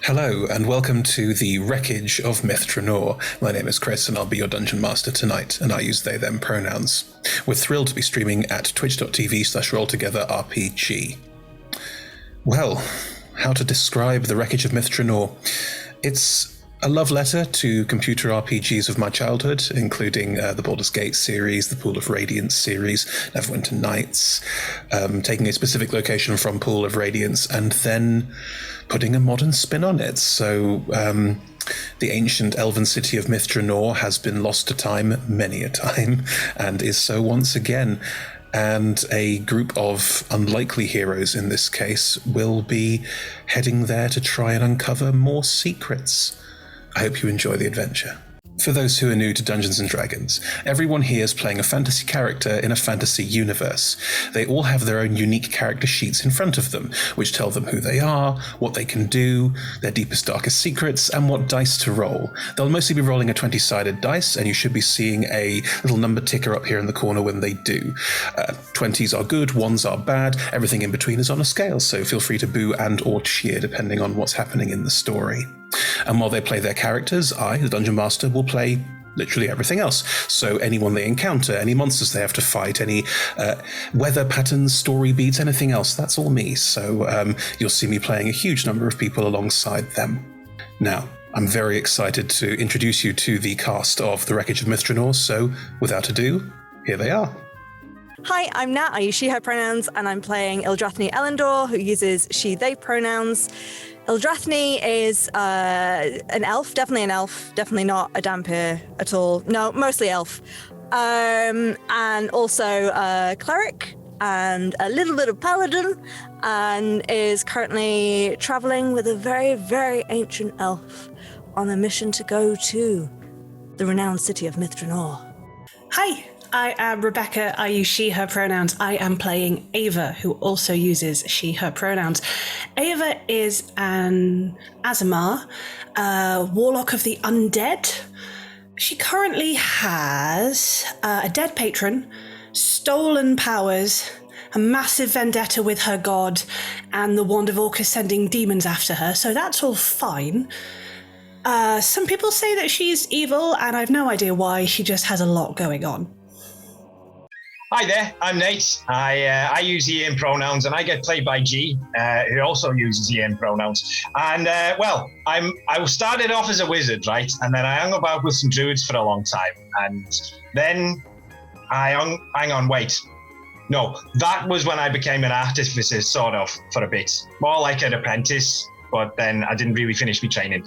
Hello, and welcome to the Wreckage of Myth Drannor. My name is Chris, and I'll be your Dungeon Master tonight, and I use they, them pronouns. We're thrilled to be streaming at twitch.tv/rolltogetherrpg. Well, how to describe the Wreckage of Myth Drannor? It's a love letter to computer RPGs of my childhood, including the Baldur's Gate series, the Pool of Radiance series, Neverwinter Nights, taking a specific location from Pool of Radiance and then putting a modern spin on it. So the ancient elven city of Myth Drannor has been lost to time many a time, and is so once again. And a group of unlikely heroes in this case will be heading there to try and uncover more secrets. I hope you enjoy the adventure. For those who are new to Dungeons & Dragons, everyone here is playing a fantasy character in a fantasy universe. They all have their own unique character sheets in front of them, which tell them who they are, what they can do, their deepest, darkest secrets, and what dice to roll. They'll mostly be rolling a 20-sided dice, and you should be seeing a little number ticker up here in the corner when they do. 20s are good, 1s are bad, everything in between is on a scale, so feel free to boo and or cheer depending on what's happening in the story. And while they play their characters, I, the Dungeon Master, will play literally everything else. So anyone they encounter, any monsters they have to fight, any weather patterns, story beats, anything else, that's all me. So you'll see me playing a huge number of people alongside them. Now, I'm very excited to introduce you to the cast of The Wreckage of Myth Drannor, so without ado, here they are. Hi, I'm Nat, I use she, her pronouns, and I'm playing Ildrathni Elendor, who uses she, they pronouns. Ildrathni is an elf, definitely not a Dhampir at all. No, mostly elf. And also a cleric and a little bit of paladin, and is currently traveling with a very, very ancient elf on a mission to go to the renowned city of Myth Drannor. Hi, I am Rebecca. I use she, her pronouns. I am playing Ava, who also uses she, her pronouns. Ava is an Azamar, warlock of the undead. She currently has a dead patron, stolen powers, a massive vendetta with her god, and the Wand of Orcus sending demons after her, so that's all fine. Some people say that she's evil, and I've no idea why. She just has a lot going on. Hi there, I'm Nate. I use he, him pronouns, and I get played by G, who also uses he, him pronouns. And, I started off as a wizard, right? And then I hung about with some druids for a long time. And then that was when I became an artificer, sort of, for a bit. More like an apprentice, but then I didn't really finish my training.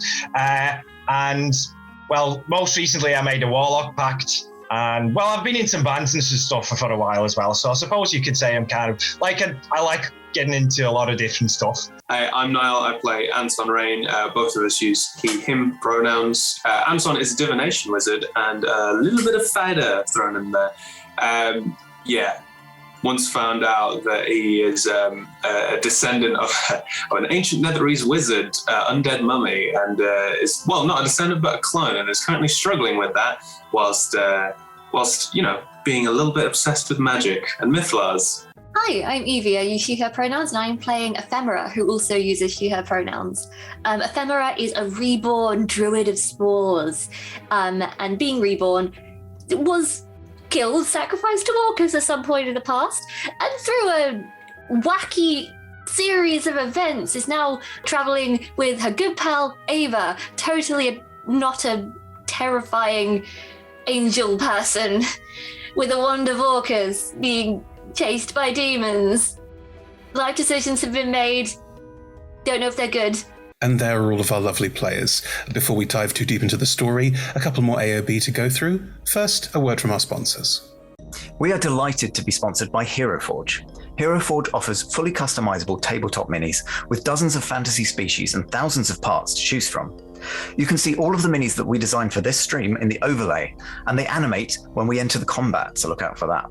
Most recently I made a warlock pact. And, I've been in some bands and stuff for a while as well. So I suppose you could say I'm kind of I like getting into a lot of different stuff. Hi, I'm Niall. I play Anton Rain. Both of us use he, him pronouns. Anton is a divination wizard and a little bit of fighter thrown in there. Once found out that he is a descendant of an ancient Netherese wizard, undead mummy, and is, not a descendant, but a clone, and is currently struggling with that whilst being a little bit obsessed with magic and mythlars. Hi, I'm Evie. I use she, her pronouns, and I'm playing Ephemera, who also uses she, her pronouns. Ephemera is a reborn druid of spores, and being reborn was killed, sacrificed to orcas at some point in the past, and through a wacky series of events is now traveling with her good pal Ava, totally not a terrifying angel person, with a wand of orcas being chased by demons. Life decisions have been made. Don't know if they're good. And there are all of our lovely players. Before we dive too deep into the story, a couple more AOB to go through. First, a word from our sponsors. We are delighted to be sponsored by HeroForge. HeroForge offers fully customizable tabletop minis with dozens of fantasy species and thousands of parts to choose from. You can see all of the minis that we designed for this stream in the overlay, and they animate when we enter the combat, so look out for that.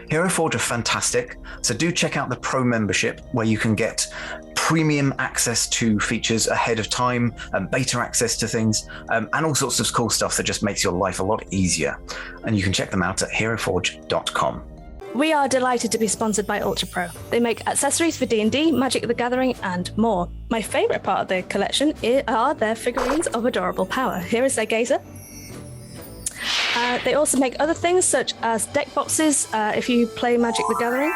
HeroForge are fantastic, so do check out the Pro membership where you can get premium access to features ahead of time, and beta access to things, and all sorts of cool stuff that just makes your life a lot easier. And you can check them out at heroforge.com. We are delighted to be sponsored by Ultra Pro. They make accessories for D&D, Magic the Gathering, and more. My favourite part of their collection are their figurines of adorable power. Here is their gazer. They also make other things such as deck boxes if you play Magic the Gathering.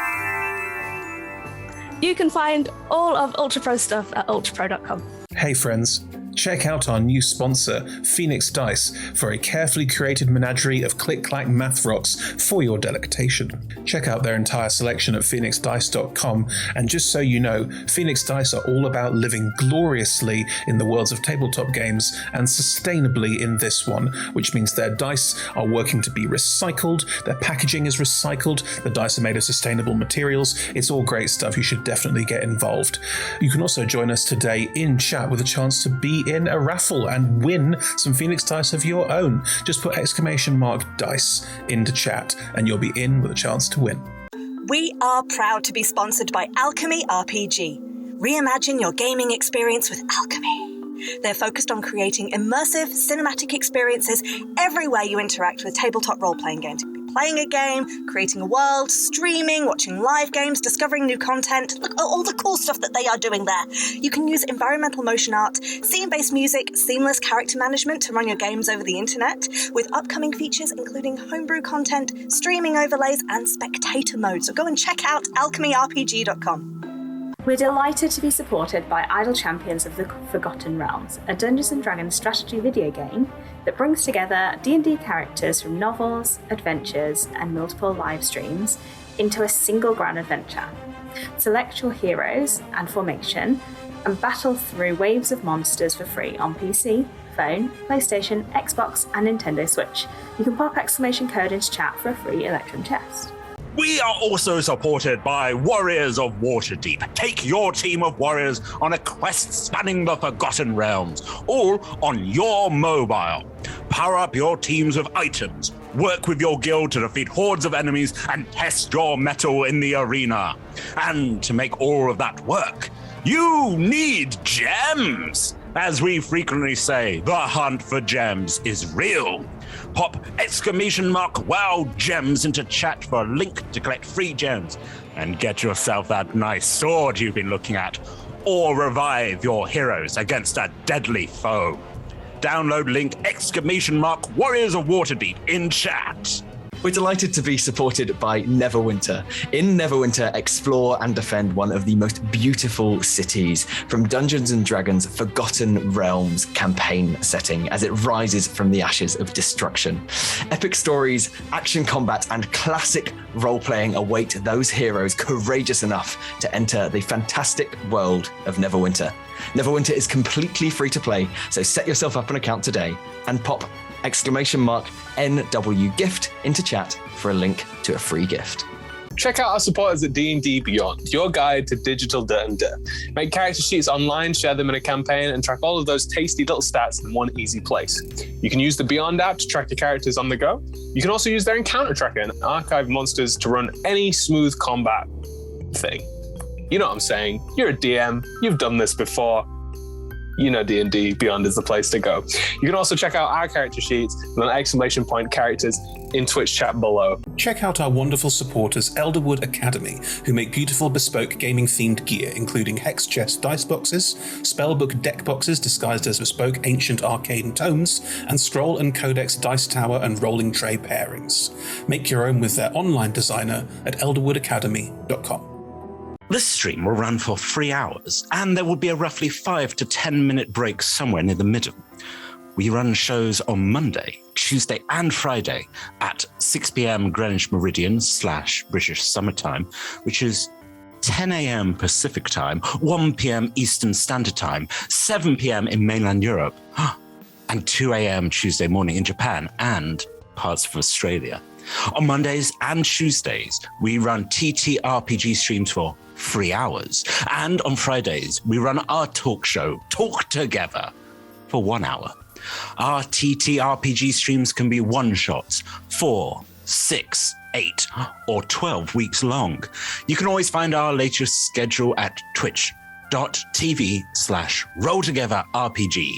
You can find all of Ultra Pro stuff at ultrapro.com. Hey friends, check out our new sponsor, Phoenix Dice, for a carefully curated menagerie of click-clack math rocks for your delectation. Check out their entire selection at phoenixdice.com, and just so you know, Phoenix Dice are all about living gloriously in the worlds of tabletop games and sustainably in this one, which means their dice are working to be recycled, their packaging is recycled, the dice are made of sustainable materials. It's all great stuff. You should definitely get involved. You can also join us today in chat with a chance to be in a raffle and win some Phoenix Dice of your own. Just put !dice into chat and you'll be in with a chance to win. We are proud to be sponsored by Alchemy RPG. Reimagine your gaming experience with Alchemy. They're focused on creating immersive, cinematic experiences everywhere you interact with tabletop role-playing games. Playing a game, creating a world, streaming, watching live games, discovering new content. Look at all the cool stuff that they are doing there. You can use environmental motion art, scene-based music, seamless character management to run your games over the internet, with upcoming features including homebrew content, streaming overlays, and spectator mode. So go and check out alchemyrpg.com. We're delighted to be supported by Idle Champions of the Forgotten Realms, a Dungeons & Dragons strategy video game that brings together D&D characters from novels, adventures, and multiple live streams into a single grand adventure. Select your heroes and formation and battle through waves of monsters for free on PC, phone, PlayStation, Xbox, and Nintendo Switch. You can pop exclamation code into chat for a free Electrum chest. We are also supported by Warriors of Waterdeep. Take your team of warriors on a quest spanning the Forgotten Realms, all on your mobile. Power up your teams with items, work with your guild to defeat hordes of enemies, and test your mettle in the arena. And to make all of that work, you need gems! As we frequently say, the hunt for gems is real. Pop !wow gems into chat for a link to collect free gems and get yourself that nice sword you've been looking at, or revive your heroes against a deadly foe. Download link !Warriors of Waterdeep in chat. We're delighted to be supported by Neverwinter. In Neverwinter, explore and defend one of the most beautiful cities from Dungeons & Dragons' Forgotten Realms campaign setting as it rises from the ashes of destruction. Epic stories, action combat, and classic role-playing await those heroes courageous enough to enter the fantastic world of Neverwinter. Neverwinter is completely free to play, so set yourself up an account today and pop !NW gift into chat for a link to a free gift. Check out our supporters at D&D Beyond, your guide to digital dirt and dirt. Make character sheets online, share them in a campaign, and track all of those tasty little stats in one easy place. You can use the Beyond app to track your characters on the go. You can also use their encounter tracker and archive monsters to run any smooth combat thing. You know what I'm saying. You're a DM. You've done this before. You know D&D Beyond is the place to go. You can also check out our character sheets with an ! characters in Twitch chat below. Check out our wonderful supporters, Elderwood Academy, who make beautiful bespoke gaming-themed gear, including hex chest dice boxes, spellbook deck boxes disguised as bespoke ancient arcane tomes, and scroll and codex dice tower and rolling tray pairings. Make your own with their online designer at elderwoodacademy.com. This stream will run for 3 hours, and there will be a roughly 5 to 10 minute break somewhere near the middle. We run shows on Monday, Tuesday, and Friday at 6 p.m. Greenwich Meridian / British Summertime, which is 10 a.m. Pacific Time, 1 p.m. Eastern Standard Time, 7 p.m. in mainland Europe, and 2 a.m. Tuesday morning in Japan and parts of Australia. On Mondays and Tuesdays, we run TTRPG streams for 3 hours. And on Fridays, we run our talk show, Talk Together, for 1 hour. Our TTRPG streams can be one-shots, 4, 6, 8, or 12 weeks long. You can always find our latest schedule at twitch.tv/rolltogetherrpg/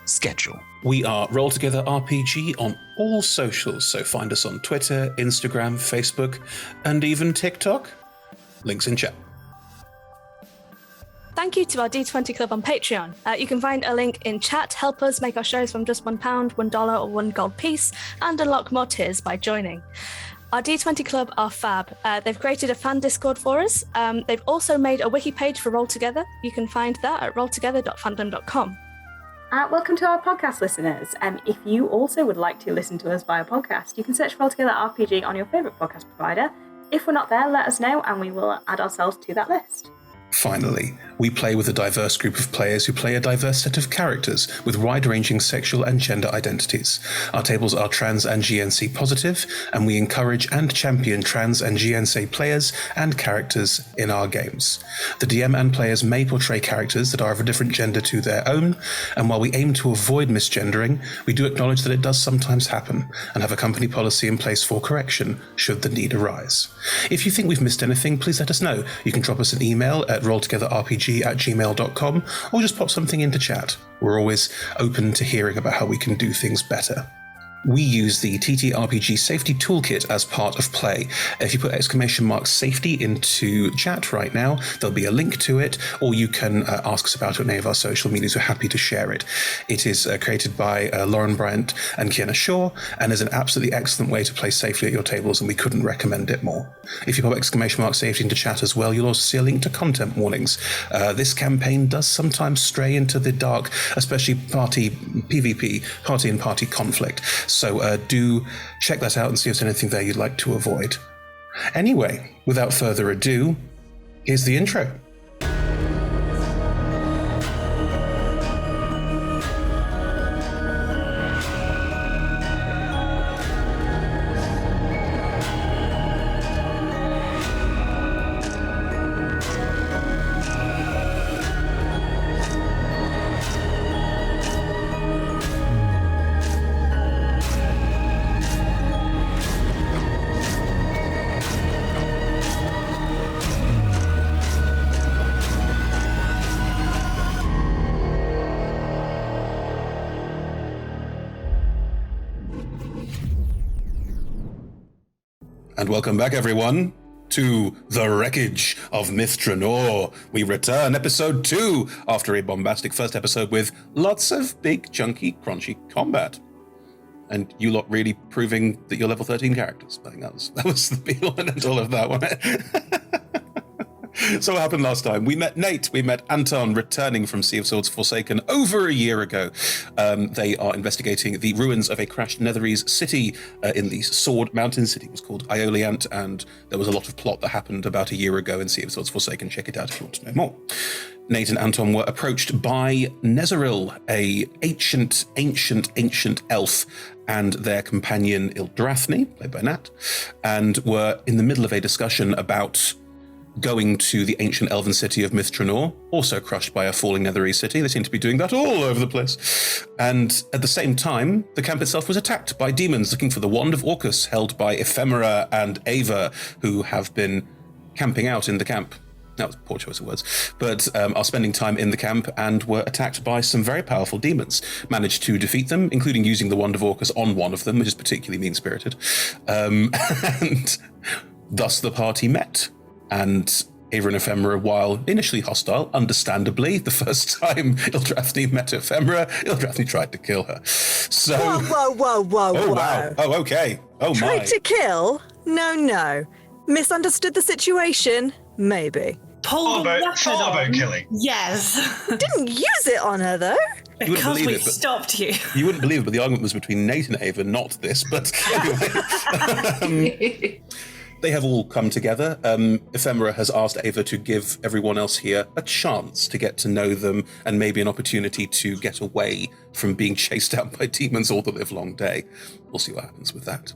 schedule. We are Roll Together RPG on all socials, so find us on Twitter, Instagram, Facebook, and even TikTok. Links in chat. Thank you to our D20 Club on Patreon. You can find a link in chat. Help us make our shows from just £1, $1, or $1 gold piece, and unlock more tiers by joining. Our D20 Club are fab. They've created a fan Discord for us. They've also made a wiki page for Roll Together. You can find that at rolltogether.fandom.com. Welcome to our podcast listeners. If you also would like to listen to us via podcast, you can search Roll Together RPG on your favourite podcast provider. If we're not there, let us know and we will add ourselves to that list. Finally, we play with a diverse group of players who play a diverse set of characters with wide-ranging sexual and gender identities. Our tables are trans and GNC positive, and we encourage and champion trans and GNC players and characters in our games. The DM and players may portray characters that are of a different gender to their own, and while we aim to avoid misgendering, we do acknowledge that it does sometimes happen, and have a company policy in place for correction should the need arise. If you think we've missed anything, please let us know. You can drop us an email at rolltogetherrpg@gmail.com or just pop something into chat. We're always open to hearing about how we can do things better. We use the TTRPG Safety Toolkit as part of play. If you put !safety into chat right now, there'll be a link to it, or you can ask us about it on any of our social medias. We're happy to share it. It is created by Lauren Bryant and Kiana Shaw, and is an absolutely excellent way to play safely at your tables, and we couldn't recommend it more. If you put !safety into chat as well, you'll also see a link to content warnings. This campaign does sometimes stray into the dark, especially party PvP, party and party conflict. So do check that out and see if there's anything there you'd like to avoid. Anyway, without further ado, here's the intro. And welcome back, everyone, to the Wreckage of Myth Drannor. We return, episode 2, after a bombastic first episode with lots of big, chunky, crunchy combat. And you lot really proving that you're level 13 characters. I think that was the be-all and end-all of that, wasn't it? So what happened last time? We met Nate, we met Anton returning from Sea of Swords Forsaken over a year ago. They are investigating the ruins of a crashed Netherese city in the Sword Mountain. City was called Ioliant, and there was a lot of plot that happened about a year ago in Sea of Swords Forsaken. Check it out if you want to know more. Nate and Anton were approached by Nezeril, a ancient elf, and their companion Ildrathni, played by Nat, and were in the middle of a discussion about going to the ancient elven city of Myth Drannor, also crushed by a falling Netherese city. They seem to be doing that all over the place. And at the same time, the camp itself was attacked by demons looking for the Wand of Orcus, held by Ephemera and Ava, who have been camping out in the camp. That was a poor choice of words, but are spending time in the camp and were attacked by some very powerful demons. Managed to defeat them, including using the Wand of Orcus on one of them, which is particularly mean-spirited. And thus the party met. And Ava and Ephemera, while initially hostile, understandably, the first time Ildrathni met Ephemera, Ildrathni tried to kill her. So, Whoa. Oh, wow. Oh, okay. Oh, my. Tried to kill? No. Misunderstood the situation? Maybe. Pulled thought about killing. Yes. Didn't use it on her, though. Because we stopped you. You wouldn't believe it, but the argument was between Nate and Ava, not this. But anyway. They have all come together. Ephemera has asked Ava to give everyone else here a chance to get to know them and maybe an opportunity to get away from being chased out by demons all the livelong day. We'll see what happens with that.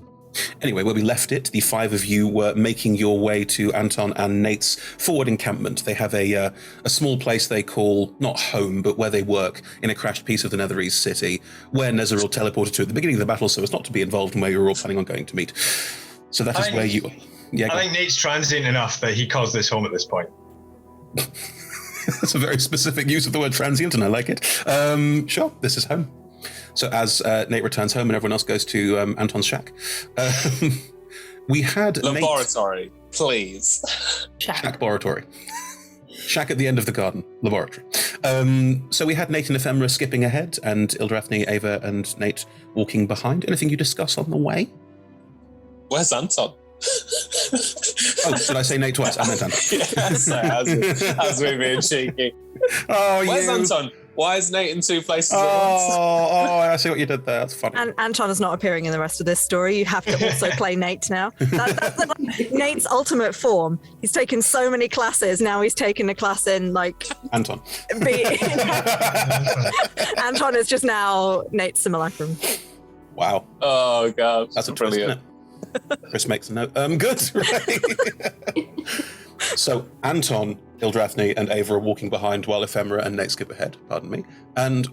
Anyway, where we left it, the 5 of you were making your way to Anton and Nate's forward encampment. They have a small place they call, not home, but where they work in a crashed piece of the Netherese city, where Nezeril teleported to at the beginning of the battle so as not to be involved in where you were all planning on going to meet. So that is where you... Yeah, I think Nate's transient enough that he calls this home at this point. That's a very specific use of the word transient, and I like it. Sure, this is home. So as Nate returns home and everyone else goes to Anton's shack, we had laboratory, please. Shack laboratory. Shack at the end of the garden, laboratory. So we had Nate and Ephemera skipping ahead, and Ildrathni, Ava, and Nate walking behind. Anything you discuss on the way? Where's Anton? Oh, did I say Nate twice? I meant Anton. Yes, as we're being cheeky. Oh, where's Anton? Why is Nate in two places at once? I see what you did there. That's funny. And Anton is not appearing in the rest of this story. You have to also play Nate now. That's Nate's ultimate form. He's taken so many classes. Now he's taken a class in Anton. Anton is just now Nate's simulacrum. Wow. Oh god, that's a twist, isn't it? Chris makes a note. Good. Right. So Anton, Ildrathni, and Ava are walking behind while Ephemera and Nate skip ahead. Pardon me. And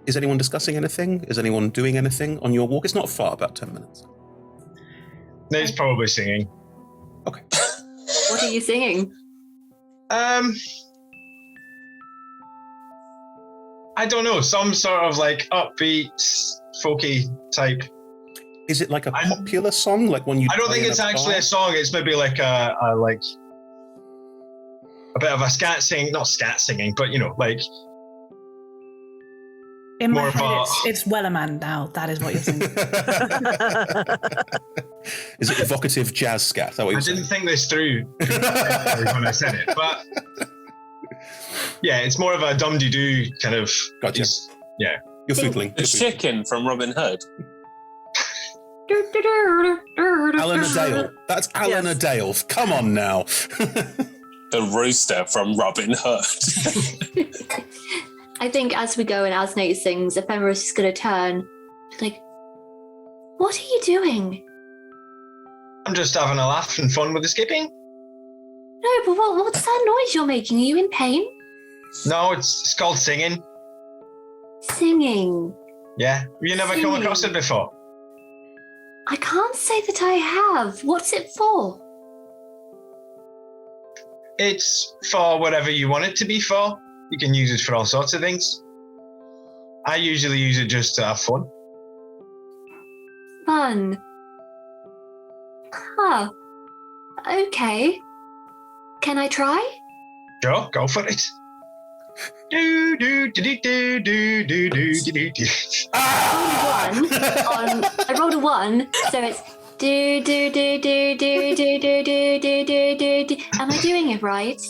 is anyone discussing anything? Is anyone doing anything on your walk? It's not far, about 10 minutes. Nate's probably singing. Okay. What are you singing? I don't know. Some sort of upbeat, folky type. Is it like a popular song, like one you? I don't think it's actually a song. It's maybe like a bit of a scat singing, not scat singing, but in my more head, it's Wellerman now. That is what you're saying. Is it evocative jazz scat? Is that what you're saying? Didn't think this through when I said it, but yeah, it's more of a dum-de-doo kind of. Gotcha. Yeah, you're footling. The chicken from Robin Hood. Alan Dale. That's Alan Dale. Come on now. The rooster from Robin Hood. I think as we go and as Nate sings, Ephemera's just going to turn. What are you doing? I'm just having a laugh and fun with the skipping. No, but what's that noise you're making? Are you in pain? No, it's called singing. Singing. Yeah, have you never come across it before? I can't say that I have. What's it for? It's for whatever you want it to be for. You can use it for all sorts of things. I usually use it just to have fun. Fun. Huh. Okay. Can I try? Sure, go for it. Do do do do do do do do do do. I rolled a 1, so it's do do do do do do do do do do do do. Am I doing it right?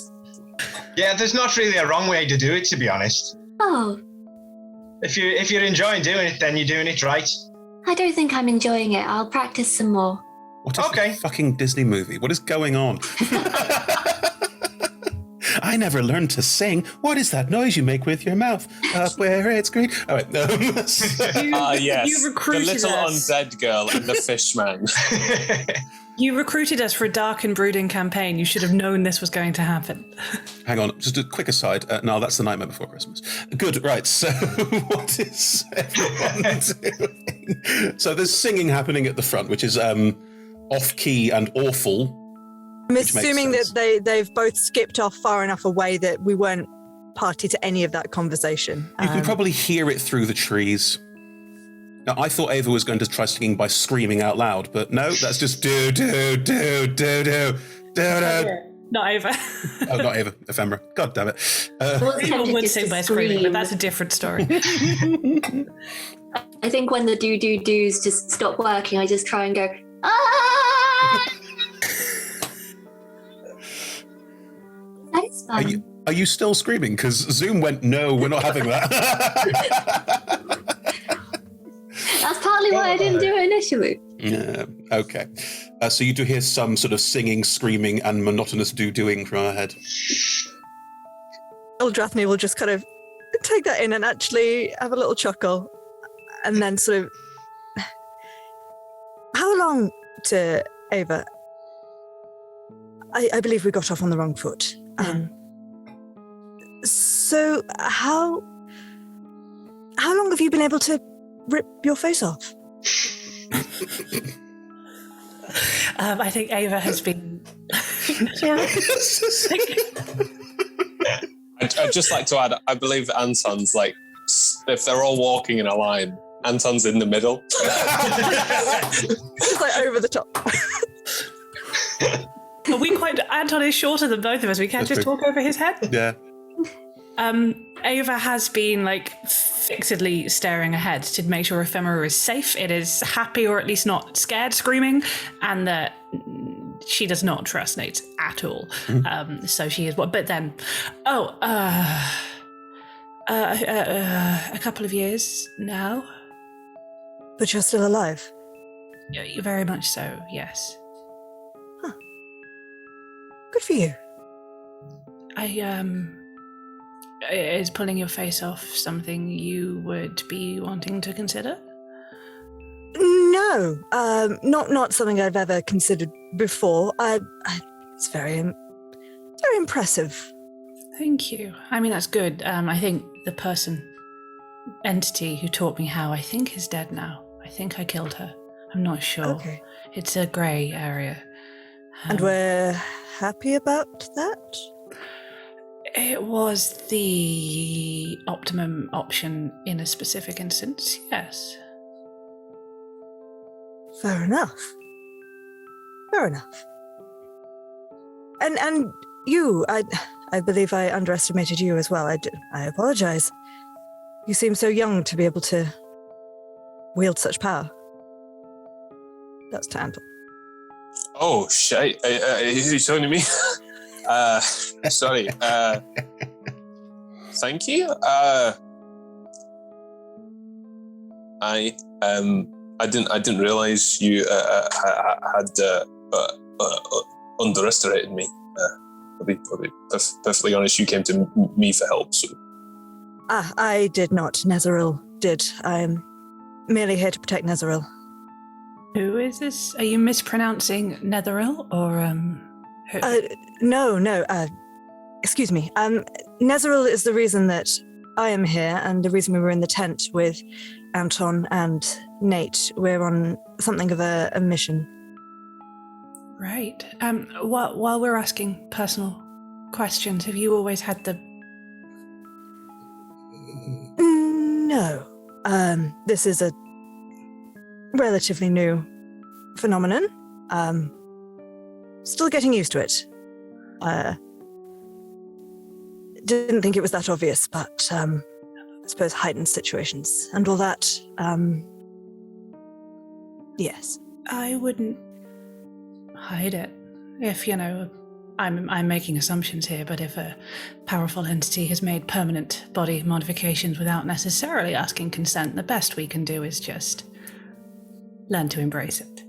Yeah, there's not really a wrong way to do it, to be honest. Oh. If you're enjoying doing it, then you're doing it right. I don't think I'm enjoying it. I'll practice some more. What is a fucking Disney movie? What is going on? I never learned to sing. What is that noise you make with your mouth? Up where it's green. All right. Yes. You recruited the little us. undead girl and the fishman. You recruited us for a dark and brooding campaign. You should have known this was going to happen. Hang on, just a quick aside. No, that's The Nightmare Before Christmas. Good, right. So what is everyone doing? So there's singing happening at the front, which is off-key and awful. I'm assuming that they've both skipped off far enough away that we weren't party to any of that conversation. You can probably hear it through the trees. Now, I thought Ava was going to try singing by screaming out loud, but no, that's just do, do, do, do, do, do, do. Not Ava. Oh, not Ava, Ephemera. God damn it. People would sing by screaming, but that's a different story. I think when the do-do-dos just stop working, I just try and go, ah! That is fun. Are you still screaming? Because Zoom went, no, we're not having that. That's partly why I didn't do it initially. Yeah, okay. So you do hear some sort of singing, screaming, and monotonous do-doing from our head. Ildrathni will just kind of take that in and actually have a little chuckle. And then sort of... How long to Ava? I believe we got off on the wrong foot. So how long have you been able to rip your face off? I think Ava has been... I'd just like to add, I believe Anton's if they're all walking in a line, Anton's in the middle. It's like over the top. Are we quite... Anton is shorter than both of us. We can't just talk over his head? Yeah. Ava has been fixedly staring ahead to make sure Ephemera is safe, it is happy or at least not scared, screaming, and that she does not trust Nate at all. So she is but then a couple of years now. But you're still alive? Very much so, yes. Huh. Good for you. Is pulling your face off something you would be wanting to consider? No, not something I've ever considered before. It's very impressive. Thank you. I mean, that's good. I think the entity who taught me how, I think is dead now. I think I killed her. I'm not sure. Okay. It's a grey area. And we're happy about that? It was the optimum option in a specific instance, yes. Fair enough. And you, I believe I underestimated you as well. I apologize. You seem so young to be able to wield such power. That's to Anton. Oh, shit. Are you talking to me? Sorry. Thank you. I didn't realize you had underestimated me. I'll be perfectly honest. You came to me for help. So. I did not. Nezeril did. I'm merely here to protect Nezeril. Who is this? Are you mispronouncing Netheril or who? No. Excuse me. Nezeril is the reason that I am here, and the reason we were in the tent with Anton and Nate. We're on something of a mission. Right. While we're asking personal questions, have you always had the... No. This is a relatively new phenomenon. Still getting used to it. Didn't think it was that obvious, but I suppose heightened situations and all that. Yes. I wouldn't hide it. If, I'm making assumptions here, but if a powerful entity has made permanent body modifications without necessarily asking consent, the best we can do is just learn to embrace it.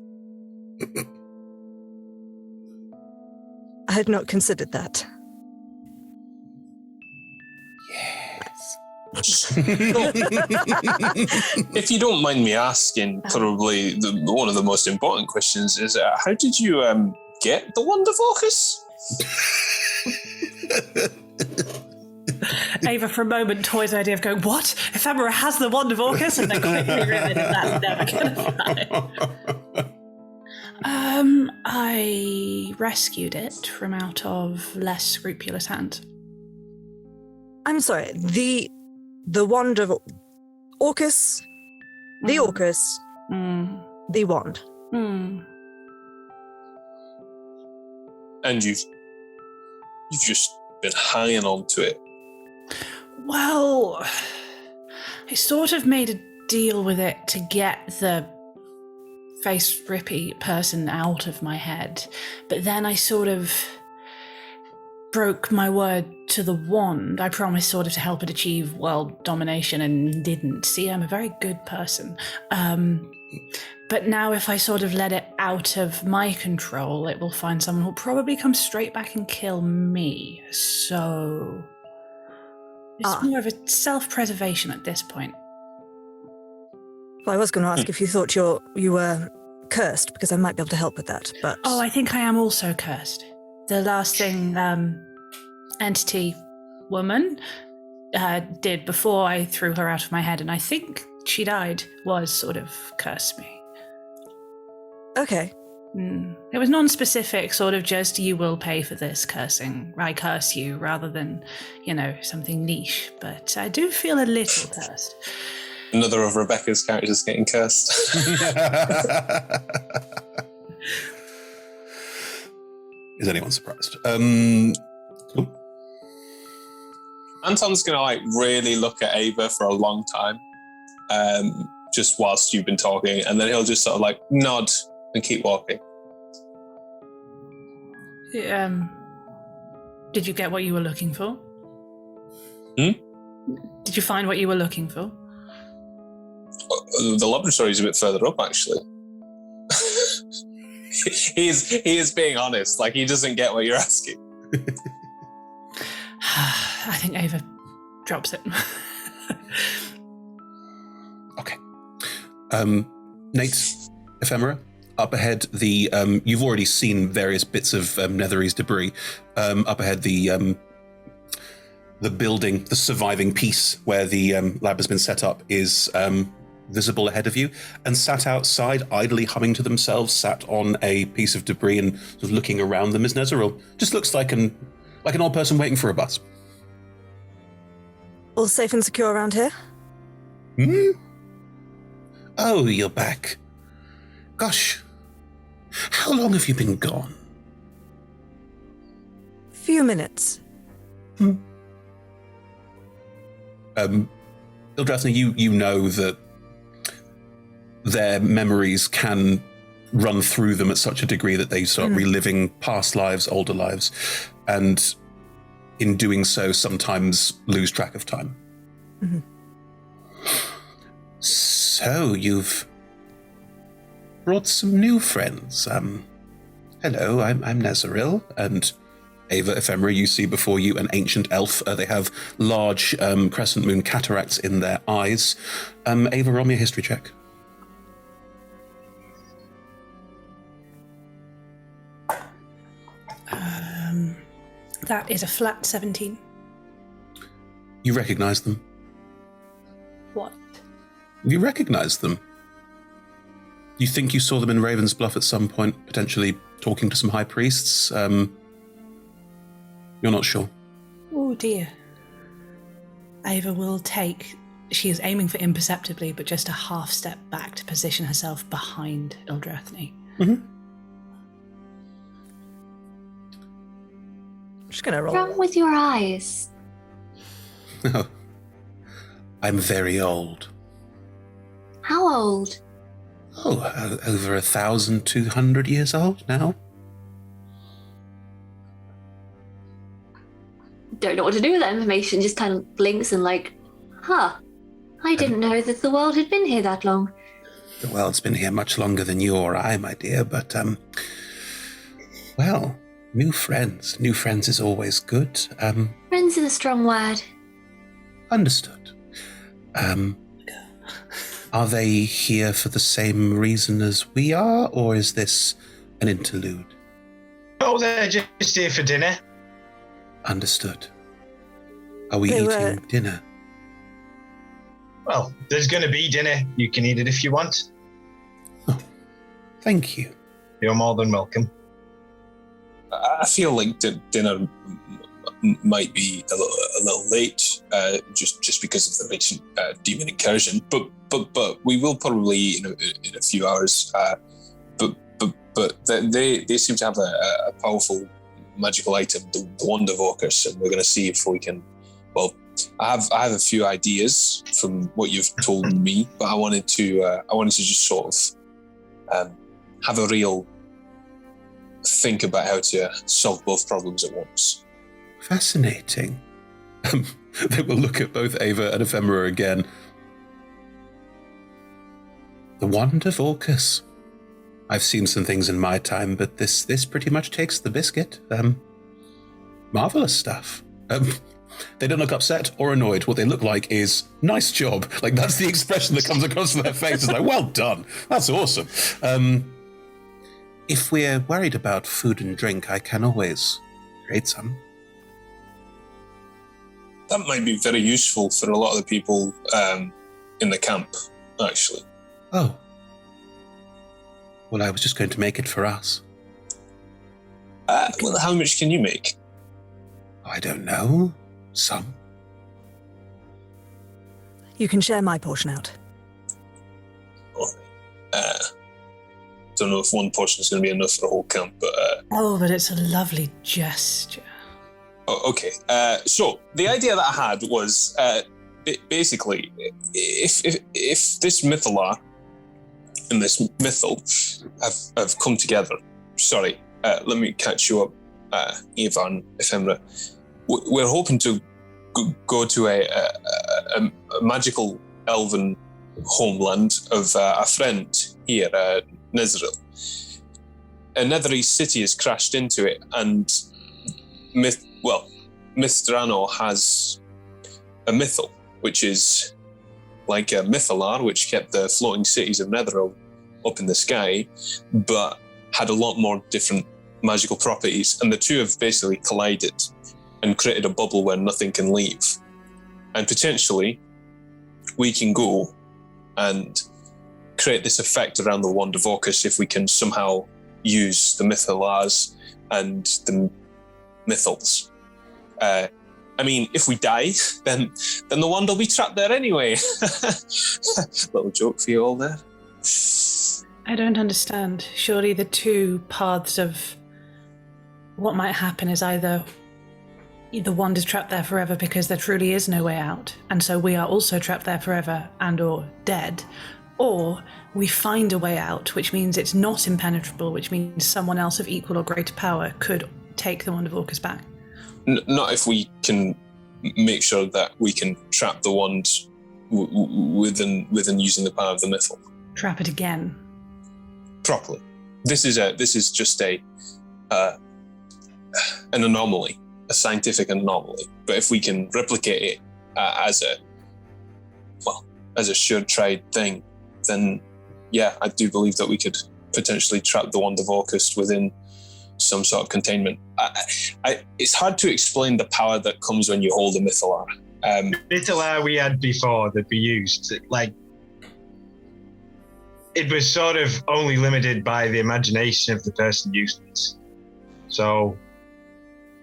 I had not considered that. If you don't mind me asking, probably one of the most important questions is, how did you get the Wonder Focus? Ava, for a moment, toys the idea of going, what? Ephemera has the Wand of Orcus? And then quickly realizes that's never going to fly. I rescued it from out of less scrupulous hands. I'm sorry, the Wand of Orcus, the Orcus, the Wand. And you've just been hanging on to it. Well, I sort of made a deal with it to get the face rippy person out of my head, but then I sort of broke my word to the wand. I promised sort of to help it achieve world domination and didn't. See, I'm a very good person. But now if I sort of let it out of my control, it will find someone who'll probably come straight back and kill me. So it's more of a self-preservation at this point. Well, I was going to ask if you thought you were cursed, because I might be able to help with that, but... Oh, I think I am also cursed. The last thing entity woman did before I threw her out of my head, and I think she died, was sort of curse me. Okay. It was non-specific, sort of just, you will pay for this cursing. I curse you, rather than, something niche. But I do feel a little cursed. Another of Rebecca's characters getting cursed. Is anyone surprised? Anton's going to really look at Ava for a long time, just whilst you've been talking, and then he'll just sort of nod and keep walking. Did you get what you were looking for? Did you find what you were looking for? The laboratory's a bit further up, actually. he is being honest. He doesn't get what you're asking. I think Ava drops it. Okay. Nate, Ephemera, up ahead, you've already seen various bits of Netherese debris. Up ahead, the building, the surviving piece where the lab has been set up is visible ahead of you, and sat outside, idly humming to themselves, sat on a piece of debris and sort of looking around them is Nezeril. Just looks like an old person waiting for a bus. All safe and secure around here? Oh, you're back. Gosh, how long have you been gone? Few minutes. Ildrathna, you know that their memories can run through them at such a degree that they start reliving past lives, older lives, and in doing so sometimes lose track of time. Mm-hmm. So you've brought some new friends. Hello, I'm Nezeril, and Ava Ephemera, you see before you an ancient elf. They have large crescent moon cataracts in their eyes. Ava, roll me a history check. That is a flat 17. You recognize them. What? You recognize them. You think you saw them in Raven's Bluff at some point, potentially talking to some high priests. You're not sure. Oh dear. Ava will take... She is aiming for imperceptibly, but just a half step back to position herself behind Ildrathni. Mm-hmm. Just gonna roll. What's wrong with your eyes? Oh, I'm very old. How old? Oh, over 1,200 years old now. Don't know what to do with that information. Just kind of blinks and I didn't know that the world had been here that long. The world's been here much longer than you or I, my dear, but, well, new friends. New friends is always good. Friends is a strong word. Understood. Are they here for the same reason as we are, or is this an interlude? Oh, they're just here for dinner. Understood. Are we eating dinner? Well, there's going to be dinner. You can eat it if you want. Oh, thank you. You're more than welcome. I feel like dinner might be a little late, just because of the recent demon incursion. But we will probably eat in a few hours. But they seem to have a powerful magical item, the Wonder Vocus, and we're going to see if we can. Well, I have a few ideas from what you've told me, but I wanted to just sort of have a real think about how to solve both problems at once. Fascinating. They will look at both Ava and Ephemera again. The Wonder Vocus. I've seen some things in my time, but this pretty much takes the biscuit. Marvelous stuff. They don't look upset or annoyed. What they look like is, nice job. Like, that's the expression that comes across their face. It's like, well done. That's awesome. If we're worried about food and drink, I can always create some. That might be very useful for a lot of the people in the camp, actually. Oh. Well, I was just going to make it for us. Well, how much can you make? I don't know. Some. You can share my portion out. Don't know if one portion is going to be enough for a whole camp, but... but it's a lovely gesture. Oh, okay. So the idea that I had was basically, if this Mythalar and this Mythal have come together. Sorry, let me catch you up, Eva and Ephemera. We're hoping to go to a magical elven homeland of a friend here, Netheril. A Netherese city has crashed into it, and Myth Drannor has a Mythal, which is like a Mythalar, which kept the floating cities of Netheril up in the sky, but had a lot more different magical properties, and the two have basically collided and created a bubble where nothing can leave. And potentially, we can go and create this effect around the Wand of Orcus if we can somehow use the Mythalars and the Mythals. I mean, if we die, then the wand will be trapped there anyway. Little joke for you all there. I don't understand. Surely the two paths of what might happen is either the wand is trapped there forever because there truly is no way out, and so we are also trapped there forever and or dead, or we find a way out, which means it's not impenetrable, which means someone else of equal or greater power could take the Wand of Orcus back. Not if we can make sure that we can trap the wand within using the power of the Mythal. Trap it again. Properly. This is just an anomaly, a scientific anomaly. But if we can replicate it as a sure tried thing, then yeah, I do believe that we could potentially trap the Wand of Orcus within some sort of containment. It's hard to explain the power that comes when you hold a Mythalar. Mythalar we had before that we used, it was sort of only limited by the imagination of the person using it. So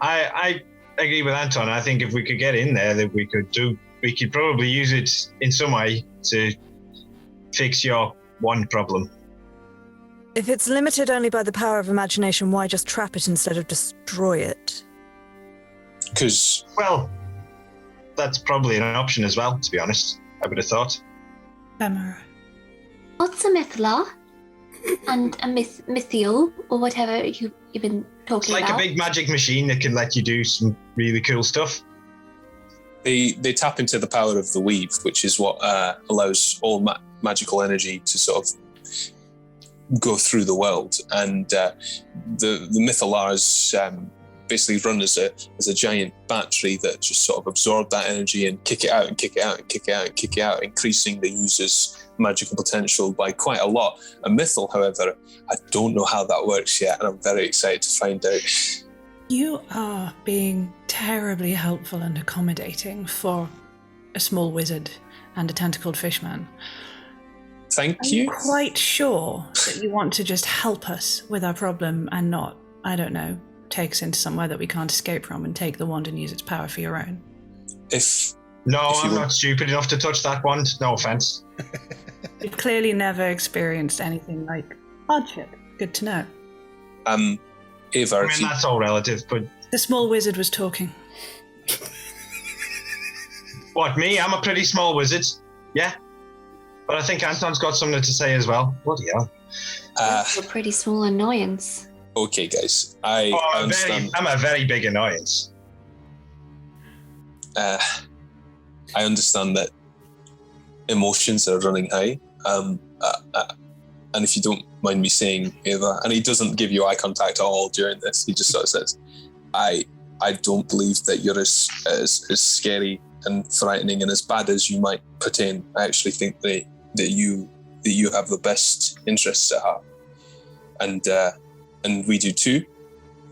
I agree with Anton. I think if we could get in there, that we could probably use it in some way to fix your one problem. If it's limited only by the power of imagination, why just trap it instead of destroy it? Because... Well, that's probably an option as well, to be honest. I would have thought. What's a Mythalar? And a Mythial, or whatever you've been talking about? It's like a big magic machine that can let you do some really cool stuff. They tap into the power of the weave, which is what allows all magical energy to sort of go through the world, and the Mythalars basically run as a giant battery that just sort of absorb that energy and kick it out and kick it out and kick it out and kick it out, increasing the user's magical potential by quite a lot. A Mythal, however, I don't know how that works yet, and I'm very excited to find out. You are being terribly helpful and accommodating for a small wizard and a tentacled fishman. Thank you. I'm quite sure that you want to just help us with our problem and not, I don't know, take us into somewhere that we can't escape from and take the wand and use its power for your own. I'm not stupid enough to touch that wand. No offense. You've clearly never experienced anything like hardship. Good to know. Eva, I mean, that's all relative, but... The small wizard was talking. What, me? I'm a pretty small wizard. Yeah. But I think Anton's got something to say as well. Bloody hell. That's a pretty small annoyance. Okay, guys. I understand. I'm a very big annoyance. I understand that emotions are running high. And if you don't mind me saying, Eva, and he doesn't give you eye contact at all during this, he just sort of says, I don't believe that you're as scary and frightening and as bad as you might pretend. I actually think that you have the best interests at heart, and we do too.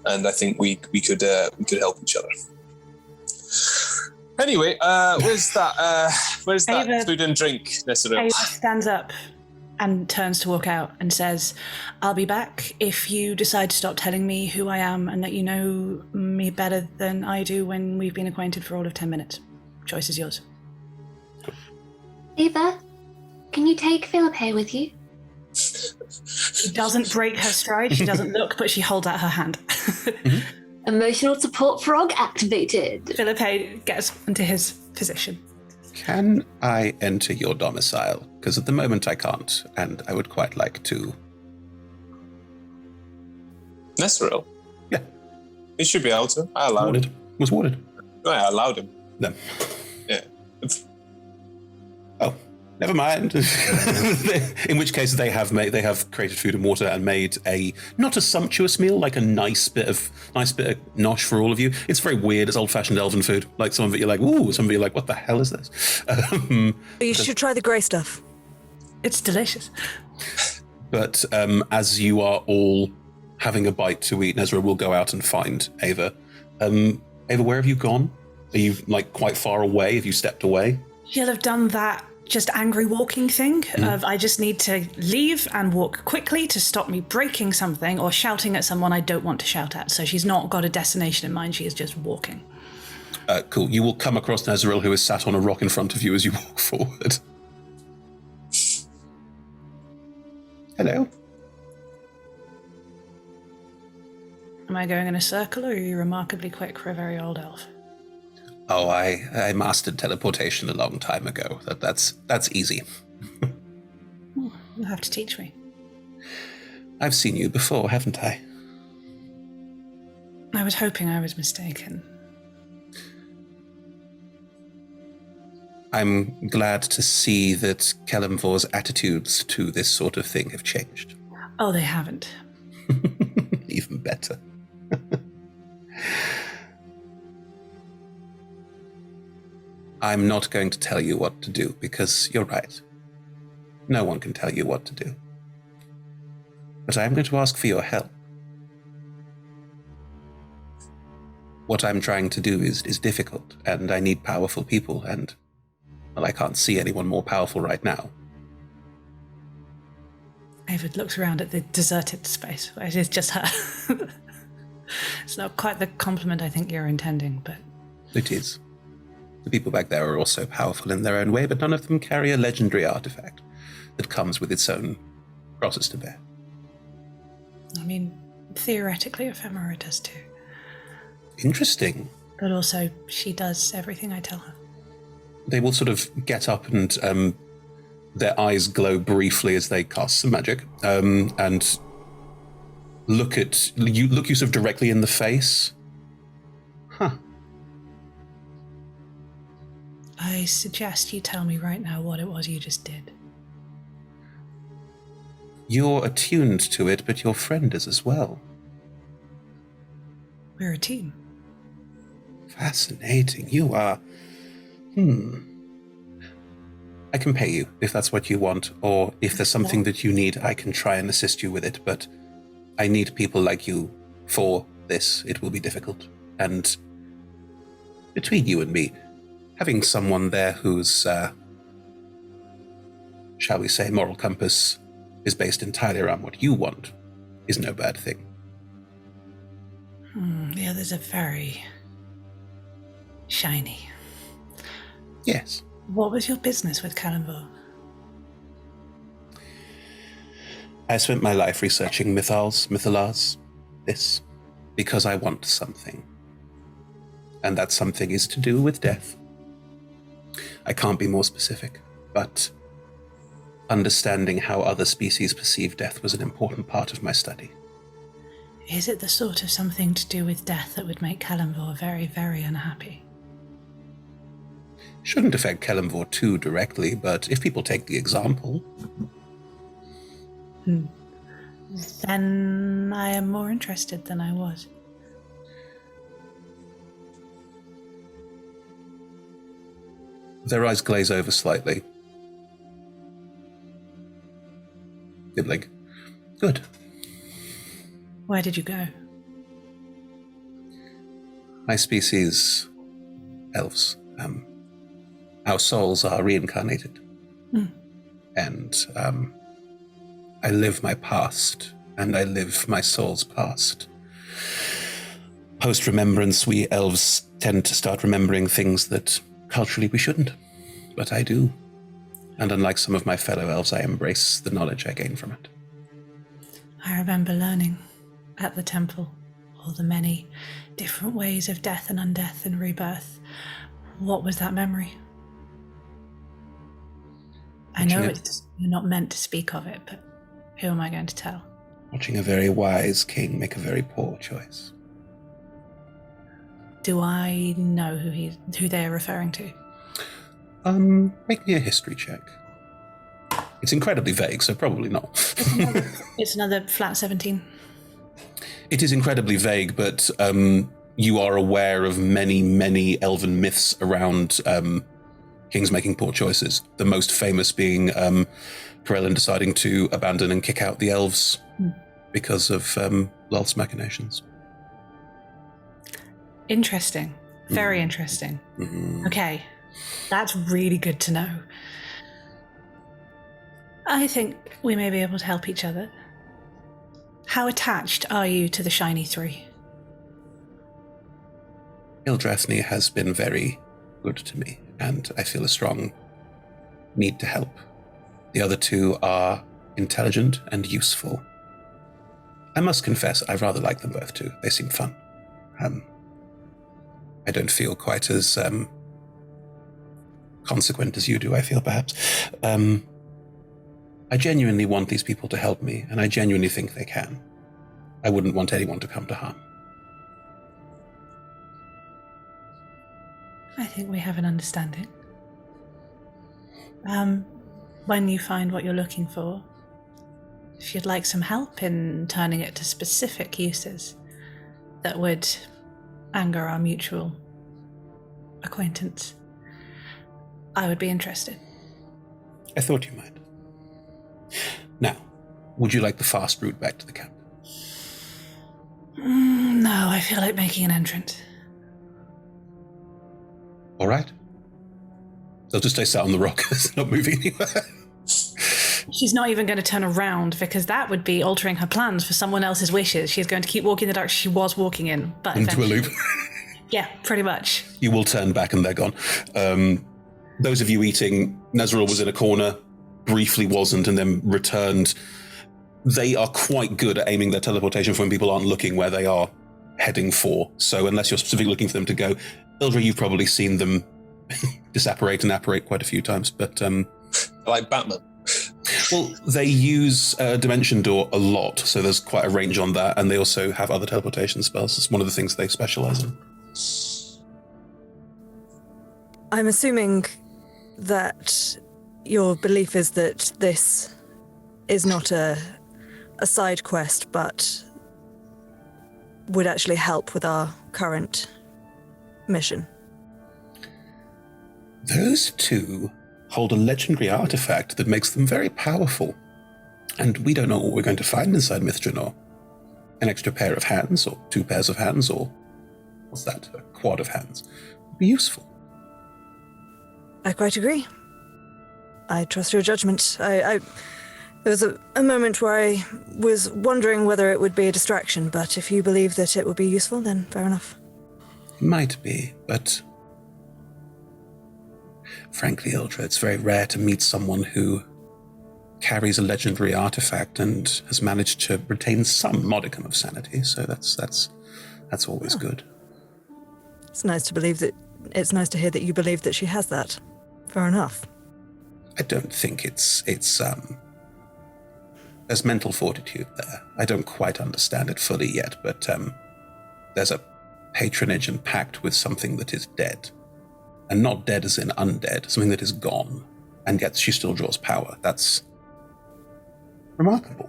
And I think we could help each other. Anyway, where's that Ava, food and drink necessarily? Ava stands up and turns to walk out and says, I'll be back if you decide to stop telling me who I am and that you know me better than I do when we've been acquainted for all of 10 minutes. Choice is yours. Ava, can you take Philippe with you? She doesn't break her stride, she doesn't look, but she holds out her hand. Emotional support frog activated. Philippe gets into his position. Can I enter your domicile? Because at the moment I can't, and I would quite like to. Nesril? Yeah. He should be able to. I allowed him. Was warded. No, I allowed him. No. Yeah. Oh, never mind. In which case they have created food and water and made not a sumptuous meal, like a nice bit of nosh for all of you. It's very weird. It's old-fashioned elven food. Like some of it you're like, ooh, some of it you're like, what the hell is this? You should try the grey stuff. It's delicious. But as you are all having a bite to eat, Nezra will go out and find Ava. Ava, where have you gone? Are you like quite far away? Have you stepped away? She'll have done that just angry walking thing of I just need to leave and walk quickly to stop me breaking something or shouting at someone I don't want to shout at. So she's not got a destination in mind. She is just walking. Cool. You will come across Nezril, who is sat on a rock in front of you as you walk forward. Hello. Am I going in a circle or are you remarkably quick for a very old elf? Oh, I mastered teleportation a long time ago. That's easy. You'll have to teach me. I've seen you before, haven't I? I was hoping I was mistaken. I'm glad to see that Kelemvor's attitudes to this sort of thing have changed. Oh, they haven't. Even better. I'm not going to tell you what to do, because you're right. No one can tell you what to do. But I'm going to ask for your help. What I'm trying to do is difficult, and I need powerful people, and, well, I can't see anyone more powerful right now. Ava looks around at the deserted space where it is just her. It's not quite the compliment I think you're intending, but... It is. The people back there are also powerful in their own way, but none of them carry a legendary artifact that comes with its own crosses to bear. I mean, theoretically, Ephemera does too. Interesting. But also, she does everything I tell her. They will sort of get up and their eyes glow briefly as they cast some magic, and look you sort of directly in the face. Huh. I suggest you tell me right now what it was you just did. You're attuned to it, but your friend is as well. We're a team. Fascinating. You are... I can pay you if that's what you want, or if there's something that you need, I can try and assist you with it, but I need people like you for this. It will be difficult. And between you and me, having someone there whose, shall we say, moral compass is based entirely around what you want is no bad thing. The others are very shiny. Yes. What was your business with Kelemvor? I spent my life researching mythalars, this, because I want something. And that something is to do with death. I can't be more specific, but understanding how other species perceive death was an important part of my study. Is it the sort of something to do with death that would make Kelemvor very, very unhappy? Shouldn't affect Kelemvor too directly, but if people take the example... Then I am more interested than I was. Their eyes glaze over slightly. They blink. Good. Where did you go? My species, elves, our souls are reincarnated. And I live my past, and I live my soul's past. Post-remembrance, we elves tend to start remembering things that culturally we shouldn't, but I do. And unlike some of my fellow elves, I embrace the knowledge I gain from it. I remember learning at the temple all the many different ways of death and undeath and rebirth. What was that memory? I know you're not meant to speak of it, but who am I going to tell? Watching a very wise king make a very poor choice. Do I know who they're referring to? Make me a history check. It's incredibly vague, so probably not. It's another flat 17. It is incredibly vague, but you are aware of many, many elven myths around kings making poor choices. The most famous being Corellin deciding to abandon and kick out the elves because of Lolth's machinations. Interesting. Very interesting. Okay. That's really good to know. I think we may be able to help each other. How attached are you to the Shiny Three? Ildrathni has been very good to me, and I feel a strong need to help. The other two are intelligent and useful. I must confess, I rather like them both too. They seem fun. I don't feel quite as consequent as you do, I feel, perhaps. I genuinely want these people to help me, and I genuinely think they can. I wouldn't want anyone to come to harm. I think we have an understanding. When you find what you're looking for, if you'd like some help in turning it to specific uses that would anger our mutual acquaintance, I would be interested. I thought you might. Now, would you like the fast route back to the camp? No, I feel like making an entrance. All right. They'll just stay sat on the rock. It's not moving anywhere. She's not even going to turn around, because that would be altering her plans for someone else's wishes. She's going to keep walking the direction she was walking in. But into a loop. Yeah, pretty much. You will turn back and they're gone. Those of you eating, Nezril was in a corner, briefly wasn't, and then returned. They are quite good at aiming their teleportation for when people aren't looking where they are heading for. So unless you're specifically looking for them to go, Ildra, you've probably seen them disapparate and apparate quite a few times, but... like Batman. Well, they use Dimension Door a lot, so there's quite a range on that, and they also have other teleportation spells. It's one of the things they specialize in. I'm assuming that your belief is that this is not a side quest, but would actually help with our current mission. Those two hold a legendary artifact that makes them very powerful. And we don't know what we're going to find inside Myth Drannor. An extra pair of hands, or 2 pairs of hands, or what's that? A quad of hands. Would be useful. I quite agree. I trust your judgment. There was a moment where I was wondering whether it would be a distraction, but if you believe that it would be useful, then fair enough. Might be, but frankly, Ildra, it's very rare to meet someone who carries a legendary artifact and has managed to retain some modicum of sanity, so that's always good. It's nice to believe that. It's nice to hear that you believe that she has that. Fair enough. I don't think it's there's mental fortitude there. I don't quite understand it fully yet, but there's a patronage and pact with something that is dead. And not dead as in undead, something that is gone, and yet she still draws power. That's remarkable.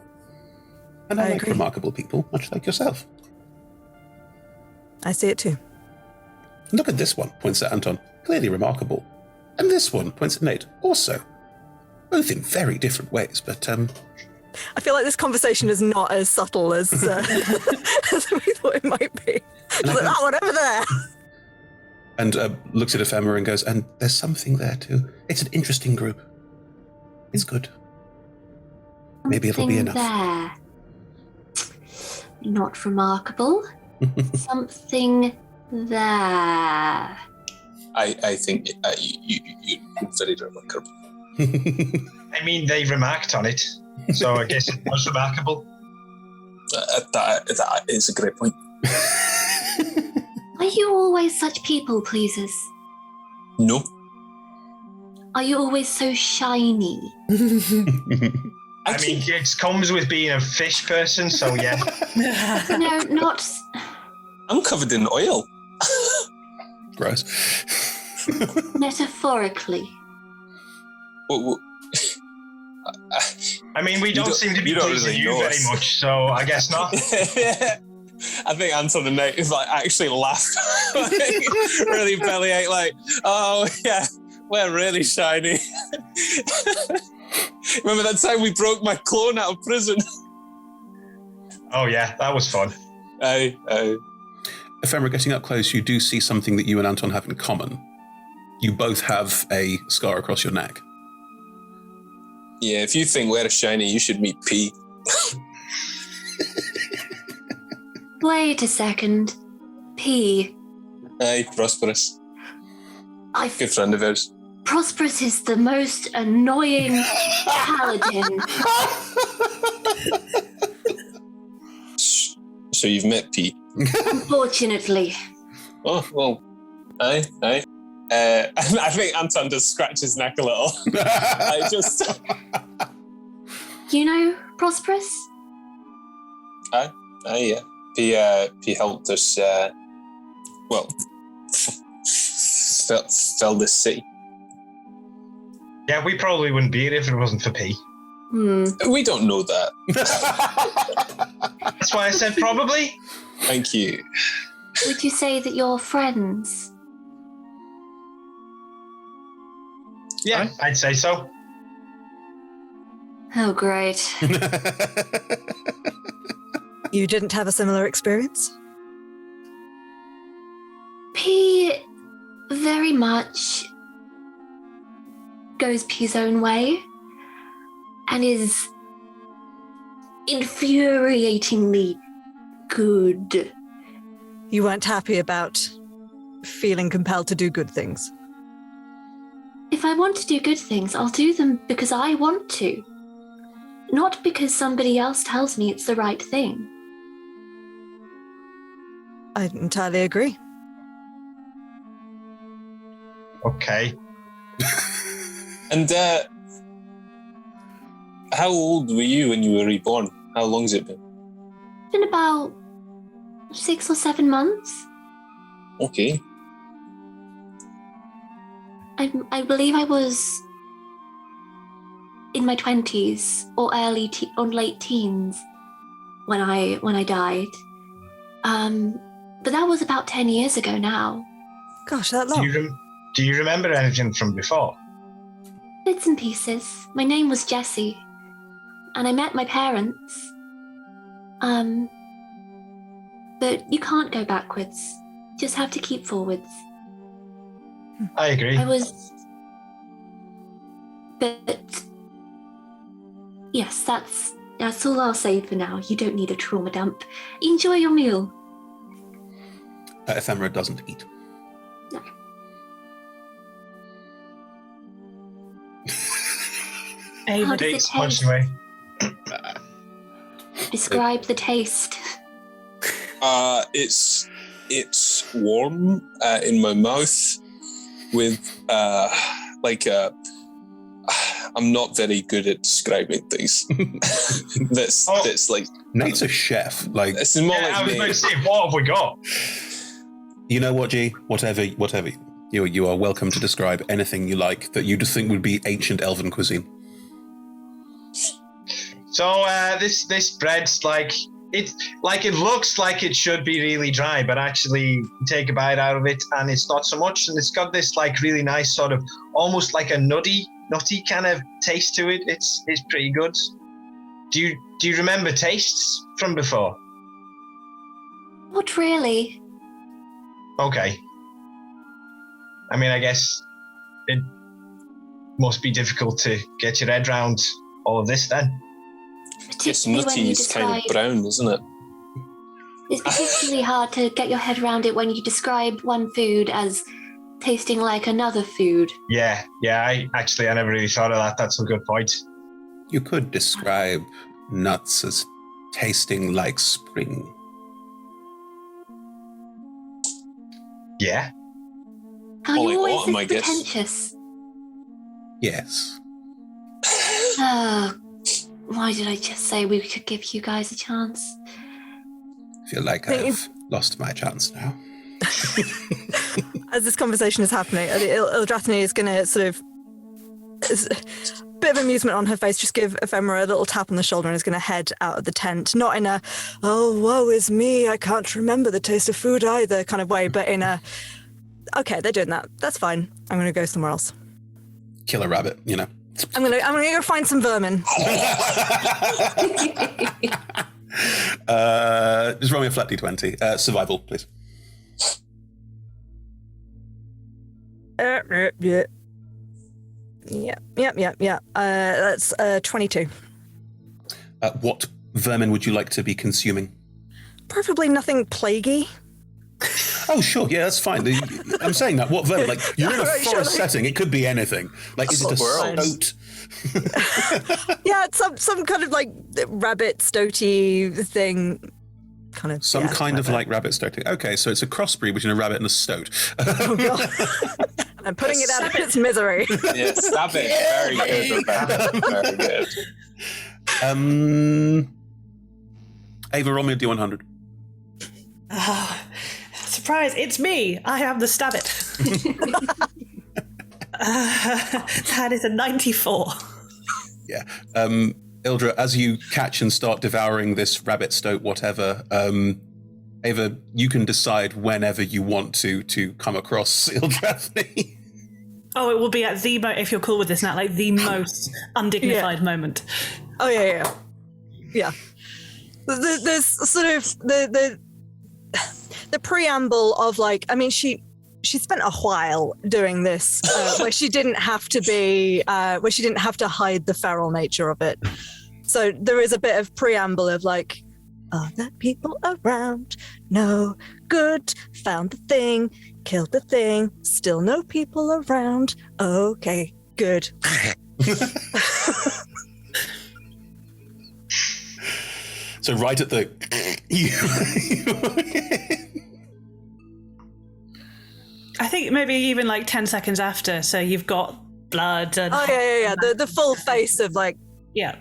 And I like agree. Remarkable people, much like yourself. I see it too. Look at this one, points at Anton, clearly remarkable. And this one, points at Nate, also. Both in very different ways, but I feel like this conversation is not as subtle as, as we thought it might be. Like that one over there. And looks at Ephemera and goes, and there's something there too. It's an interesting group. It's good. Maybe it'll be Something enough. there. Not remarkable. Something there. I think you're very remarkable. I mean, they remarked on it, so I guess it was remarkable. That is a great point. Are you always such people pleasers? No. Are you always so shiny? I mean, it comes with being a fish person, so yeah. No, not. I'm covered in oil. Gross. Metaphorically. I mean, we don't seem to be pleasing you very much, so I guess not. I think Anton and Nate is like actually laughed, like, really bellyache, like, oh yeah, we're really shiny. Remember that time we broke my clone out of prison? Oh yeah, that was fun. Ephemera, getting up close, you do see something that you and Anton have in common. You both have a scar across your neck. Yeah, if you think we're shiny, you should meet P. Wait a second. P. Aye, Prosperous. Good friend of ours. Prosperous is the most annoying paladin. So you've met P? Unfortunately. Oh, well, aye. I think Anton does scratch his neck a little. You know Prosperous? Aye, yeah. P helped us, fell this city. Yeah, we probably wouldn't be here if it wasn't for P. We don't know that. That's why I said probably. Thank you. Would you say that you're friends? Yeah, I'd say so. Oh, great. You didn't have a similar experience? P very much goes P's own way and is infuriatingly good. You weren't happy about feeling compelled to do good things? If I want to do good things, I'll do them because I want to. Not because somebody else tells me it's the right thing. I entirely agree. Okay. And how old were you when you were reborn? How long's it been? It's been about 6 or 7 months. Okay. I believe I was in my 20s or late teens when I died. But that was about 10 years ago now. Gosh, that long. Do you remember anything from before? Bits and pieces. My name was Jessie, and I met my parents. But you can't go backwards. You just have to keep forwards. I agree. But yes, that's all I'll say for now. You don't need a trauma dump. Enjoy your meal. Ephemera doesn't eat. No. How does it taste? Describe the taste. It's warm in my mouth with I'm not very good at describing things. that's like Nate's a chef. Like it's more like I was going to say, what have we got? You know what, G? Whatever. You are welcome to describe anything you like that you just think would be ancient elven cuisine. So this bread's it looks like it should be really dry, but actually you take a bite out of it and it's not so much, and it's got this really nice sort of almost like a nutty kind of taste to it. It's pretty good. Do you remember tastes from before? Not really. Okay. I mean, I guess it must be difficult to get your head around all of this then. This particularly when you nutty's kind of describe. brown, isn't it? It's particularly hard to get your head around it when you describe one food as tasting like another food. Yeah. I never really thought of that. That's a good point. You could describe nuts as tasting like spring. Yeah. Are you Like always autumn, I this guess. pretentious? Yes. Oh, why did I just say we could give you guys a chance? I feel like I've lost my chance now. As this conversation is happening, Eldrathni is going to sort of, bit of amusement on her face, just give Ephemera a little tap on the shoulder and is going to head out of the tent. Not in a, oh, woe is me, I can't remember the taste of food either kind of way, but in a, okay, they're doing that. That's fine. I'm going to go somewhere else. Kill a rabbit, you know. I'm gonna go find some vermin. Just roll me a flat d20. Survival, please. Yeah. That's 22. What vermin would you like to be consuming? Preferably nothing plaguey. Oh, sure. Yeah, that's fine. I'm saying that. What vermin? Like, you're in a Right, forest setting. It could be anything. Like, is it a stoat? Yeah, it's some kind of like rabbit stoaty thing. Kind of. Some kind of like rabbit stoat. Okay, so it's a crossbreed between a rabbit and a stoat. Oh, God. I'm putting it out of its misery. Yeah, stab it. Very good, Rebecca. Very good. Ava, roll me a d100. Surprise, it's me. I am the Stabbit. That is a 94. Yeah. Ildra, as you catch and start devouring this rabbit stoat, whatever, Ava, you can decide whenever you want to come across Ildrathni. Oh, it will be at the if you're cool with this, Nat, like the most undignified moment. Oh yeah. There's sort of the preamble of like, I mean, she spent a while doing this where she didn't have to be where she didn't have to hide the feral nature of it. So there is a bit of preamble of like, are there people around? No good. Found the thing. Killed the thing. Still no people around. Okay, good. So right at the... I think maybe even like 10 seconds after, so you've got blood and... Oh, yeah. The full face of like... Yeah.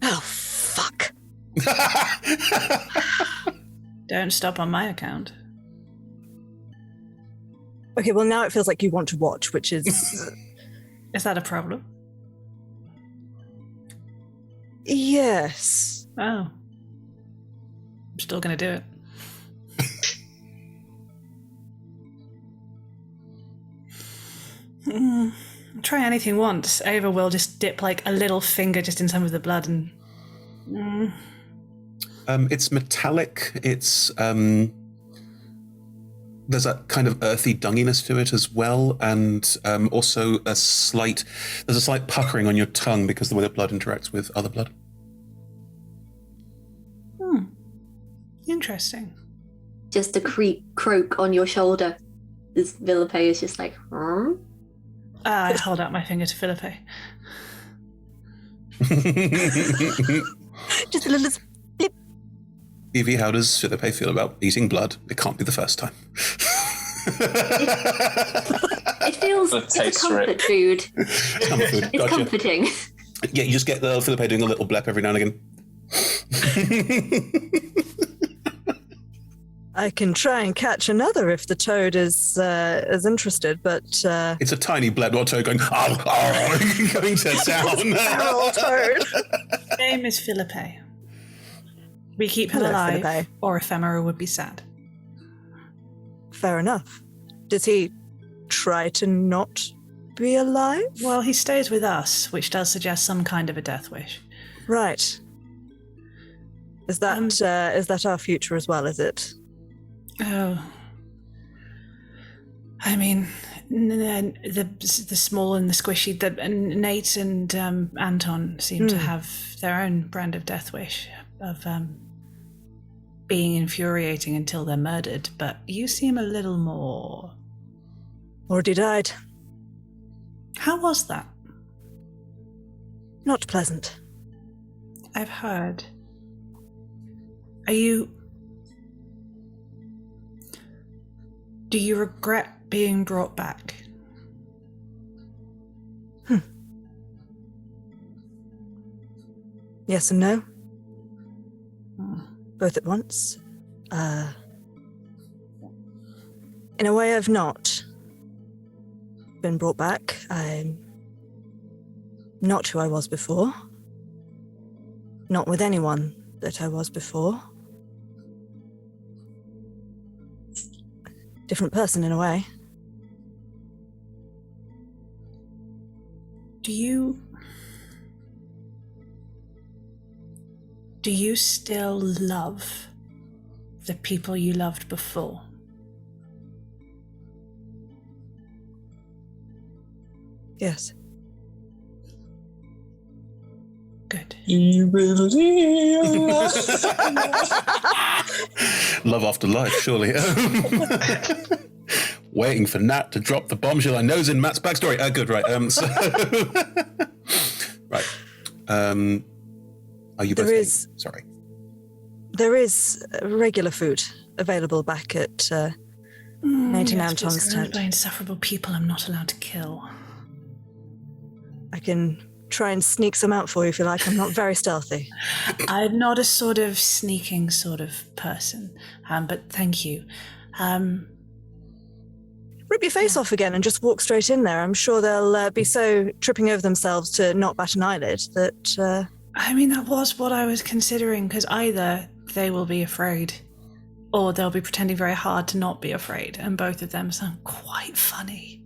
Oh, fuck. Don't stop on my account. Okay, well, now it feels like you want to watch, which is... Is that a problem? Yes. Oh. I'm still going to do it. Try anything once. Ava will just dip like a little finger just in some of the blood and... It's metallic. It's... There's a kind of earthy dunginess to it as well, and also there's a slight puckering on your tongue because the way the blood interacts with other blood. Interesting. Just a croak on your shoulder. This Philippe is just like, I hold out my finger to Philippe. Just a little blip. Evie, how does Philippe feel about eating blood? It can't be the first time. It feels it's a comfort food. It's comforting. Yeah, you just get the Philippe doing a little blep every now and again. I can try and catch another if the toad is interested, but... It's a tiny bleb, not toad going, going to town. Feral toad. His name is Philippe. We keep him Hello, alive, Philippe. or Ephemera would be sad. Fair enough. Does he try to not be alive? Well, he stays with us, which does suggest some kind of a death wish. Right. Is that our future as well, is it? Oh. I mean, The small and the squishy. Nate and Anton seem to have their own brand of death wish of being infuriating until they're murdered, but you seem a little more... Already died. How was that? Not pleasant. I've heard. Do you regret being brought back? Yes and no. Both at once. In a way, I've not been brought back. I'm not who I was before. Not with anyone that I was before. Different person in a way. Do you still love the people you loved before? Yes. Good. You believe Love after life, surely. Waiting for Nat to drop the bombshell I know's in Matt's backstory. Good, right. Right. Are you both... Sorry. There is regular food available back at Nate and Anton's tent. By insufferable people I'm not allowed to kill. I can try and sneak some out for you if you like. I'm not very stealthy. I'm not a sort of sneaking sort of person, but thank you. Rip your face off again and just walk straight in there. I'm sure they'll be so tripping over themselves to not bat an eyelid that... I mean, that was what I was considering, because either they will be afraid or they'll be pretending very hard to not be afraid, and both of them sound quite funny.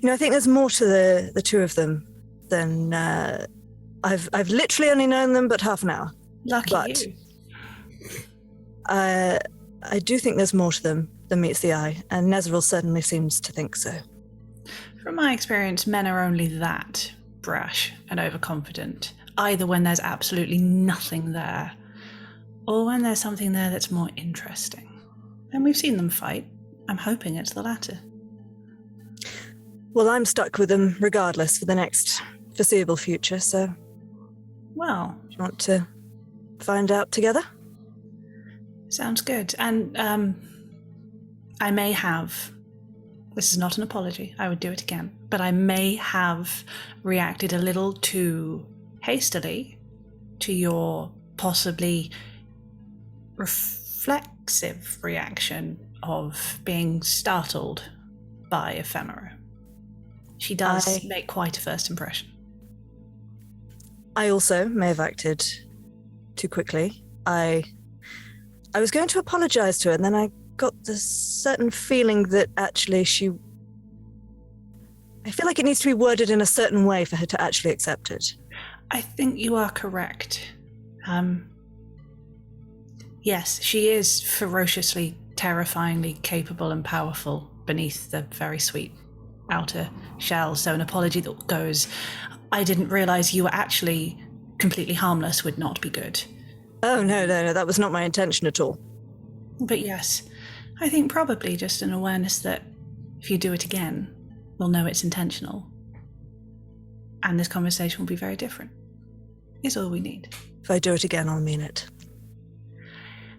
You know, I think there's more to the two of them than I've literally only known them but half an hour. Lucky you. I do think there's more to them than meets the eye, and Nezeril certainly seems to think so. From my experience, men are only that brash and overconfident, either when there's absolutely nothing there, or when there's something there that's more interesting. And we've seen them fight. I'm hoping it's the latter. Well, I'm stuck with them regardless for the next foreseeable future, so... Well... Do you want to find out together? Sounds good. And, I may have... This is not an apology, I would do it again. But I may have reacted a little too hastily to your possibly reflexive reaction of being startled by Ephemera. She does make quite a first impression. I also may have acted too quickly. I was going to apologize to her, and then I got this certain feeling that actually I feel like it needs to be worded in a certain way for her to actually accept it. I think you are correct. Yes, she is ferociously, terrifyingly capable and powerful beneath the very sweet outer shell, so an apology that goes, I didn't realize you were actually completely harmless would not be good. Oh, no, that was not my intention at all. But yes, I think probably just an awareness that if you do it again, we'll know it's intentional. And this conversation will be very different, is all we need. If I do it again, I'll mean it.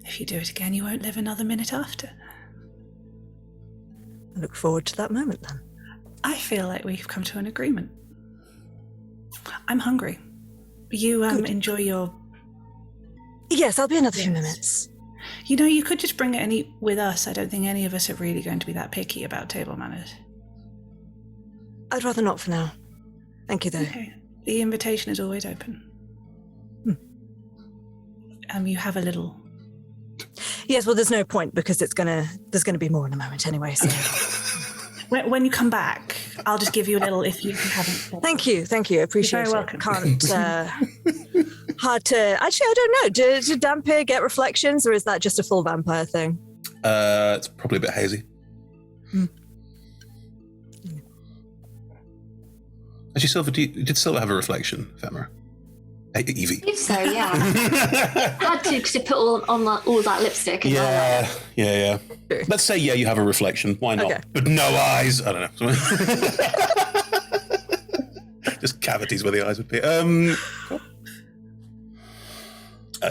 If you do it again, you won't live another minute after. I look forward to that moment then. I feel like we've come to an agreement. I'm hungry. You enjoy your... Yes, I'll be another few minutes. You know, you could just bring it and eat with us. I don't think any of us are really going to be that picky about table manners. I'd rather not for now. Thank you, though. Okay. The invitation is always open. You have a little... Yes, well, there's no point because there's gonna be more in a moment anyway. So. When you come back, I'll just give you a little if you haven't. Thank you. Appreciate You're it. welcome. Hard to... Actually, I don't know. Do Dampier get reflections, or is that just a full vampire thing? It's probably a bit hazy. Did Silver have a reflection, Ephemera? Hey, Evie. I believe so, yeah. Had to put all that lipstick. Yeah. Let's say you have a reflection. Why not? Okay. But no eyes. I don't know. Just cavities where the eyes would be. Cool.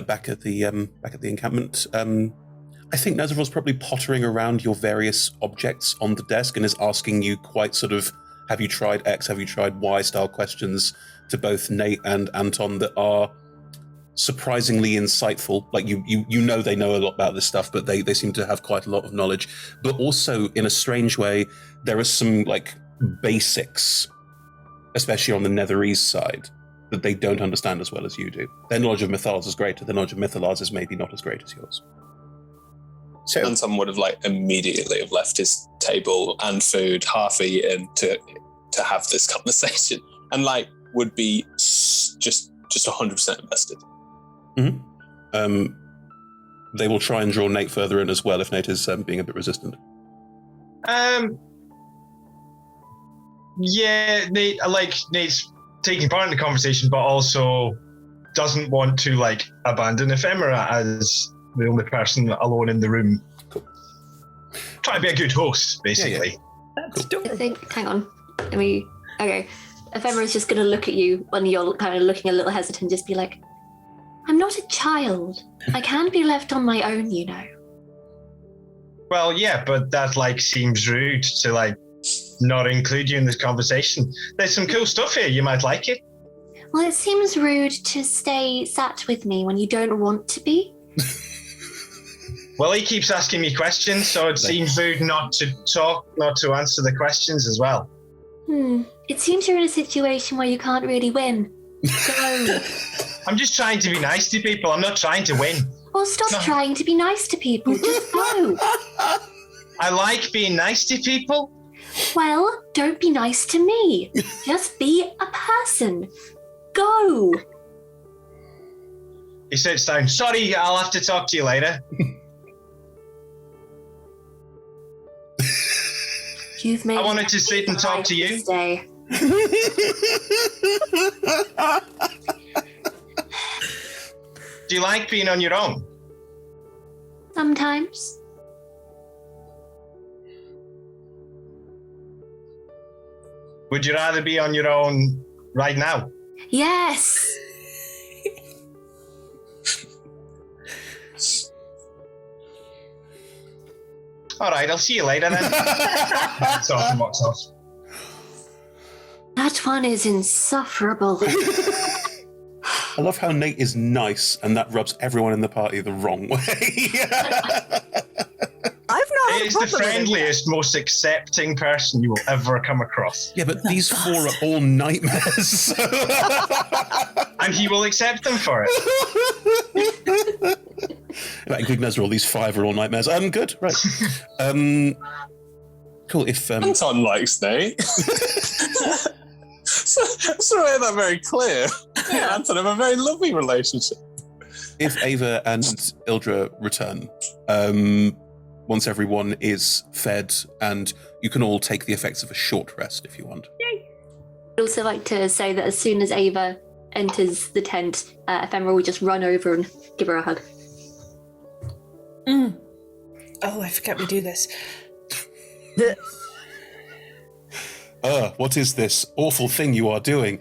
Back at the encampment. I think Nezervil's probably pottering around your various objects on the desk and is asking you quite sort of, have you tried X, have you tried Y style questions to both Nate and Anton that are surprisingly insightful. Like you know they know a lot about this stuff, but they seem to have quite a lot of knowledge. But also, in a strange way, there are some like basics, especially on the Netherese side, that they don't understand as well as you do. Their knowledge of Mythals is greater. Their knowledge of Mythalars is maybe not as great as yours. So Anton would have immediately have left his table and food half eaten to have this conversation, and would be just 100% invested. Mm-hmm. They will try and draw Nate further in as well if Nate is being a bit resistant. Yeah, Nate's taking part in the conversation, but also doesn't want to abandon Ephemera as the only person alone in the room. Cool. Trying to be a good host, basically. I think, hang on. Okay. Ephemera's just going to look at you when you're kind of looking a little hesitant, just be like, I'm not a child. I can't be left on my own, you know. Well, yeah, but that seems rude to not include you in this conversation. There's some cool stuff here. You might like it. Well, it seems rude to stay sat with me when you don't want to be. Well, he keeps asking me questions, so it seems rude not to talk, not to answer the questions as well. It seems you're in a situation where you can't really win. Go. I'm just trying to be nice to people. I'm not trying to win. Well, stop trying to be nice to people. Just go. I like being nice to people. Well, don't be nice to me. Just be a person. Go. He sits down. Sorry, I'll have to talk to you later. You've made I wanted to sit and talk to you. Stay. Do you like being on your own? Sometimes. Would you rather be on your own right now? Yes. All right, I'll see you later then. Walks off and walks off. That one is insufferable. I love how Nate is nice, and that rubs everyone in the party the wrong way. I've not had He is the friendliest, most accepting person you will ever come across. Yeah, but these four are all nightmares. And he will accept them for it. Including Nezeril, these five are all nightmares. Good, right. Cool, if... Anton likes Nate. So I made that very clear. Me and Anton have a very lovely relationship. If Ava and Ildra return, once everyone is fed, and you can all take the effects of a short rest if you want. Yay. I'd also like to say that as soon as Ava enters the tent, Ephemera will just run over and give her a hug. Oh, I forget we do this. What is this awful thing you are doing?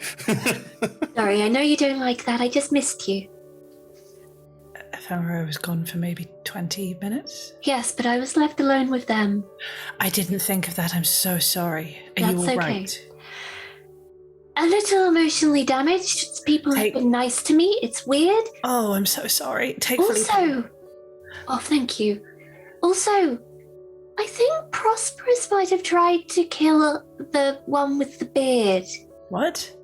Sorry, I know you don't like that. I just missed you. Ephemera was gone for maybe 20 minutes? Yes, but I was left alone with them. I didn't think of that. I'm so sorry. Are you all right? A little emotionally damaged. People have been nice to me. It's weird. Oh, I'm so sorry. Oh, thank you. Also, I think Prosperous might have tried to kill the one with the beard. What?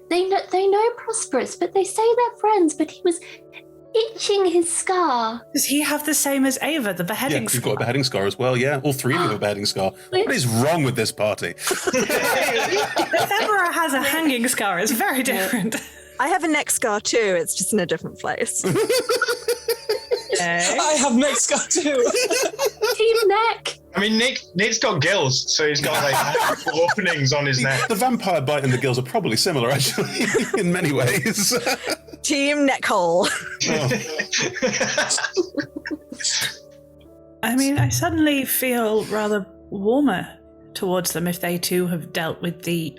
They know Prosperous, but they say they're friends, but he was itching his scar. Does he have the same as Ava, the beheading scar? You've got a beheading scar as well, yeah. All three of you have a beheading scar. What is wrong with this party? Ephemera has a hanging scar. It's very different. I have a neck scar too. It's just in a different place. I have neck scar too. Team neck. I mean, Nick's got gills, so he's got like openings on his neck. The vampire bite and the gills are probably similar, actually, in many ways. Team neck hole. I mean, I suddenly feel rather warmer towards them if they too have dealt with the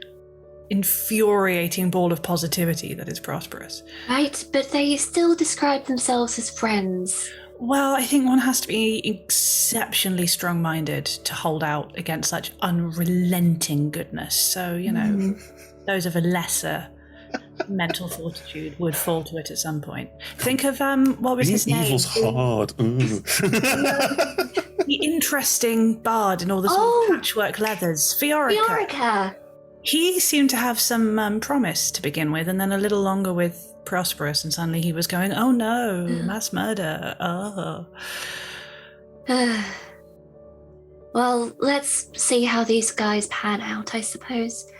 infuriating ball of positivity that is Prosperous. Right, but they still describe themselves as friends. Well, I think one has to be exceptionally strong-minded to hold out against such unrelenting goodness. So, those of a lesser mental fortitude would fall to it at some point. Think of, what was his name? Evil's hard. The interesting bard in all the sort of patchwork leathers. Fiorica. He seemed to have some promise to begin with, and then a little longer with Prosperous, and suddenly he was going, oh no, mass murder. Oh. Well, let's see how these guys pan out, I suppose.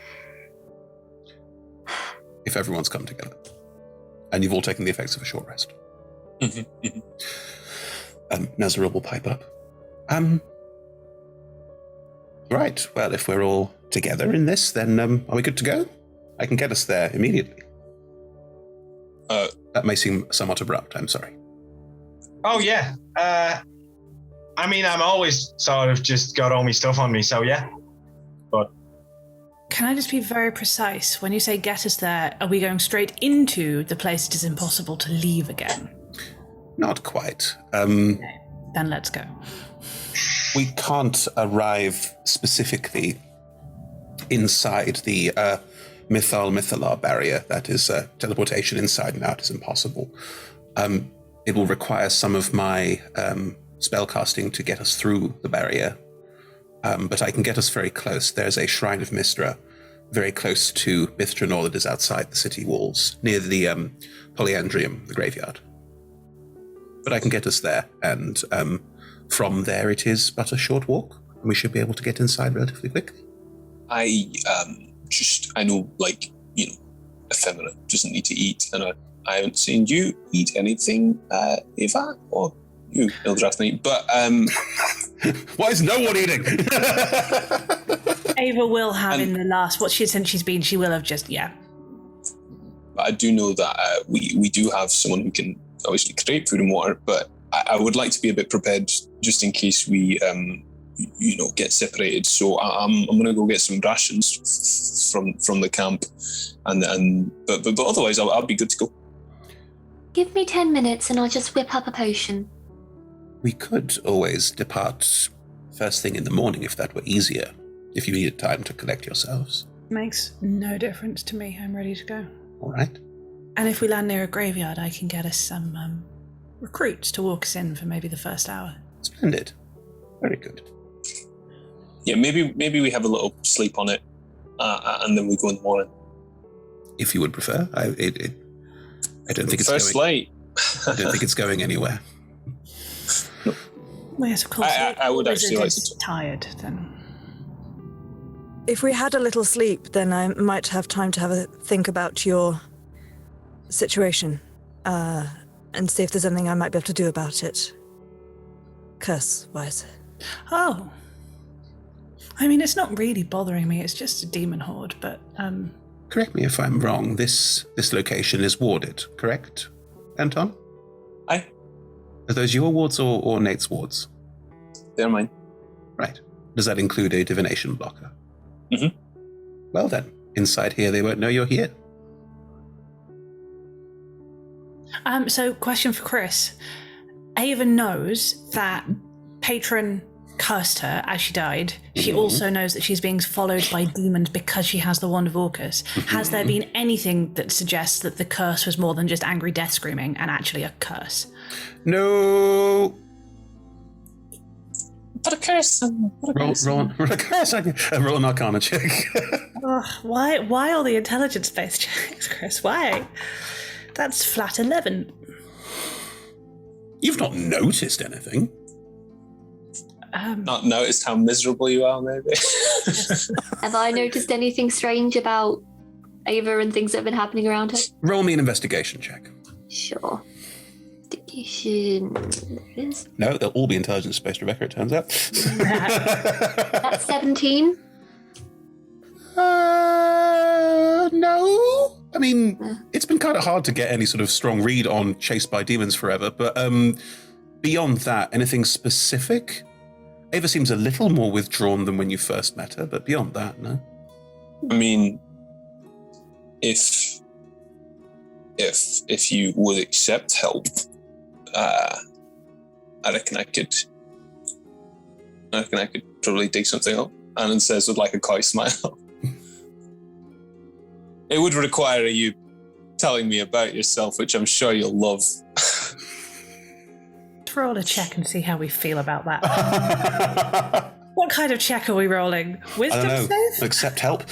If everyone's come together. And you've all taken the effects of a short rest. Nazaril will pipe up. Right, well, if we're all together in this, then are we good to go? I can get us there immediately. That may seem somewhat abrupt, I'm sorry. Oh, yeah. I mean, I'm always sort of just got all my stuff on me, so yeah. But can I just be very precise? When you say get us there, are we going straight into the place it is impossible to leave again? Not quite. Okay, then let's go. We can't arrive specifically inside the Mythalar barrier. That is teleportation inside and out is impossible. It will require some of my spellcasting to get us through the barrier. But I can get us very close. There's a Shrine of Mystra very close to Myth Drannor that is outside the city walls, near the Polyandrium, the graveyard. But I can get us there, and from there it is but a short walk, and we should be able to get inside relatively quickly. I know, Ephemera doesn't need to eat, and I haven't seen you eat anything, Eva, or you, Ildrathni, but why is no one eating? Ava will have in the last, since she's been, she will have just, yeah. But I do know that we do have someone who can obviously create food and water, but I would like to be a bit prepared just in case we, get separated. So I'm going to go get some rations from the camp, but otherwise I'll be good to go. Give me 10 minutes and I'll just whip up a potion. We could always depart first thing in the morning if that were easier, if you needed time to collect yourselves. Makes no difference to me. I'm ready to go. All right. And if we land near a graveyard, I can get us some recruits to walk us in for maybe the first hour. Splendid. Very good. Yeah, maybe we have a little sleep on it, and then we go in the morning. If you would prefer. I don't think it's first going... light. I don't think it's going anywhere. Well, yes, of course. I would actually like to... tired, then. If we had a little sleep, then I might have time to have a think about your situation, and see if there's anything I might be able to do about it. Curse-wise. Oh. I mean, it's not really bothering me, it's just a demon horde, but, Correct me if I'm wrong, this location is warded, correct, Anton? Aye. Are those your wards or Nate's wards? They're mine. Right. Does that include a divination blocker? Mm-hmm. Well then, inside here they won't know you're here. So question for Chris. Ava knows that Patron cursed her as she died. She also knows that she's being followed by demons because she has the Wand of Orcus. Has there been anything that suggests that the curse was more than just angry death screaming and actually a curse? No. Put a curse on. Roll an Arcana check. Why all the intelligence-based checks, Chris? Why? That's flat 11. You've not noticed anything. Not noticed how miserable you are, maybe. Have I noticed anything strange about Ava and things that have been happening around her? Roll me an investigation check. Sure. No, they'll all be intelligence-based, Rebecca, it turns out. That's 17. No. I mean, it's been kind of hard to get any sort of strong read on Chased by Demons Forever, but beyond that, anything specific? Ava seems a little more withdrawn than when you first met her, but beyond that, no. I mean, if you would accept help, I reckon I could probably dig something up. Anon says with like a coy smile. It would require you telling me about yourself, which I'm sure you'll love. Let's roll a check and see how we feel about that. What kind of check are we rolling? Wisdom I don't know. save? Accept help.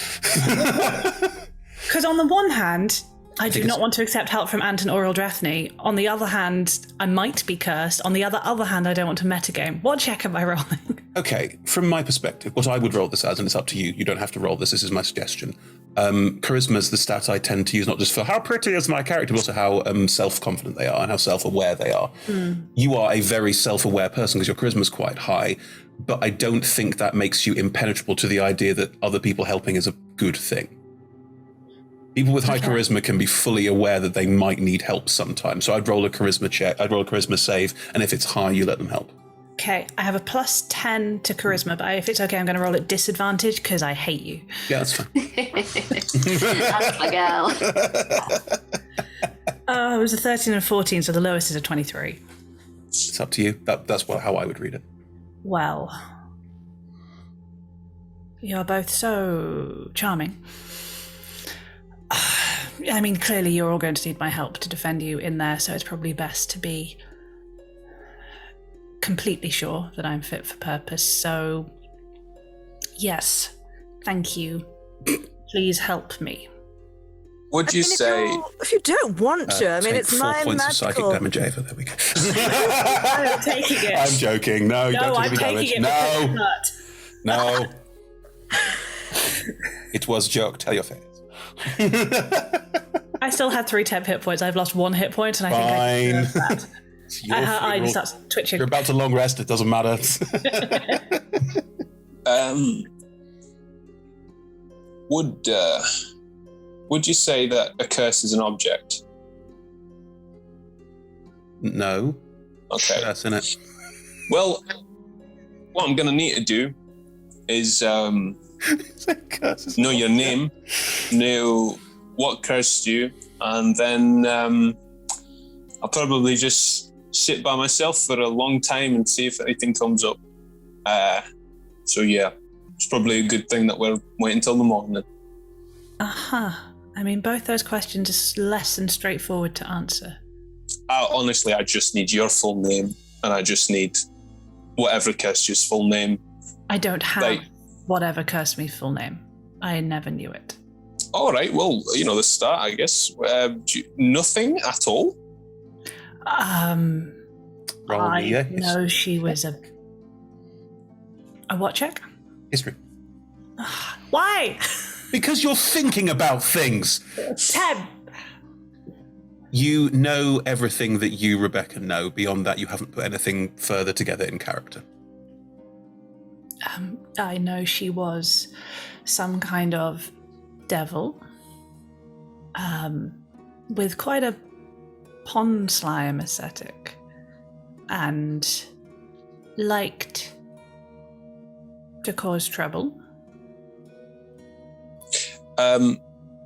Because on the one hand, I do not want to accept help from Anton or Eldrathni. On the other hand, I might be cursed. On the other hand, I don't want to metagame. What check am I rolling? Okay, from my perspective, what I would roll this as, and it's up to you, you don't have to roll this is my suggestion. Charisma is the stat I tend to use, not just for how pretty is my character, but also how self-confident they are and how self-aware they are. You are a very self-aware person because your charisma is quite high, but I don't think that makes you impenetrable to the idea that other people helping is a good thing. People with high charisma can be fully aware that they might need help sometime. So I'd roll a charisma check, I'd roll a charisma save, and if it's high, you let them help. Okay, I have a plus 10 to charisma, but if it's okay, I'm going to roll at disadvantage because I hate you. Yeah, that's fine. That's my girl. It was a 13 and 14, so the lowest is a 23. It's up to you. That's how I would read it. Well, you're both so charming. I mean, clearly you're all going to need my help to defend you in there, so it's probably best to be completely sure that I'm fit for purpose. So, yes, thank you. Please help me. Would you say... If you don't want to, I mean, take it's 4 my points of psychic magical... damage, Ava. There we go. I'm taking it. I'm joking. No, you don't take any damage. No. It was a joke. Tell your face. I still had 3 temp hit points. I've lost 1 hit point, and I think I deserve that. Her eye starts twitching. You're about to long rest. It doesn't matter. Would you say that a curse is an object? No. Okay. That's in it. Well, what I'm going to need to do is know your name, know what cursed you, and then I'll probably just sit by myself for a long time and see if anything comes up. So yeah, it's probably a good thing that we're waiting till the morning. I mean, both those questions are less than straightforward to answer. Honestly, I just need your full name, and I just need whatever cursed you's full name. I don't have whatever cursed me's full name. I never knew it. All right, well, the start, I guess. Nothing at all? I know she was a what check? History. Why? Because you're thinking about things. 10. You know everything that you, Rebecca, know. Beyond that, you haven't put anything further together in character. I know she was some kind of devil, with quite a pond slime aesthetic, and liked to cause trouble.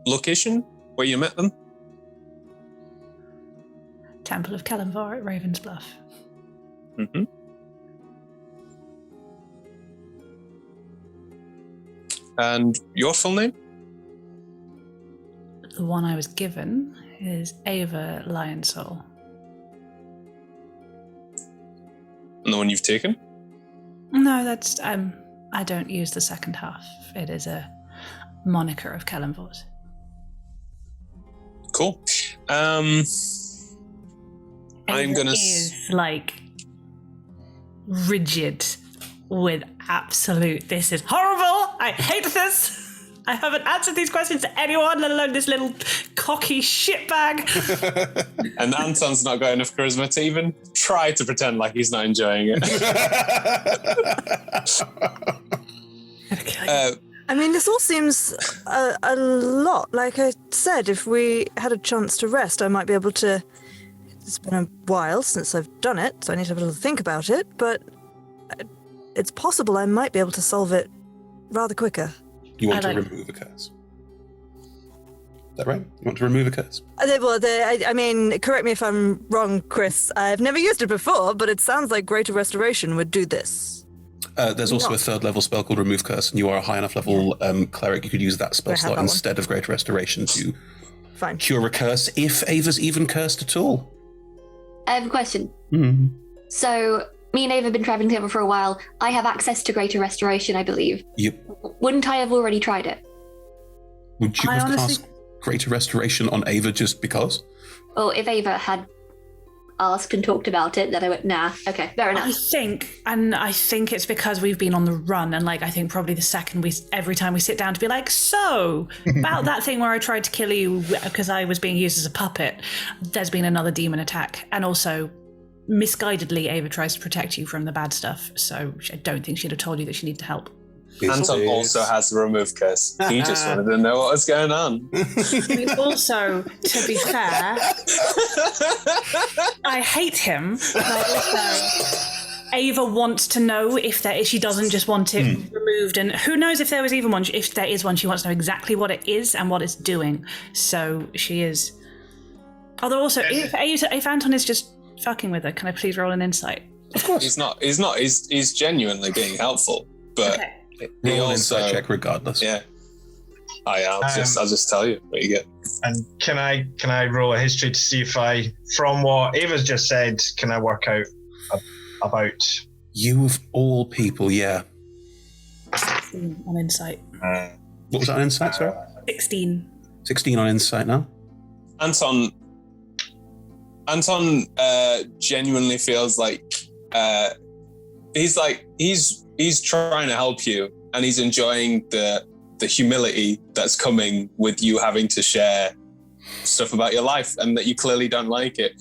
Location where you met them? Temple of Kellenvar at Ravensbluff. Mm-hmm. And your full name? The one I was given is Ava Lionsoul. And the one you've taken? No, that's I don't use the second half. It is a moniker of Kellenvar's. Cool. I'm gonna is like rigid with absolute. This is horrible. I hate this. I haven't answered these questions to anyone, let alone this little cocky shitbag. And Anton's not got enough charisma to even try to pretend like he's not enjoying it. I mean, this all seems a lot. Like I said, if we had a chance to rest, I might be able to... It's been a while since I've done it, so I need to have a little think about it, but it's possible I might be able to solve it rather quicker. You want to remove a curse? Is that right? You want to remove a curse? I mean, correct me if I'm wrong, Chris. I've never used it before, but it sounds like Greater Restoration would do this. There's also a third level spell called Remove Curse, and you are a high enough level cleric. You could use that spell slot instead of Greater Restoration to cure a curse, if Ava's even cursed at all. I have a question. Mm-hmm. So, me and Ava have been traveling together for a while. I have access to Greater Restoration, I believe. Yep. Wouldn't I have already tried it? Would you have cast Greater Restoration on Ava just because? Well, if Ava had asked and talked about it, then I went, nah, okay, fair enough. I think it's because we've been on the run, and I think probably the second every time we sit down to be like, so, about that thing where I tried to kill you because I was being used as a puppet, there's been another demon attack, and also, misguidedly, Ava tries to protect you from the bad stuff, so I don't think she'd have told you that she needed help. Anton also has the Remove Curse. He just wanted to know what was going on. I mean, also, to be fair, I hate him, but also Ava wants to know if she doesn't just want it removed, and who knows if there was even one. If there is one, she wants to know exactly what it is and what it's doing. So she is. Although also, if Anton is just fucking with her, can I please roll an insight? Of course. He's not. He's genuinely being helpful, but. Okay. Roll an insight check regardless. Yeah. I'll just tell you what you get. And can I roll a history to see if from what Ava's just said, can I work out about you of all people? Yeah. On insight. What was that on insight, sorry? 16. 16 on insight now. Anton genuinely feels like he's trying to help you, and he's enjoying the humility that's coming with you having to share stuff about your life, and that you clearly don't like it.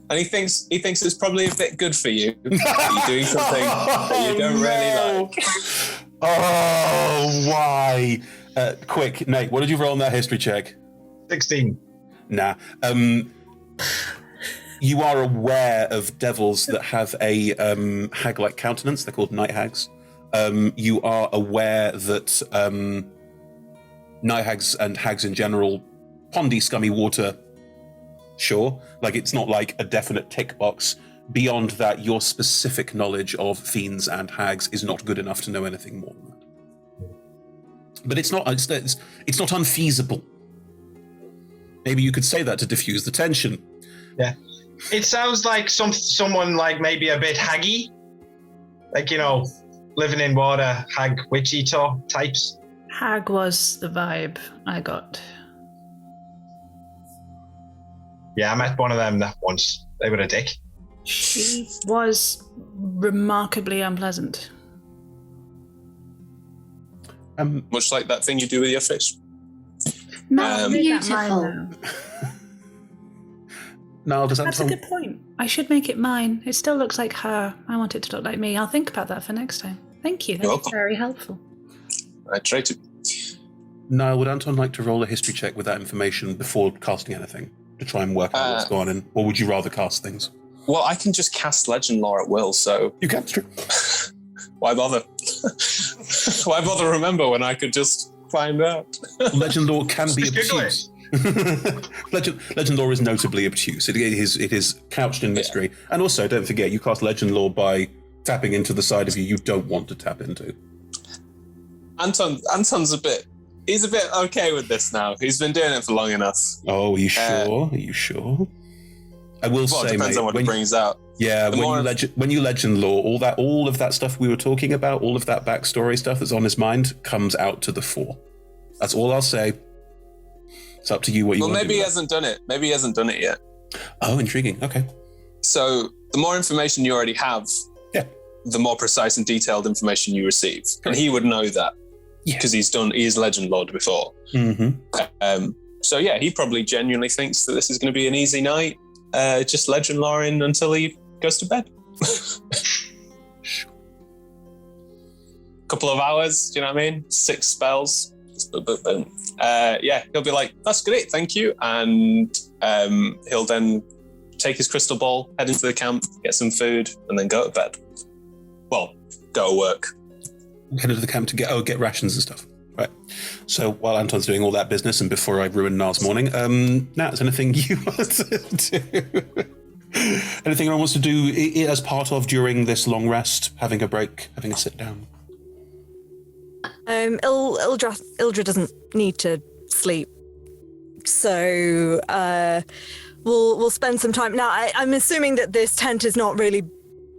And he thinks it's probably a bit good for you that you're doing something that you don't really like. Oh, why? Quick, Nate, what did you roll on that history check? 16. Nah. You are aware of devils that have a hag-like countenance. They're called night hags. You are aware that night hags and hags in general, pondy, scummy water, sure. Like, it's not like a definite tick box. Beyond that, your specific knowledge of fiends and hags is not good enough to know anything more than that. But it's not unfeasible. Maybe you could say that to diffuse the tension. Yeah. It sounds like someone like maybe a bit haggy. Like, living in water, hag, witch eater types. Hag was the vibe I got. Yeah, I met one of them once. They were a dick. She was remarkably unpleasant. Much like that thing you do with your fish. Beautiful. No, that's a good point. I should make it mine. It still looks like her. I want it to look like me. I'll think about that for next time. Thank you. That's very helpful. I try to. Now, would Anton like to roll a history check with that information before casting anything to try and work out what's going on? Or would you rather cast things? Well, I can just cast Legend Lore at will, so... You can, it's true. Why bother? Why bother remember when I could just find out? Legend Lore can be obtuse. Legend Lore is notably obtuse. It is couched in mystery. Yeah. And also, don't forget, you cast Legend Lore by tapping into the side of you don't want to tap into. Anton's he's a bit okay with this now. He's been doing it for long enough. Oh, are you sure? Are you sure? I will say, it depends on what it brings out. Yeah, when you Legend Lore, all of that stuff we were talking about, all of that backstory stuff that's on his mind comes out to the fore. That's all I'll say. It's up to you what you want to do. Well, maybe he hasn't done it. Maybe he hasn't done it yet. Oh, intriguing. Okay. So the more information you already have, the more precise and detailed information you receive. Correct. And he would know that. because he's Legend Lord before. Mm-hmm. So yeah, he probably genuinely thinks that this is going to be an easy night, just Legend Loring until he goes to bed. Couple of hours, do you know what I mean? 6 spells. Boom. Yeah, he'll be like, that's great, thank you. And he'll then take his crystal ball, head into the camp, get some food, and then go to bed. Well, go to work. Head into the camp to get rations and stuff. Right. So while Anton's doing all that business and before I ruin Nar's morning, Nat, is anything you want to do? Anything anyone wants to do as part of during this long rest, having a break, having a sit down? Ildra doesn't need to sleep, so we'll spend some time. Now, I'm assuming that this tent is not really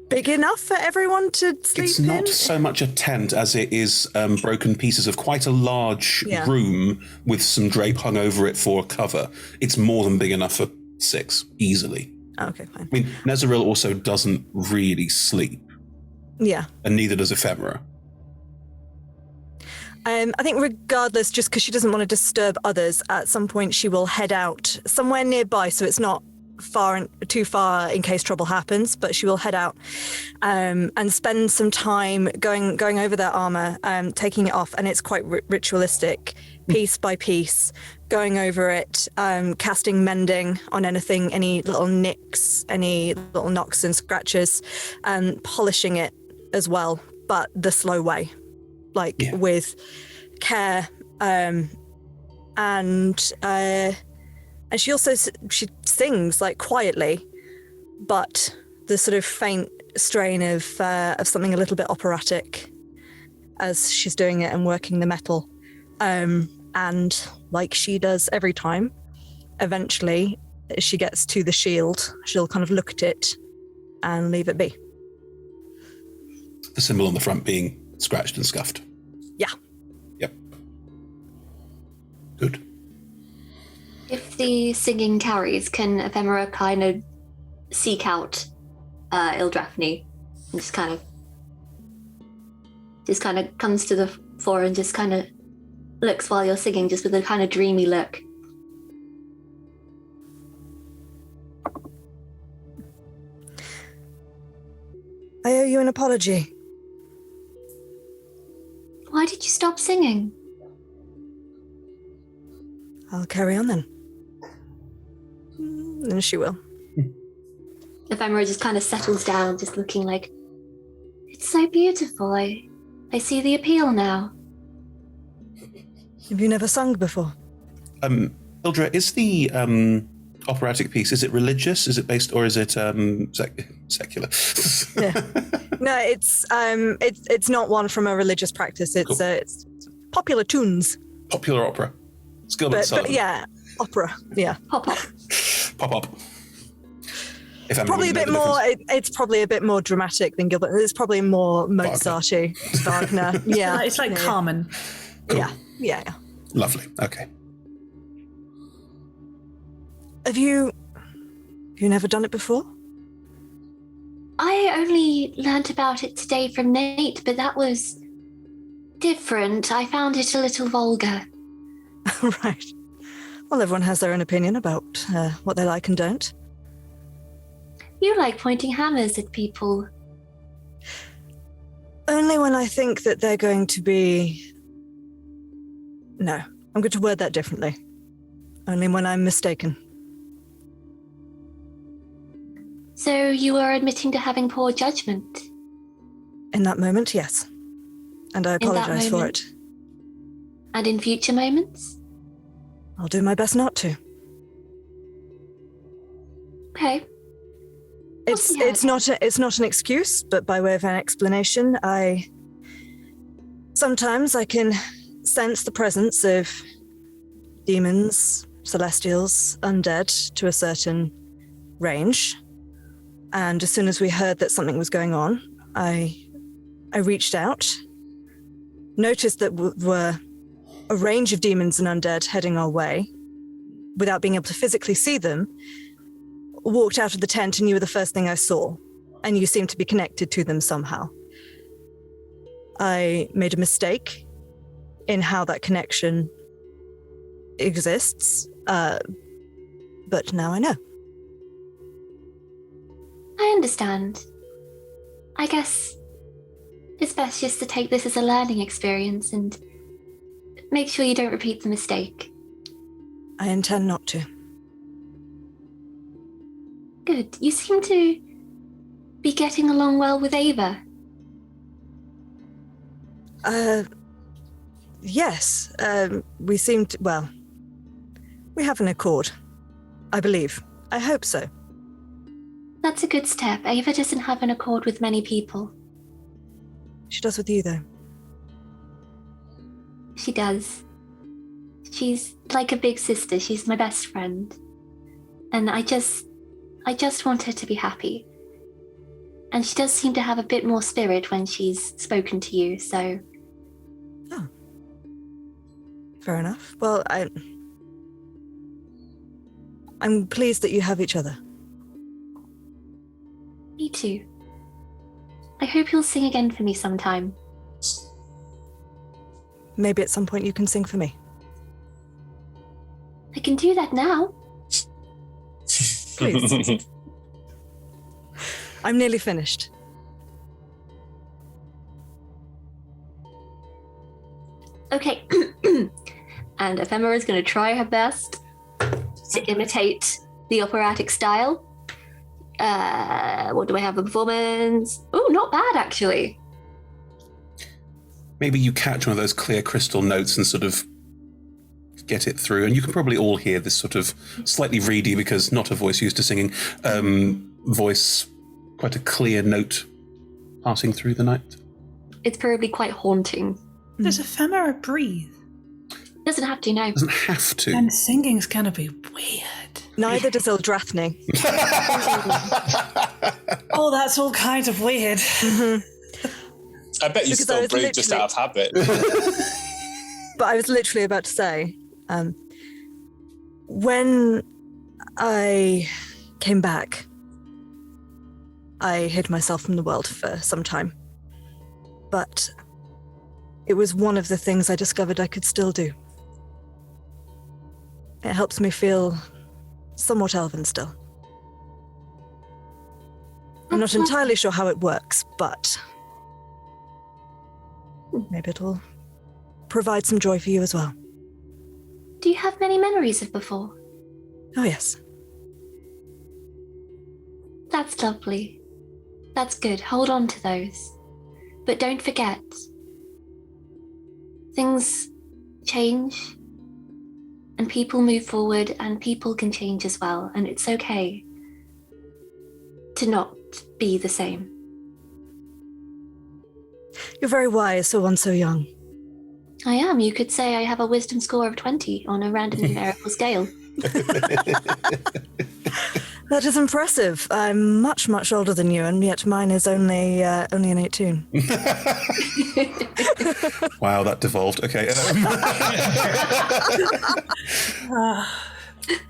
big enough for everyone to sleep It's not so much a tent as it is broken pieces of quite a large room with some drape hung over it for cover. It's more than big enough for 6, easily. Okay, fine. I mean, Nezeril also doesn't really sleep. Yeah. And neither does Ephemera. I think regardless, just because she doesn't want to disturb others, at some point she will head out somewhere nearby, so it's not too far in case trouble happens, but she will head out and spend some time going over their armor, taking it off, and it's quite ritualistic, piece by piece, going over it, casting mending on anything, any little nicks, any little knocks and scratches, and polishing it as well, but the slow way. With care, and she also she sings quietly, but the sort of faint strain of something a little bit operatic as she's doing it and working the metal, and like she does every time, eventually as she gets to the shield, she'll kind of look at it and leave it be. The symbol on the front being scratched and scuffed. Yeah. Yep. Good. If the singing carries, can Ephemera kind of seek out Ildrafni and just kind of comes to the fore and just kind of looks while you're singing, just with a kind of dreamy look? I owe you an apology. Why did you stop singing? I'll carry on then. And she will. Ephemera just kind of settles down, just looking like, it's so beautiful. I see the appeal now. Have you never sung before? Ildra, is the operatic piece, is it religious? Is it based, or is it secular? Yeah. No, it's not one from a religious practice. It's Cool. It's popular tunes. Popular opera. It's Gilbert But Sullivan. yeah, opera. Yeah. Pop up. Pop up. If I'm Probably a bit more. It's probably a bit more dramatic than Gilbert. It's probably more Mozart-y, Wagner. Yeah, It's like Carmen. Yeah. Lovely. Okay. Have you never done it before? I only learnt about it today from Nate, but that was different. I found it a little vulgar. Right. Well, everyone has their own opinion about what they like and don't. You like pointing hammers at people. Only when I think that they're going to be... No, I'm going to word that differently. Only when I'm mistaken. So you are admitting to having poor judgment? In that moment, yes. And I apologize for it. And in future moments? I'll do my best not to. Okay. It's not an excuse, but by way of an explanation, sometimes I can sense the presence of demons, celestials, undead to a certain range. And as soon as we heard that something was going on, I reached out, noticed that were a range of demons and undead heading our way, without being able to physically see them, walked out of the tent and you were the first thing I saw, and you seemed to be connected to them somehow. I made a mistake, in how that connection exists, but now I know. I understand. I guess it's best just to take this as a learning experience and make sure you don't repeat the mistake. I intend not to. Good. You seem to be getting along well with Ava. Yes. We seem to, well, we have an accord. I believe. I hope so. That's a good step. Ava doesn't have an accord with many people. She does with you, though. She does. She's like a big sister. She's my best friend. And I just want her to be happy. And she does seem to have a bit more spirit when she's spoken to you, so... Oh. Fair enough. Well, I'm pleased that you have each other. Me too. I hope you'll sing again for me sometime. Maybe at some point you can sing for me. I can do that now. Please. I'm nearly finished. Okay. And Ephemera is going to try her best to imitate the operatic style. What do I have? A performance? Oh, not bad, actually. Maybe you catch one of those clear crystal notes and sort of get it through. And you can probably all hear this sort of slightly reedy, because not a voice used to singing, voice, quite a clear note passing through the night. It's probably quite haunting. Does Ephemera breathe? Doesn't have to, no. Doesn't have to. And singing's gonna be weird. Neither does Eldrathni. Oh, that's all kinds of weird. Mm-hmm. I bet you still breathe just out of habit. But I was literally about to say, when I came back, I hid myself from the world for some time. But it was one of the things I discovered I could still do. It helps me feel somewhat elven still. I'm not entirely sure how it works, but maybe it'll provide some joy for you as well. Do you have many memories of before? Oh, yes. That's lovely. That's good. Hold on to those. But don't forget, things change, and people move forward, and people can change as well, and it's okay to not be the same. You're very wise for one so young. I am. You could say I have a wisdom score of 20 on a random numerical scale. That is impressive. I'm much, much older than you, and yet mine is only an 18. Wow, that devolved. Okay.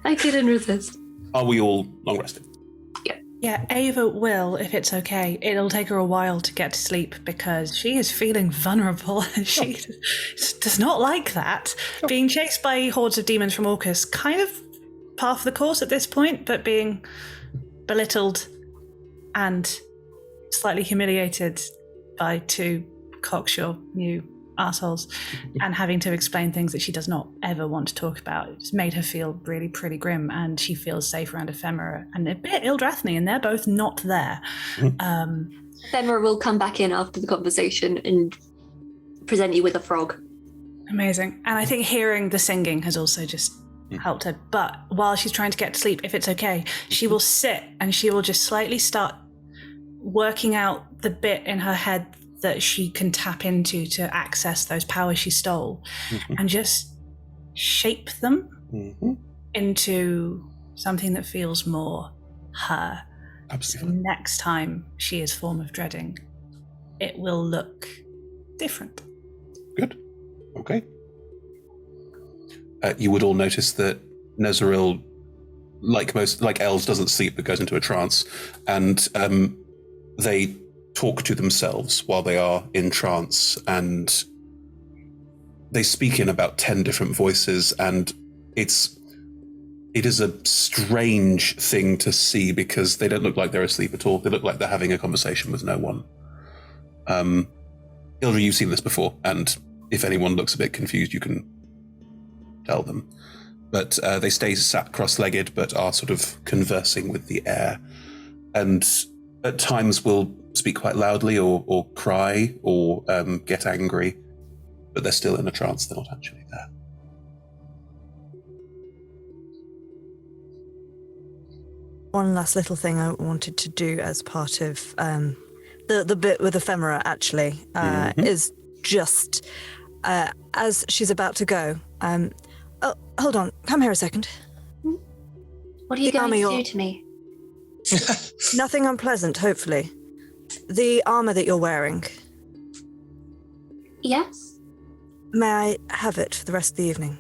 I couldn't resist. Are we all long rested? Yeah, Ava will, if it's okay. It'll take her a while to get to sleep because she is feeling vulnerable and she does not like that. Being chased by hordes of demons from Orcus, kind of par for the course at this point, but being belittled and slightly humiliated by two cocksure new assholes and having to explain things that she does not ever want to talk about. It's made her feel really pretty grim, and she feels safe around Ephemera and a bit Eldrathni, and they're both not there. Ephemera will come back in after the conversation and present you with a frog. Amazing. And I think hearing the singing has also just helped her. But while she's trying to get to sleep, if it's okay, she will sit and she will just slightly start working out the bit in her head that she can tap into to access those powers she stole, and just shape them into something that feels more her. Absolutely. So next time she is Form of Dreading, it will look different. Good. Okay. You would all notice that Nezaril, like elves, doesn't sleep but goes into a trance, and they talk to themselves while they are in trance, and they speak in about 10 different voices, and it is a strange thing to see because they don't look like they're asleep at all. They look like they're having a conversation with no one. Ildra, you've seen this before, and if anyone looks a bit confused, you can tell them. But they stay sat cross-legged, but are sort of conversing with the air, and at times will speak quite loudly or cry or get angry, but they're still in a trance. They're not actually there. One last little thing I wanted to do as part of the bit with ephemera, actually, is just as she's about to go. Oh, hold on. Come here a second. What are you going to do to me? Nothing unpleasant, hopefully. The armor that you're wearing. Yes? May I have it for the rest of the evening?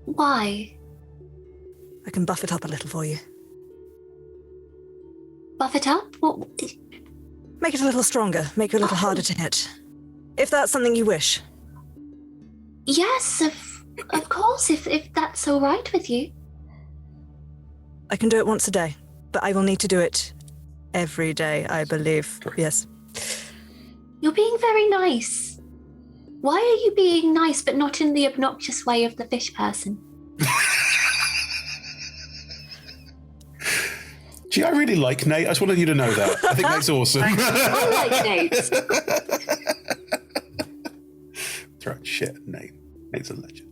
Why? I can buff it up a little for you. Buff it up? What? Make it a little stronger. Make it a little harder to hit. If that's something you wish. Yes, of course, if that's all right with you. I can do it once a day, but I will need to do it every day, I believe. Yes. You're being very nice. Why are you being nice, but not in the obnoxious way of the fish person? Gee, I really like Nate. I just wanted you to know that. I think Nate's awesome. I like Nate. That's right. Shit, Nate. Nate's a legend.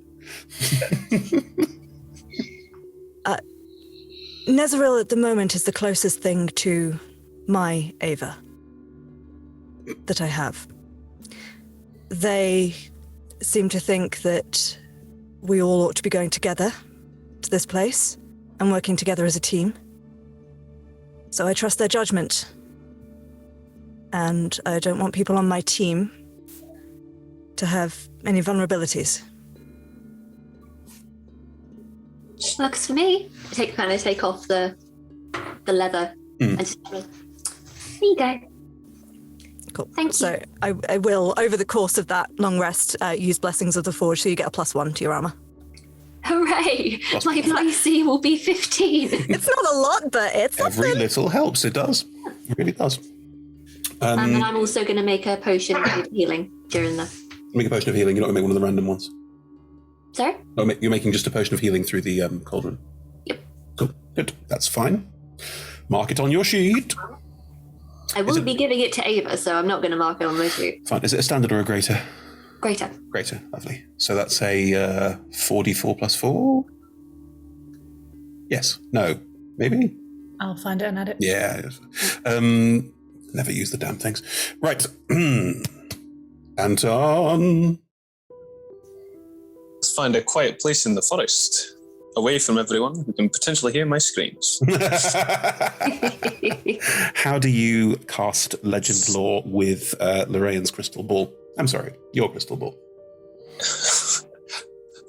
Nezeril at the moment is the closest thing to my Ava that I have. They seem to think that we all ought to be going together to this place and working together as a team. So I trust their judgment. And I don't want people on my team to have any vulnerabilities. Works for me. I take off the leather and just there you go. Cool. Thank you. So I will, over the course of that long rest, use Blessings of the Forge, so you get a +1 to your armor. Hooray! My IC will be 15. It's not a lot, but it's every little helps. It does. It really does. And I'm also going to make a potion of healing during the... Make a potion of healing. You're not going to make one of the random ones. Sorry? No, you're making just a potion of healing through the cauldron. Yep. Cool. Good. That's fine. Mark it on your sheet. I will be giving it to Ava, so I'm not going to mark it on my sheet. Fine. Is it a standard or a greater? Greater. Greater. Lovely. So that's a 4d4 plus 4? Yes. No. Maybe? I'll find it and add it. Yeah. Never use the damn things. Right. Anton. Let's find a quiet place in the forest, away from everyone who can potentially hear my screams. How do you cast Legend Lore with Lorraine's crystal ball? I'm sorry, your crystal ball.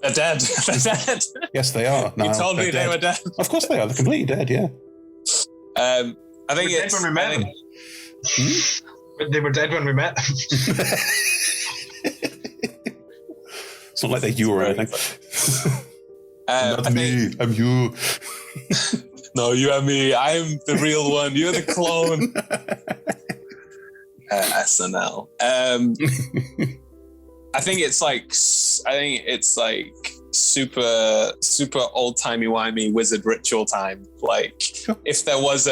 They're dead. They're dead. Yes, they are. You told me they were dead. Of course they are. They're completely dead, yeah. They I think were dead when we met them. They were dead when we met them. It's not like they're you or anything. Not me. I'm you. No, you and me. I'm the real one. You're the clone. SNL. I think it's like super old-timey-wimey wizard ritual time. Like if there was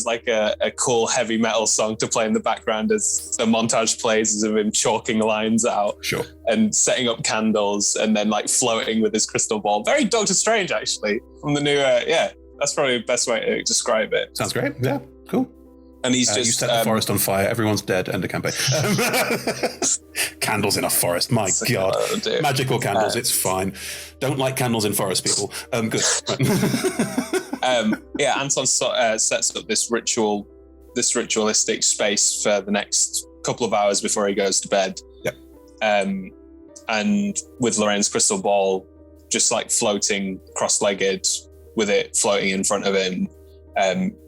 like a cool heavy metal song to play in the background as the montage plays of him chalking lines out. Sure. And setting up candles and then like floating with his crystal ball. Very Doctor Strange actually. From the new that's probably the best way to describe it. Sounds great. Yeah, cool. And he's just... You set the forest on fire. Everyone's dead. End of campaign. Candles in a forest. My God. Magical candles. It's fine. Don't like candles in forest, people. Good. Anton sets up this ritualistic space for the next couple of hours before he goes to bed. Yep. And with Lorraine's crystal ball just like floating cross-legged with it floating in front of him.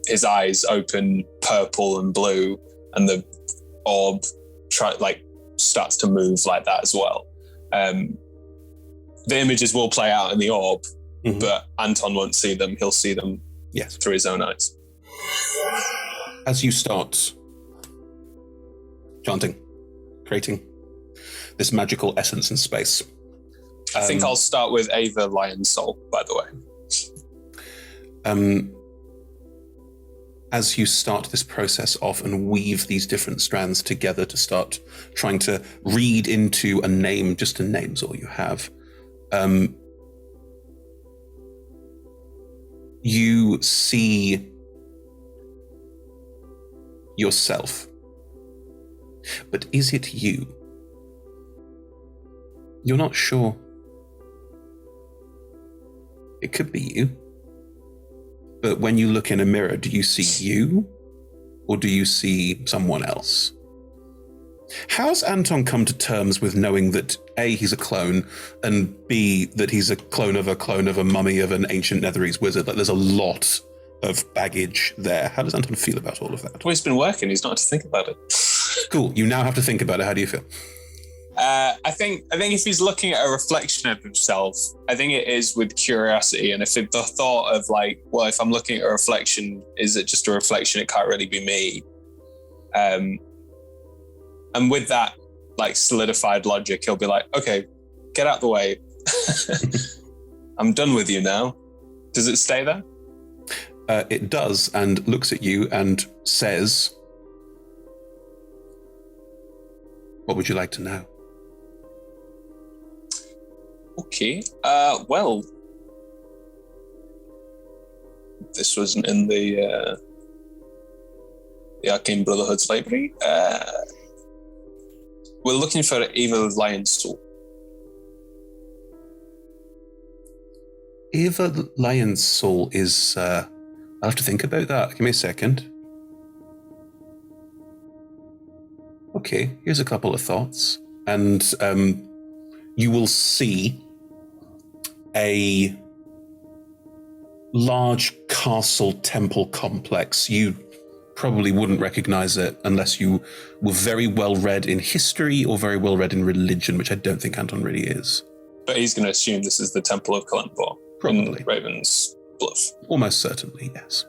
His eyes open purple and blue, and the orb starts to move like that as well. The images will play out in the orb, but Anton won't see them. He'll see them through his own eyes. As you start chanting, creating this magical essence in space. I think I'll start with Ava Lion Soul, by the way. As you start this process off and weave these different strands together to start trying to read into a name, just a name's all you have, you see yourself. But is it you? You're not sure. It could be you. But when you look in a mirror, do you see you? Or do you see someone else? How's Anton come to terms with knowing that A, he's a clone, and B, that he's a clone of a mummy of an ancient Netherese wizard? Like, there's a lot of baggage there. How does Anton feel about all of that? Well, he's been working. He's not had to think about it. Cool. You now have to think about it. How do you feel? I think if he's looking at a reflection of himself, I think it is with curiosity. And if the thought of like, well, if I'm looking at a reflection, is it just a reflection? It can't really be me. And with that, like solidified logic, he'll be like, okay, get out the way. I'm done with you now. Does it stay there? It does, and looks at you and says, what would you like to know? Okay. Well, this wasn't in the Arcane Brotherhood's library. We're looking for Eva Lion's Soul. Eva Lion's Soul is... I'll have to think about that. Give me a second. Okay, here's a couple of thoughts. And you will see a large castle temple complex. You probably wouldn't recognize it unless you were very well read in history or very well read in religion, which I don't think Anton really is. But he's going to assume this is the Temple of Kalendor. Probably. In Raven's Bluff. Almost certainly, yes.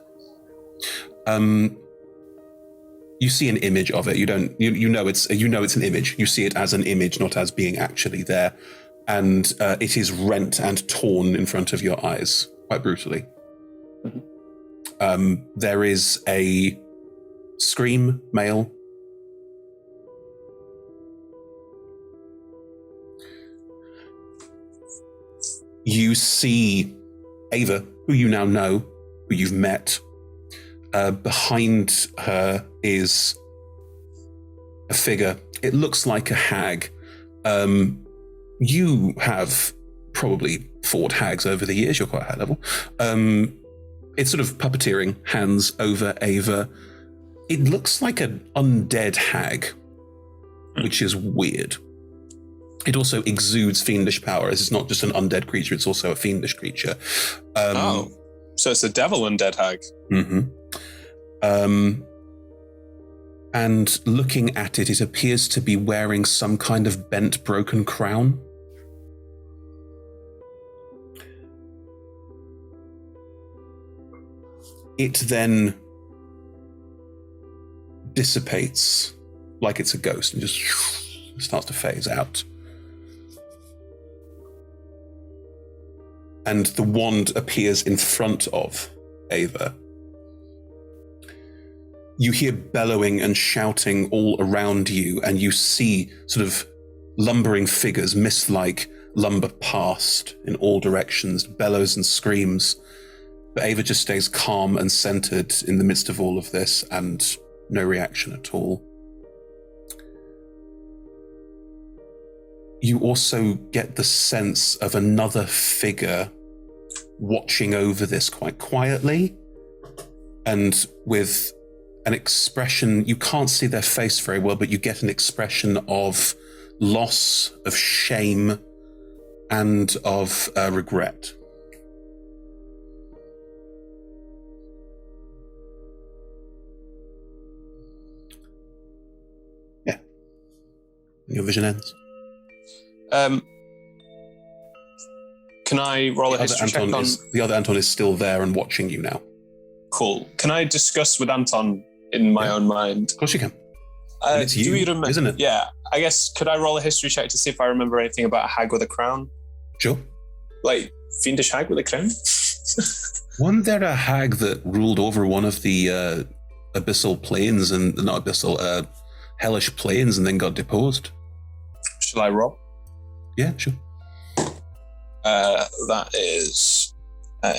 You see an image of it. You know it's an image. You see it as an image, not as being actually there. And it is rent and torn in front of your eyes, quite brutally. Mm-hmm. There is a scream, male. You see Ava, who you now know, who you've met. Behind her is a figure. It looks like a hag. You have probably fought hags over the years. You're quite high level. It's sort of puppeteering hands over Ava. It looks like an undead hag, which is weird. It also exudes fiendish power, as it's not just an undead creature, it's also a fiendish creature. So it's a devil undead hag. Mm-hmm. And looking at it, it appears to be wearing some kind of bent, broken crown. It then dissipates like it's a ghost and just starts to phase out. And the wand appears in front of Ava. You hear bellowing and shouting all around you, and you see sort of lumbering figures, mist-like, lumber past in all directions, bellows and screams. But Ava just stays calm and centered in the midst of all of this, and no reaction at all. You also get the sense of another figure watching over this quite quietly, and with an expression, you can't see their face very well, but you get an expression of loss, of shame, and of regret. Your vision ends. Can I roll a history check on... The other Anton is still there and watching you now. Cool. Can I discuss with Anton in my own mind? Of course you can. It's do you remember, isn't it? Yeah. I guess, could I roll a history check to see if I remember anything about a hag with a crown? Sure. Like, fiendish hag with a crown? Wasn't there a hag that ruled over one of the abyssal planes and... Not abyssal, hellish planes and then got deposed? Shall I roll? Yeah, sure. That is a...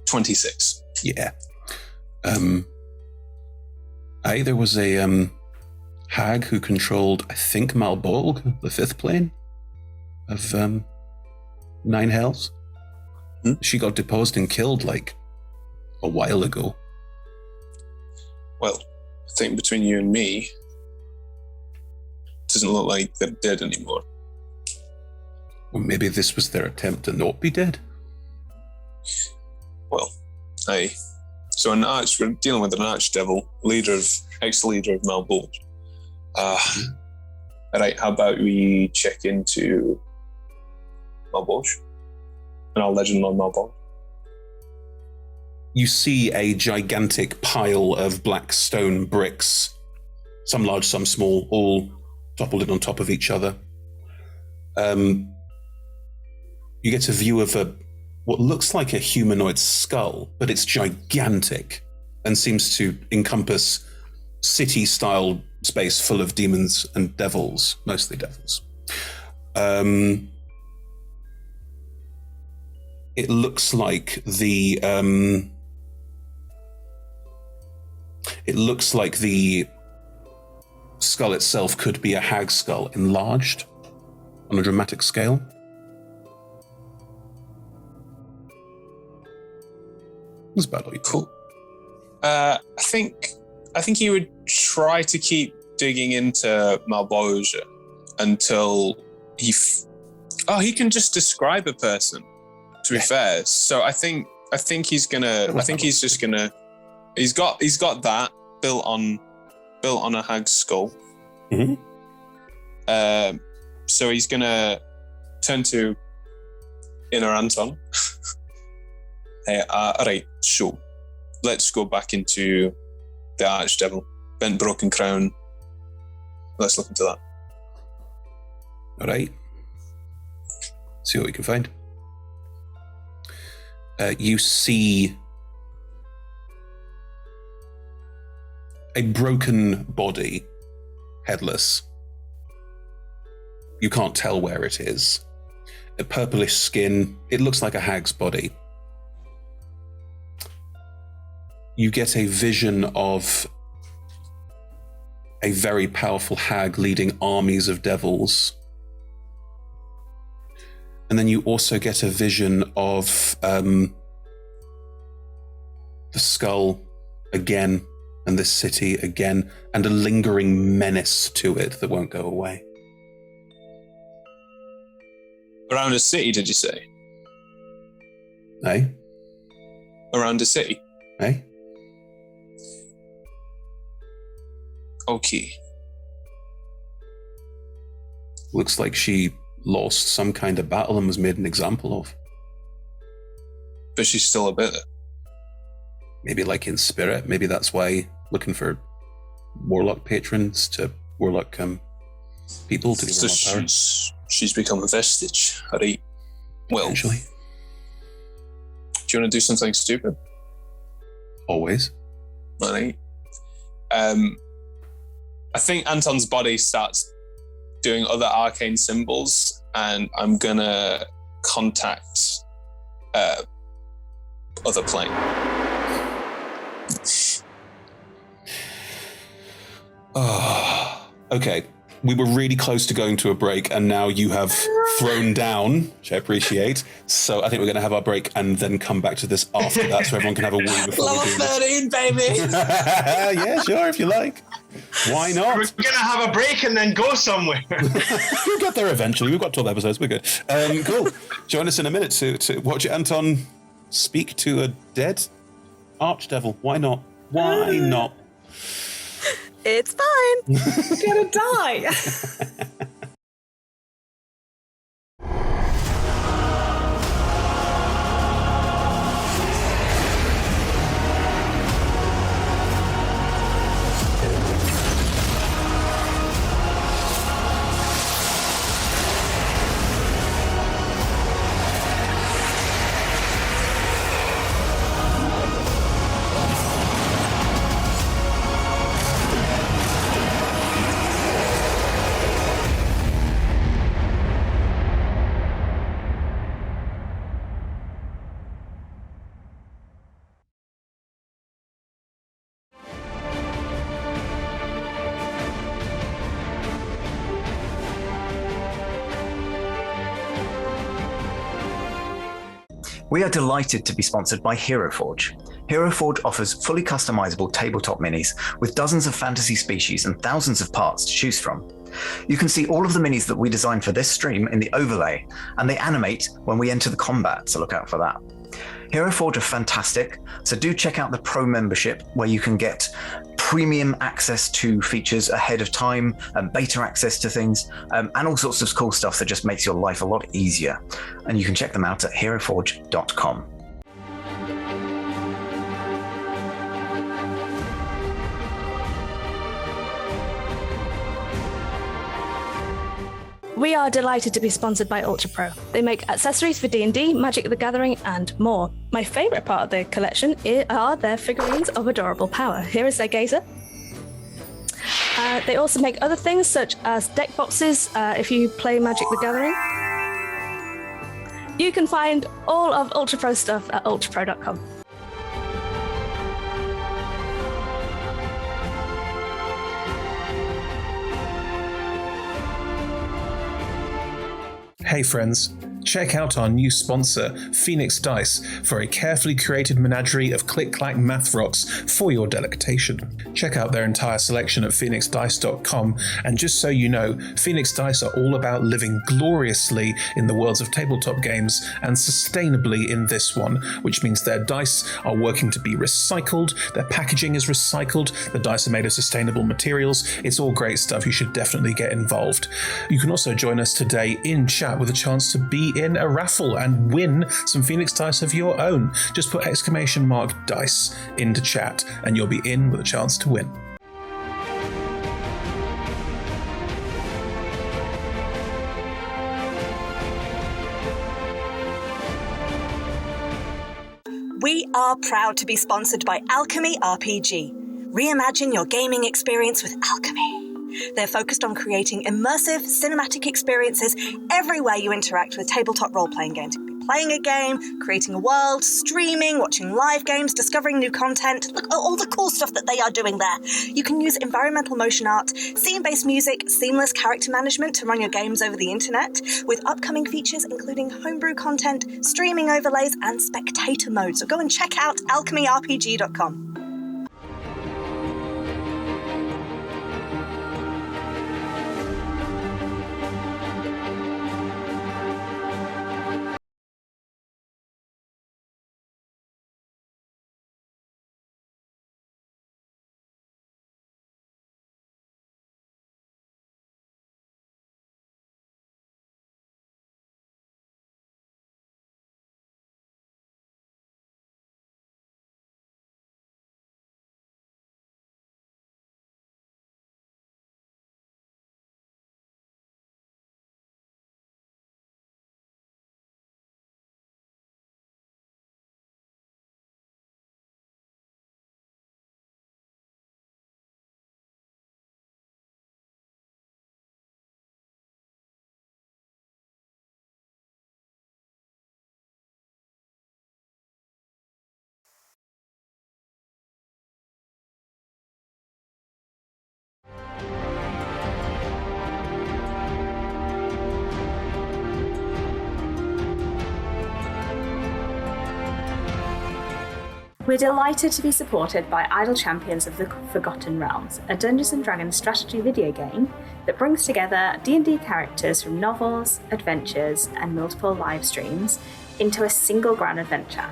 26. Yeah. There was a hag who controlled, I think, Malbolg, the fifth plane of Nine Hells. She got deposed and killed like a while ago. Well, I think between you and me, it doesn't look like they're dead anymore. Well, maybe this was their attempt to not be dead. Well, so we're dealing with an archdevil, ex-leader of Malbolge. Alright, how about we check into Malbolge? And I'll legend on Malbolge. You see a gigantic pile of black stone bricks, some large, some small, all toppled in on top of each other. You get a view of what looks like a humanoid skull, but it's gigantic and seems to encompass city-style space full of demons and devils, mostly devils. It looks like the skull itself could be a hag skull enlarged on a dramatic scale. That's about all you cool. I think he would try to keep digging into Malbolge until he can just describe a person, to be fair. So I think he's got that built on a hag's skull. Mm-hmm. So he's gonna turn to Inner Anton. Alright, so let's go back into the Archdevil. Bent broken crown. Let's look into that. Alright. See what we can find. You see a broken body, headless. You can't tell where it is. A purplish skin. It looks like a hag's body. You get a vision of a very powerful hag leading armies of devils. And then you also get a vision of the skull again, and this city again, and a lingering menace to it that won't go away. Around a city, did you say? Eh? Around a city? Eh? Okay. Looks like she lost some kind of battle and was made an example of. But she's still a bit. Maybe like in spirit. Maybe that's why looking for warlock patrons to warlock people to give her more power. She's become a vestige. Alright. Well, eventually. Do you want to do something stupid? Always. Alright. I think Anton's body starts doing other arcane symbols, and I'm gonna contact other plane. Oh, okay. We were really close to going to a break, and now you have thrown down, which I appreciate. So I think we're going to have our break and then come back to this after that, so everyone can have a wee before Level we do 13, baby! Yeah, sure, if you like. Why not? We're going to have a break and then go somewhere. We'll get there eventually. We've got 12 episodes. We're good. Cool. Join us in a minute to watch Anton speak to a dead Archdevil. Why not? Why not? It's fine. You're gonna die. We are delighted to be sponsored by Hero Forge. Hero Forge offers fully customizable tabletop minis with dozens of fantasy species and thousands of parts to choose from. You can see all of the minis that we designed for this stream in the overlay, and they animate when we enter the combat, so look out for that. Hero Forge are fantastic, so do check out the Pro membership where you can get premium access to features ahead of time, and beta access to things, and all sorts of cool stuff that just makes your life a lot easier. And you can check them out at heroforge.com. We are delighted to be sponsored by Ultra Pro. They make accessories for D&D, Magic the Gathering, and more. My favourite part of the collection are their figurines of adorable power. Here is their gazer. They also make other things such as deck boxes if you play Magic the Gathering. You can find all of Ultra Pro stuff at ultrapro.com. Hey friends, check out our new sponsor, Phoenix Dice, for a carefully curated menagerie of click-clack math rocks for your delectation. Check out their entire selection at phoenixdice.com, and just so you know, Phoenix Dice are all about living gloriously in the worlds of tabletop games and sustainably in this one, which means their dice are working to be recycled, their packaging is recycled, the dice are made of sustainable materials. It's all great stuff. You should definitely get involved. You can also join us today in chat with a chance to be in a raffle and win some Phoenix Dice of your own. Just put !dice into chat and you'll be in with a chance to win. We are proud to be sponsored by Alchemy RPG. Reimagine your gaming experience with Alchemy. They're focused on creating immersive, cinematic experiences everywhere you interact with tabletop role-playing games. You could be playing a game, creating a world, streaming, watching live games, discovering new content. Look at all the cool stuff that they are doing there. You can use environmental motion art, scene-based music, seamless character management to run your games over the internet, with upcoming features including homebrew content, streaming overlays, and spectator mode. So go and check out alchemyrpg.com. We're delighted to be supported by Idle Champions of the Forgotten Realms, a Dungeons & Dragons strategy video game that brings together D&D characters from novels, adventures, and multiple live streams into a single grand adventure.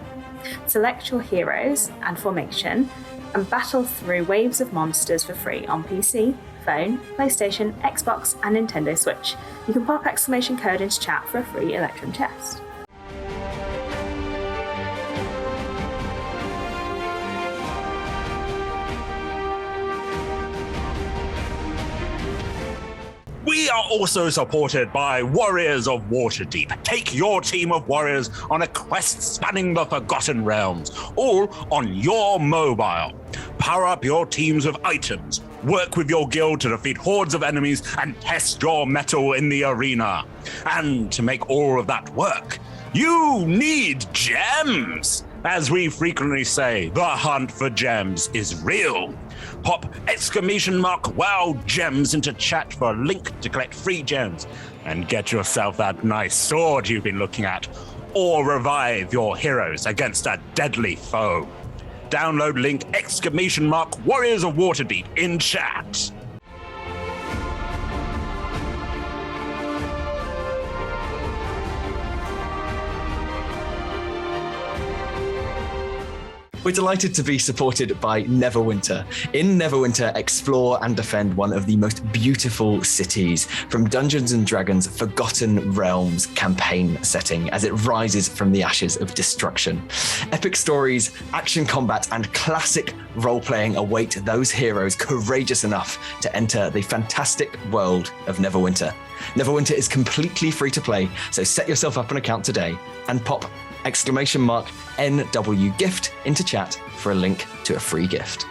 Select your heroes and formation, and battle through waves of monsters for free on PC, phone, PlayStation, Xbox, and Nintendo Switch. You can pop exclamation code into chat for a free Electrum test. We are also supported by Warriors of Waterdeep. Take your team of warriors on a quest spanning the Forgotten Realms, all on your mobile. Power up your teams with items, work with your guild to defeat hordes of enemies, and test your mettle in the arena. And to make all of that work, you need gems! As we frequently say, the hunt for gems is real. Pop !WOW gems into chat for a link to collect free gems and get yourself that nice sword you've been looking at, or revive your heroes against a deadly foe. Download link !Warriors of Waterdeep in chat. We're delighted to be supported by Neverwinter. In Neverwinter, explore and defend one of the most beautiful cities from Dungeons & Dragons' Forgotten Realms campaign setting as it rises from the ashes of destruction. Epic stories, action combat, and classic role-playing await those heroes courageous enough to enter the fantastic world of Neverwinter. Neverwinter is completely free to play, so set yourself up an account today and pop !NW gift into chat for a link to a free gift.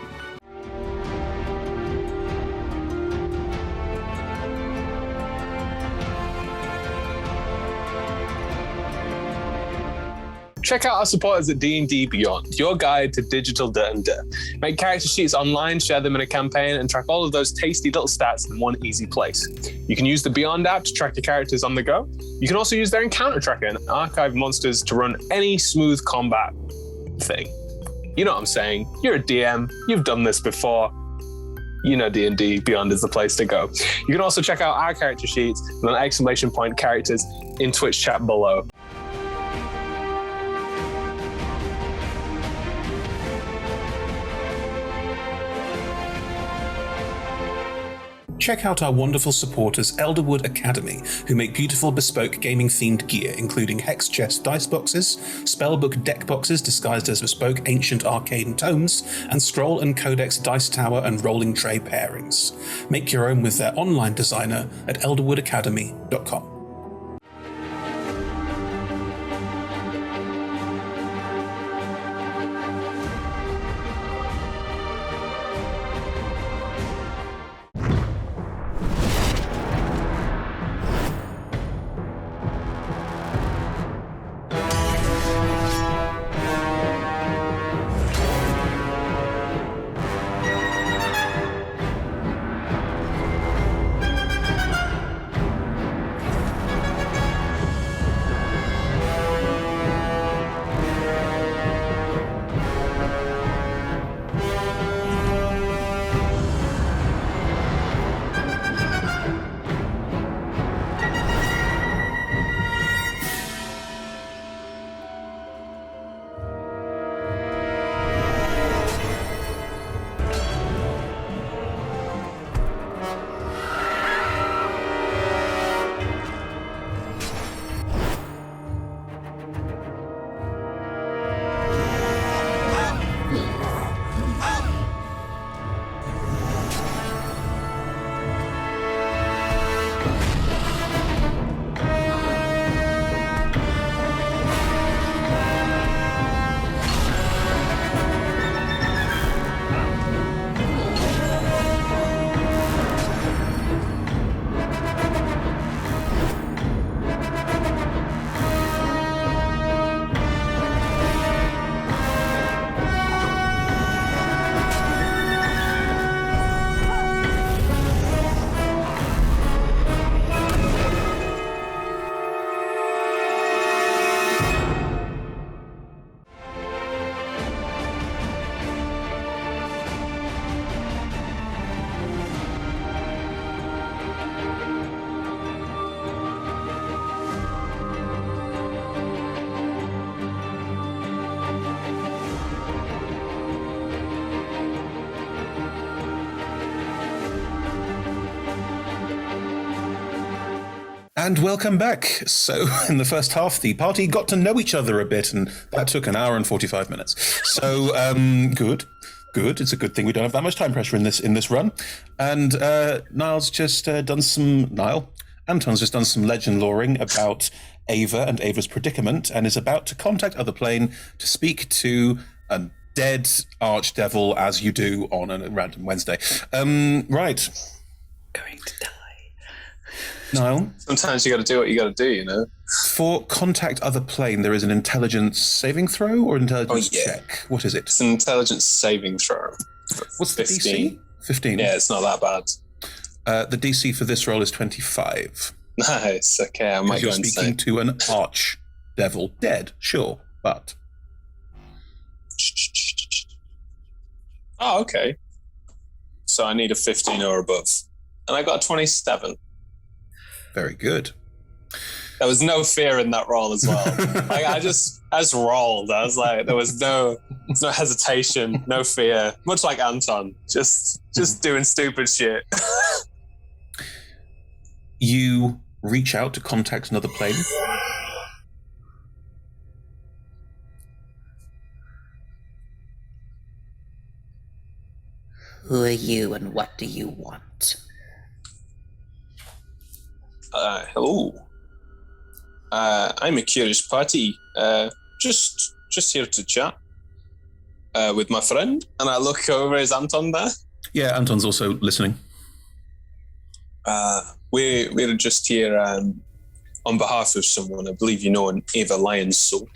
Check out our supporters at D&D Beyond, your guide to digital D&D. Make character sheets online, share them in a campaign, and track all of those tasty little stats in one easy place. You can use the Beyond app to track your characters on the go. You can also use their encounter tracker and archive monsters to run any smooth combat thing. You know what I'm saying. You're a DM. You've done this before. You know D&D Beyond is the place to go. You can also check out our character sheets and !characters in Twitch chat below. Check out our wonderful supporters Elderwood Academy, who make beautiful bespoke gaming-themed gear, including hex chest dice boxes, spellbook deck boxes disguised as bespoke ancient arcane tomes, and scroll and codex dice tower and rolling tray pairings. Make your own with their online designer at elderwoodacademy.com. And welcome back. So, in the first half, the party got to know each other a bit, and that took an hour and 45 minutes. So, good. It's a good thing we don't have that much time pressure in this run. And Anton's just done some legend loring about Ava and Ava's predicament, and is about to contact Other Plane to speak to a dead archdevil, as you do on a random Wednesday. Right. Going to die. Niall? Sometimes you got to do what you got to do, you know? For contact Other Plane, there is an intelligence saving throw or intelligence check? What is it? It's an intelligence saving throw. What's the DC? 15. Yeah, it's not that bad. The DC for this roll is 25. Nice. Okay, I might go you're speaking to an arch devil, dead, sure, but. Oh, okay. So I need a 15 or above, and I got a 27. Very good. There was no fear in that roll as well. I just rolled. I was like, there's no hesitation, no fear. Much like Anton, just doing stupid shit. You reach out to contact Another Plane. Who are you and what do you want? Hello. I'm a curious party. Just here to chat with my friend. And I look over, is Anton there? Yeah, Anton's also listening. We're just here on behalf of someone. I believe you know an Ava Lyon's soul.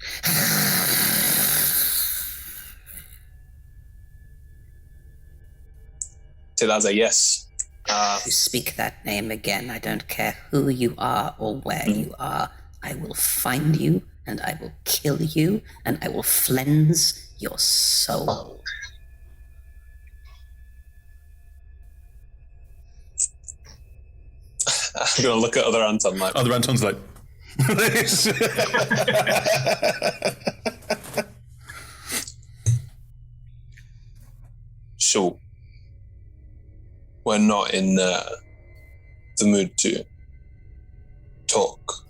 So that's a yes. If you speak that name again, I don't care who you are or where you are. I will find you, and I will kill you, and I will cleanse your soul. I'm going to look at other Anton like... Other Anton's like... So, we're not in the mood to talk.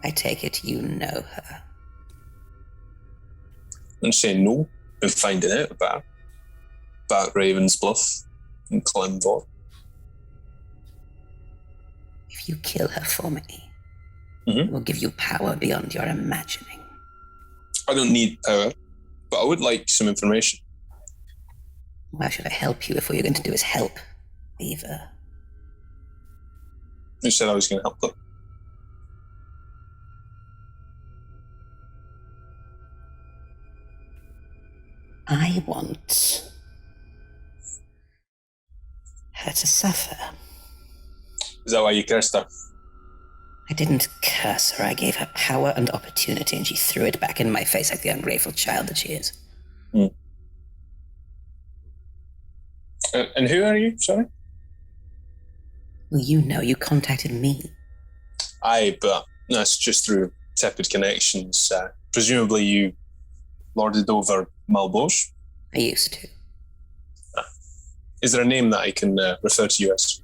I take it you know her. And saying no, and finding out about Raven's Bluff and Clemvor. If you kill her for me, it will give you power beyond your imagining. I don't need power, but I would like some information. Why should I help you if all you're going to do is help Eva? You said I was going to help them. I want her to suffer. Is that why you cursed her? I didn't curse her. I gave her power and opportunity, and she threw it back in my face like the ungrateful child that she is. And who are you, sorry? Well, you know, you contacted me. Aye, but that's just through tepid connections. Presumably you lorded over Malboche? I used to. Is there a name that I can refer to you as?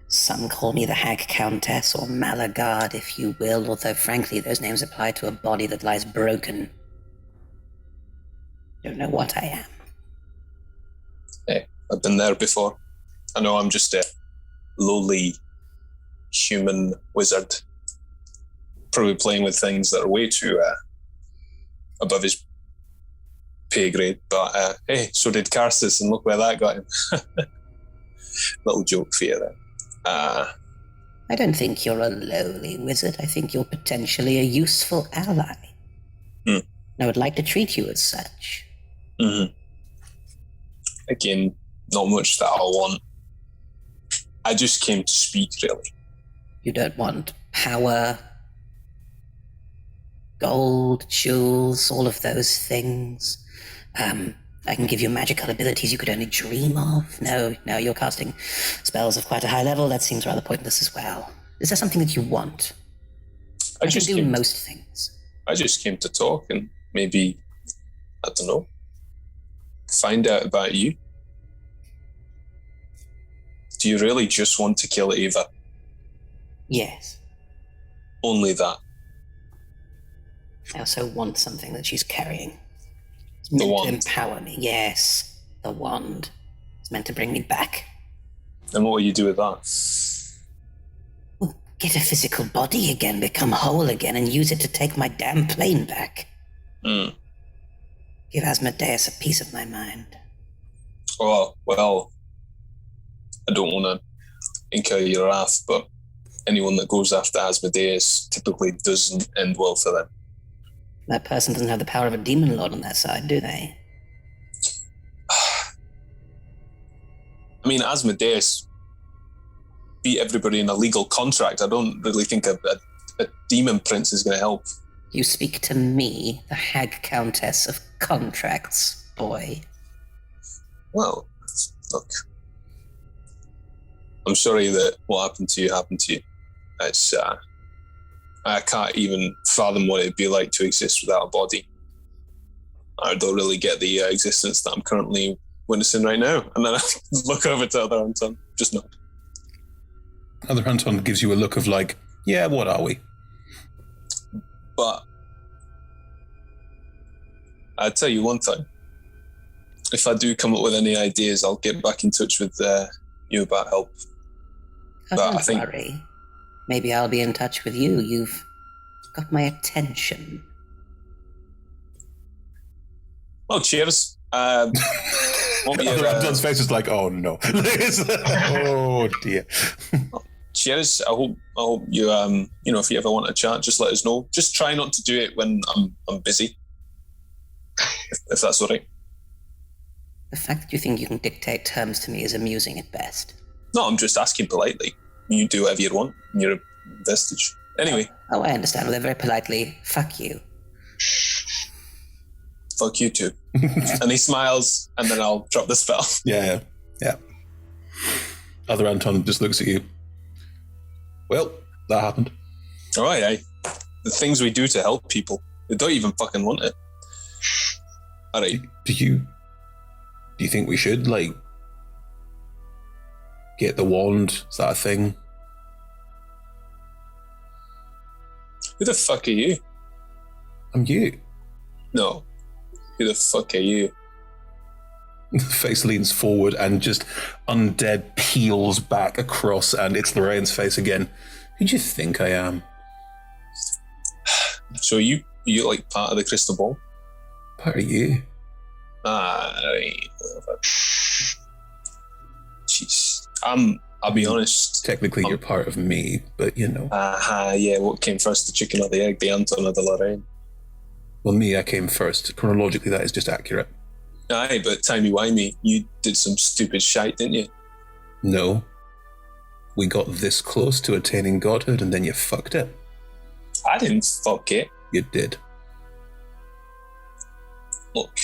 Some call me the Hag Countess, or Malagard, if you will, although frankly those names apply to a body that lies broken. Don't know what I am. Hey, I've been there before. I know I'm just a lowly human wizard, probably playing with things that are way too above his pay grade, but hey, so did Karsus, and look where that got him. Little joke for you there. I don't think you're a lowly wizard. I think you're potentially a useful ally. I would like to treat you as such. Again, not much that I want. I just came to speak, really. You don't want power, gold, jewels, all of those things. I can give you magical abilities you could only dream of. No, you're casting spells of quite a high level. That seems rather pointless as well. Is there something that you want? I can do most things. I just came to talk and maybe, I don't know, find out about you. Do you really just want to kill Ava? Yes. Only that? I also want something that she's carrying. It's The meant to wand. empower me. Yes, the wand. It's meant to bring me back. And what will you do with that? Get a physical body again, become whole again, and use it to take my damn plane back. Give Asmodeus a piece of my mind. Oh, well, I don't want to incur your wrath, but anyone that goes after Asmodeus typically doesn't end well for them. That person doesn't have the power of a demon lord on their side, do they? I mean, Asmodeus beat everybody in a legal contract. I don't really think a demon prince is going to help. You speak to me, the Hag Countess of Contracts, boy. Well, look, I'm sorry that what happened to you happened to you. It's, I can't even fathom what it'd be like to exist without a body. I don't really get the existence that I'm currently witnessing right now. And then I look over to other Anton, just nod. Other Anton gives you a look of like, yeah, what are we? But I'll tell you one thing. If I do come up with any ideas, I'll get back in touch with you about help. Oh, don't worry. Maybe I'll be in touch with you. You've got my attention. Oh, cheers. Other Anton's face is like, oh no. Oh dear. Cheers. I hope you if you ever want to chat, just let us know. Just try not to do it when I'm busy. If that's all right. The fact that you think you can dictate terms to me is amusing at best. No, I'm just asking politely. You do whatever you want. You're a vestige. Anyway. Oh, I understand. Well, very politely, fuck you. Fuck you too. And he smiles, and then I'll drop the spell. Yeah. Other Anton just looks at you. Well, that happened. All right, the things we do to help people, they don't even fucking want it. All right. Do you think we should, like, get the wand? Is that a thing? Who the fuck are you? I'm you. No. Who the fuck are you? The face leans forward and just undead peels back across, and it's Lorraine's face again. Who do you think I am? So you like part of the crystal ball? Part of you? Right. Jeez. I'll be honest. Technically, you're part of me, but you know. Yeah, what came first, the chicken or the egg, the Anton or the Lorraine? Well, me, I came first. Chronologically, that is just accurate. Aye, but timey-wimey, you did some stupid shite, didn't you? No. We got this close to attaining godhood, and then you fucked it. I didn't fuck it. You did. Look,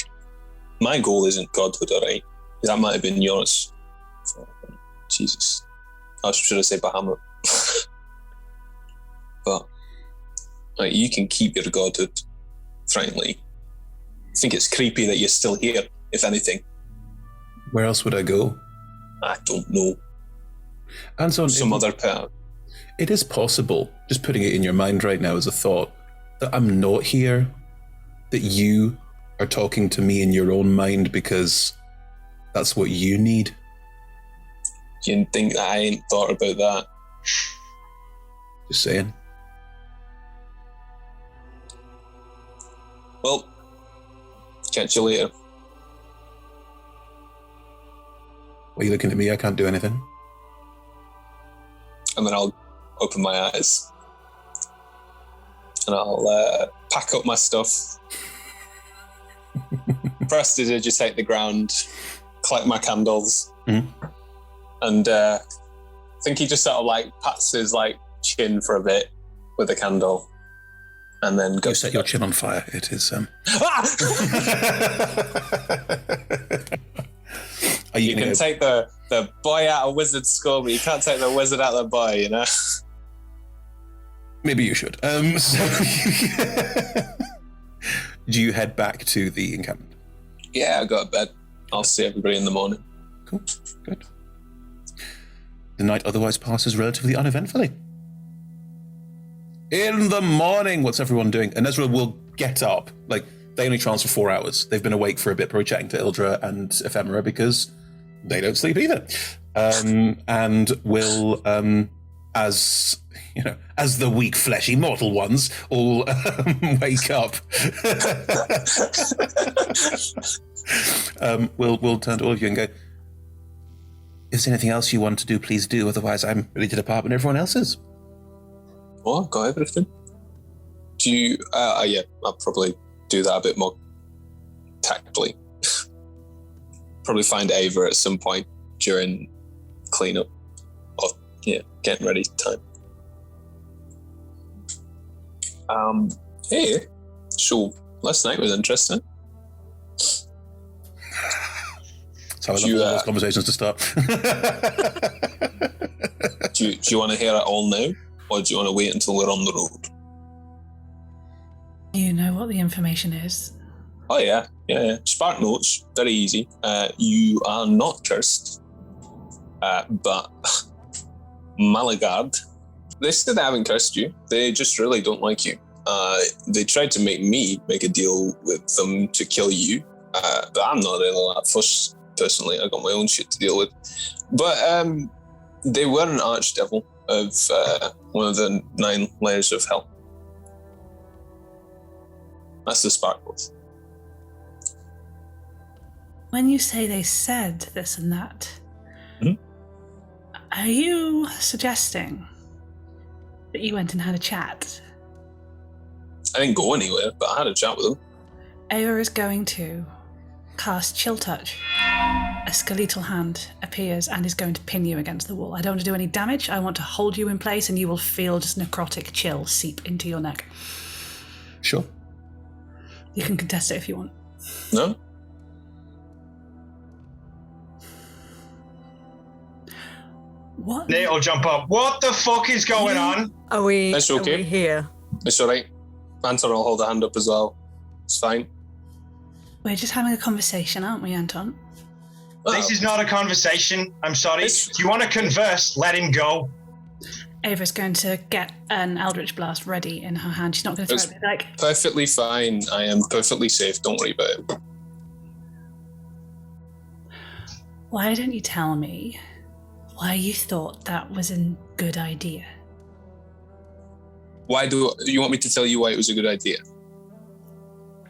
my goal isn't godhood, all right? That might have been yours. Jesus. I should have said Bahamut. But like, you can keep your godhood, frankly. I think it's creepy that you're still here, if anything. Where else would I go? I don't know. Anton, some other path. It is possible, just putting it in your mind right now as a thought, that I'm not here, that you are talking to me in your own mind because that's what you need. You think that I ain't thought about that? Just saying. Well, catch you later. Why are you looking at me? I can't do anything. And then I'll open my eyes. And I'll pack up my stuff. Prestidigitate the ground. Collect my candles. Mm-hmm. And I think he just sort of like pats his like chin for a bit with a candle. And then go set your chin on fire. It is. You can take the boy out of wizard school, but you can't take the wizard out of the boy, you know? Maybe you should. Do you head back to the encampment? Yeah, I go to bed. I'll see everybody in the morning. Cool. Good. the night otherwise passes relatively uneventfully. In the morning, what's everyone doing? And Ezra will get up. Like, they only trance for 4 hours. They've been awake for a bit, probably chatting to Ildra and Ephemera because they don't sleep either. And will, as the weak, fleshy, mortal ones, all wake up. We'll turn to all of you and go, is there anything else you want to do, please do. Otherwise, I'm ready to depart when everyone else is. Oh, I've got everything. Do you... yeah, I'll probably do that a bit more tactfully. Probably find Ava at some point during cleanup. Or, getting ready time. Hey, so last night was interesting. So I love all those conversations to start. do you want to hear it all now? Or do you want to wait until we're on the road? You know what the information is. Oh, yeah. Spark notes, very easy. You are not cursed. But Malagard, they said they haven't cursed you. They just really don't like you. They tried to make me make a deal with them to kill you. But I'm not really that fussed, personally. I got my own shit to deal with. But they were an archdevil of one of the 9 layers of hell. That's the sparkles. When you say they said this and that, are you suggesting that you went and had a chat? I didn't go anywhere, but I had a chat with them. Ava is going to cast Chill Touch. A skeletal hand appears and is going to pin you against the wall. I don't want to do any damage. I want to hold you in place and you will feel just necrotic chill seep into your neck. Sure. You can contest it if you want. No? What? Nate will jump up. What the fuck is going on? Are we here? It's all right. Anton will hold a hand up as well. It's fine. We're just having a conversation, aren't we, Anton? This is not a conversation. I'm sorry. Do you want to converse? Let him go. Ava's going to get an Eldritch Blast ready in her hand. She's not going to throw it like... Perfectly fine. I am perfectly safe. Don't worry about it. Why don't you tell me why you thought that was a good idea? Why do you want me to tell you why it was a good idea?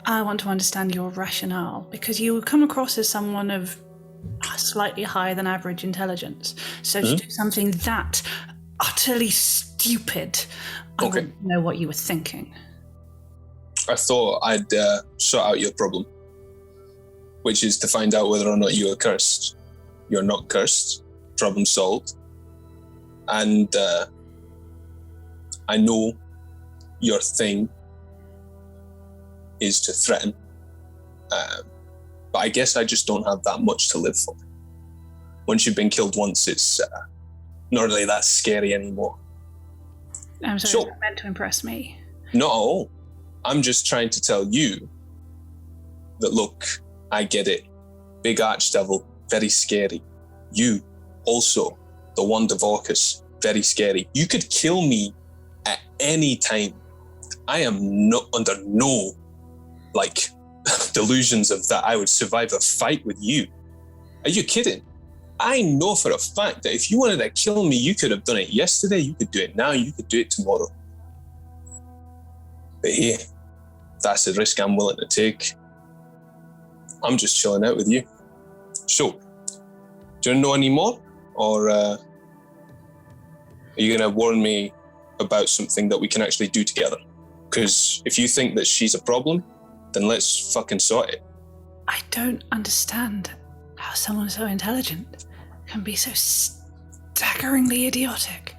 I want to understand your rationale, because you come across as someone of slightly higher than average intelligence. So to do something that utterly stupid, I want to know what you were thinking. I thought I'd sort out your problem, which is to find out whether or not you are cursed. You're not cursed. Problem solved. And I know your thing is to threaten. But I guess I just don't have that much to live for. Once you've been killed once, it's not really that scary anymore. I'm sorry, it's not meant to impress me. Not at all. I'm just trying to tell you that, look, I get it. Big archdevil, very scary. You, also, the Wand of Orcus, very scary. You could kill me at any time. I am not under no, delusions of that I would survive a fight with you. Are you kidding? I know for a fact that if you wanted to kill me, you could have done it yesterday, you could do it now, you could do it tomorrow. But hey, that's the risk I'm willing to take. I'm just chilling out with you. So, do you want to know any more? Or are you going to warn me about something that we can actually do together? Because if you think that she's a problem, then let's fucking sort it. I don't understand how someone so intelligent can be so staggeringly idiotic.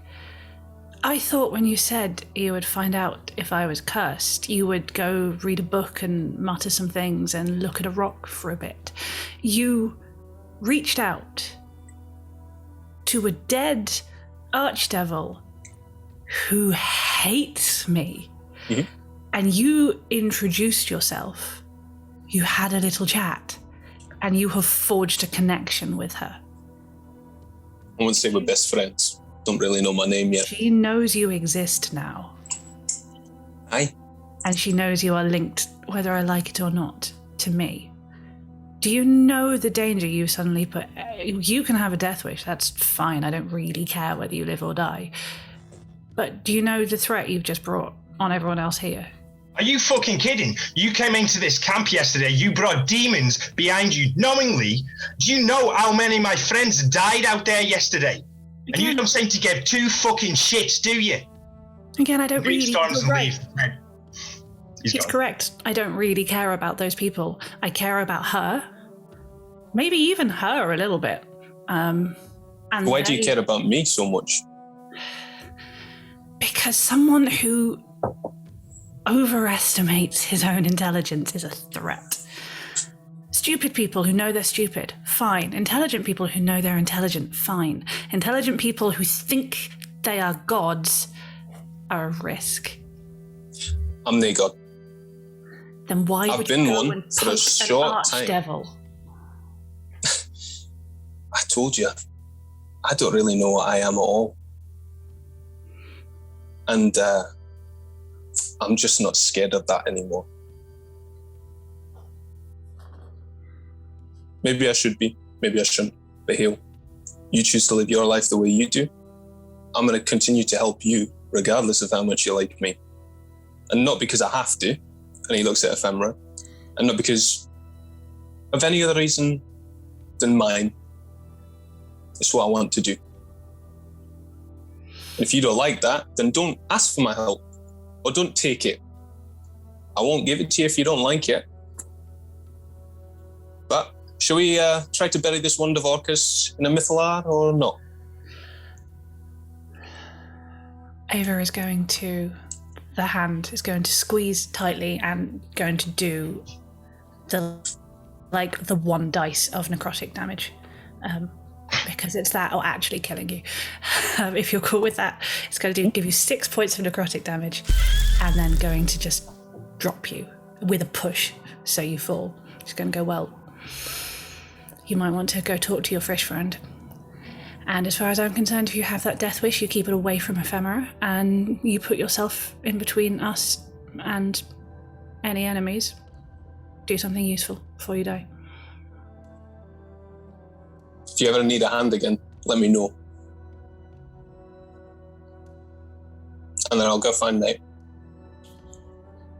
I thought when you said you would find out if I was cursed, you would go read a book and mutter some things and look at a rock for a bit. You reached out to a dead archdevil who hates me. Mm-hmm. And you introduced yourself. You had a little chat. And you have forged a connection with her. I won't say we're best friends. Don't really know my name yet. She knows you exist now. Aye. And she knows you are linked, whether I like it or not, to me. Do you know the danger you suddenly put? You can have a death wish, that's fine. I don't really care whether you live or die. But do you know the threat you've just brought on everyone else here? Are you fucking kidding? You came into this camp yesterday, you brought demons behind you knowingly. Do you know how many of my friends died out there yesterday? Again, and you don't seem to give two fucking shits, do you? Again, I don't really... Storms and leave. It's correct. I don't really care about those people. I care about her. Maybe even her a little bit. And why do you care about me so much? Because someone who overestimates his own intelligence is a threat. Stupid people who know they're stupid, fine. Intelligent people who know they're intelligent, fine. Intelligent people who think they are gods are a risk. I'm the god. Then why I've would been you go one and for a poke short an time. archdevil? I told you, I don't really know what I am at all. And I'm just not scared of that anymore. Maybe I should be, maybe I shouldn't. But Hale, you choose to live your life the way you do. I'm going to continue to help you, regardless of how much you like me. And not because I have to, and he looks at Ephemera, and not because of any other reason than mine. It's what I want to do. And if you don't like that, then don't ask for my help, or don't take it. I won't give it to you if you don't like it. But shall we try to bury this wand of Orcus in a mythalar or not? Ava is going to... The hand is going to squeeze tightly and going to do the one dice of necrotic damage. Because it's that or actually killing you. If you're cool with that, it's going to give you 6 points of necrotic damage and then going to just drop you with a push so you fall. It's going to go, well, you might want to go talk to your fish friend. And as far as I'm concerned, if you have that death wish, you keep it away from Ephemera and you put yourself in between us and any enemies. Do something useful before you die. If you ever need a hand again, let me know. And then I'll go find Nate.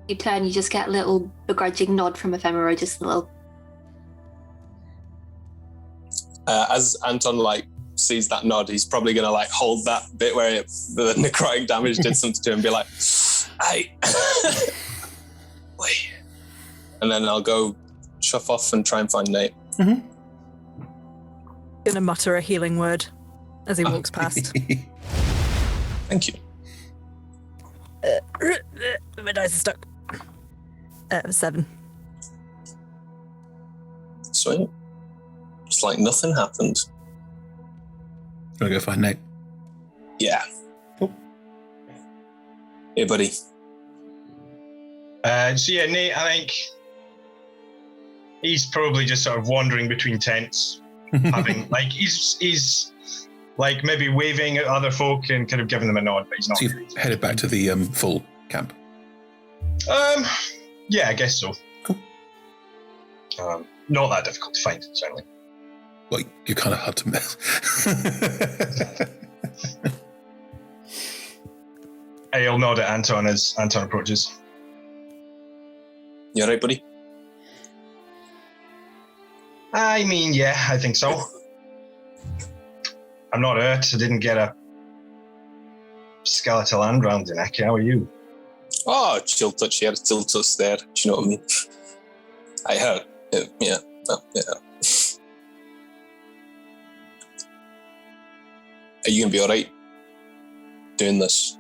You turn, you just get a little begrudging nod from Ephemera, just a little. As Anton sees that nod, he's probably gonna hold that bit where the necrotic damage did something to him and be like, "Hey," and then I'll go chuff off and try and find Nate. Mm-hmm. Gonna mutter a healing word as he walks past. Thank you. My dice are stuck. 7. Sweet. Just like nothing happened. Gonna go find Nate. Yeah. Cool. Hey, buddy. So yeah, Nate, I think he's probably just sort of wandering between tents, having he's maybe waving at other folk and kind of giving them a nod, but he's not. So you've headed back to the full camp. Yeah, I guess so. Cool. Not that difficult to find, certainly. Well, you're kind of hard to miss. I'll nod at Anton as Anton approaches. You alright, buddy? I mean, yeah, I think so. I'm not hurt. I didn't get a skeletal hand round the neck. How are you? Oh, chill touch here, chill touch there. Do you know what I mean? I heard. Yeah. Oh, yeah. Are you going to be all right doing this?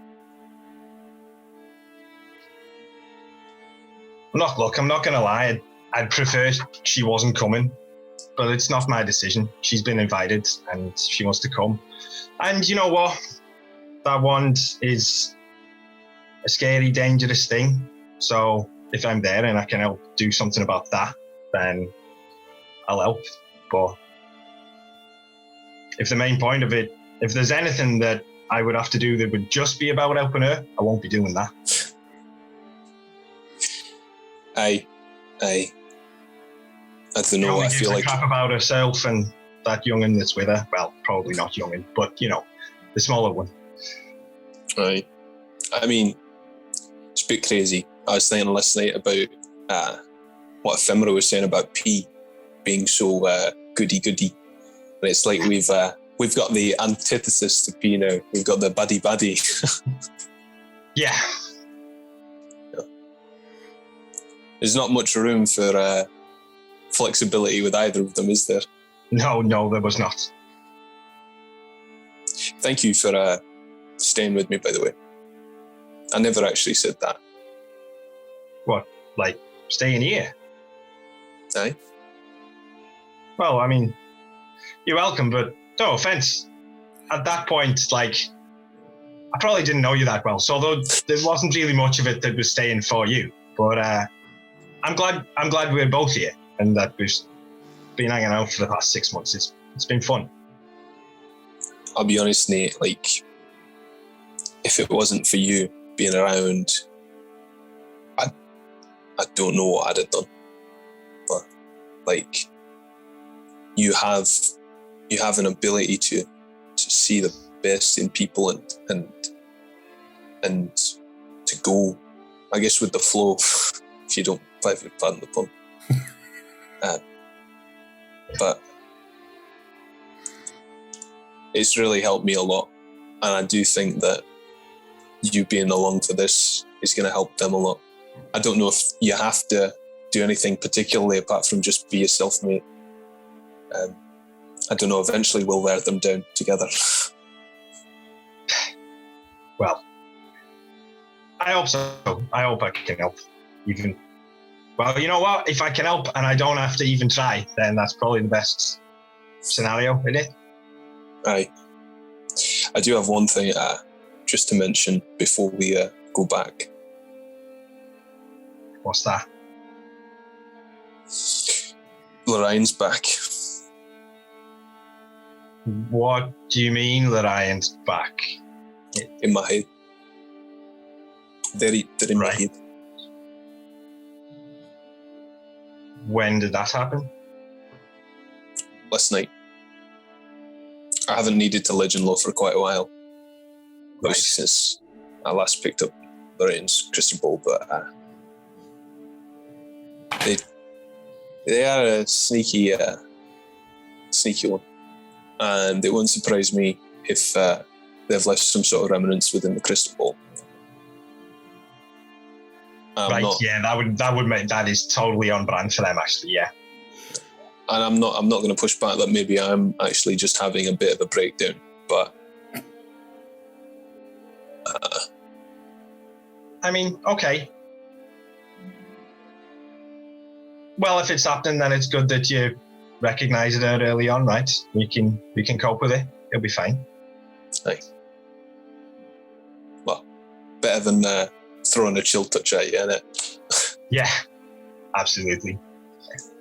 Look, I'm not going to lie. I'd prefer she wasn't coming, but it's not my decision. She's been invited and she wants to come. And you know what? That wand is a scary, dangerous thing. So if I'm there and I can help do something about that, then I'll help. But if the main point of it if there's anything that I would have to do that would just be about helping her, I won't be doing that. I don't know. I feel like crap about herself and that young'un that's with her. Well, probably not young'un, but you know, the smaller one. Right. I mean, it's a bit crazy. I was thinking last night about what Ephemera was saying about P being so goody-goody. And it's like we've got the antithesis to P now. We've got the buddy-buddy. Yeah. There's not much room for flexibility with either of them, is there? No, there was not. Thank you for staying with me, by the way. I never actually said that. What? Like, staying here? Aye. Well, I mean, you're welcome, but no offense. At that point, like, I probably didn't know you that well, so there wasn't really much of it that was staying for you. But I'm glad we're both here and that we've been hanging out for the past 6 months. It's been fun. I'll be honest, Nate, like, if it wasn't for you being around, I don't know what I'd have done. But, like, you have an ability to see the best in people and to go, I guess, with the flow, if you don't pardon the pun. But it's really helped me a lot, and I do think that you being along for this is going to help them a lot. I don't know if you have to do anything particularly apart from just be yourself, mate. I don't know, eventually we'll wear them down together. Well, I hope so. I hope I can help. Even, well, you know what? If I can help and I don't have to even try, then that's probably the best scenario, isn't it? Aye. I do have one thing just to mention before we go back. What's that? Lorraine's back. What do you mean Lorraine's back? In my head. They're in my head. When did that happen? Last night. I haven't needed to legend lore for quite a while. Right. Since I last picked up Lorraine's crystal ball, but they are a sneaky one, and it wouldn't surprise me if they've left some sort of remnants within the crystal ball. That is totally on brand for them, actually. Yeah. And I'm not going to push back that maybe I'm actually just having a bit of a breakdown, but I mean, okay. Well, if it's happening, then it's good that you recognise it early on, right? We can cope with it. It'll be fine. Aye. Well, better than throwing a chill touch at you, innit? Yeah, absolutely.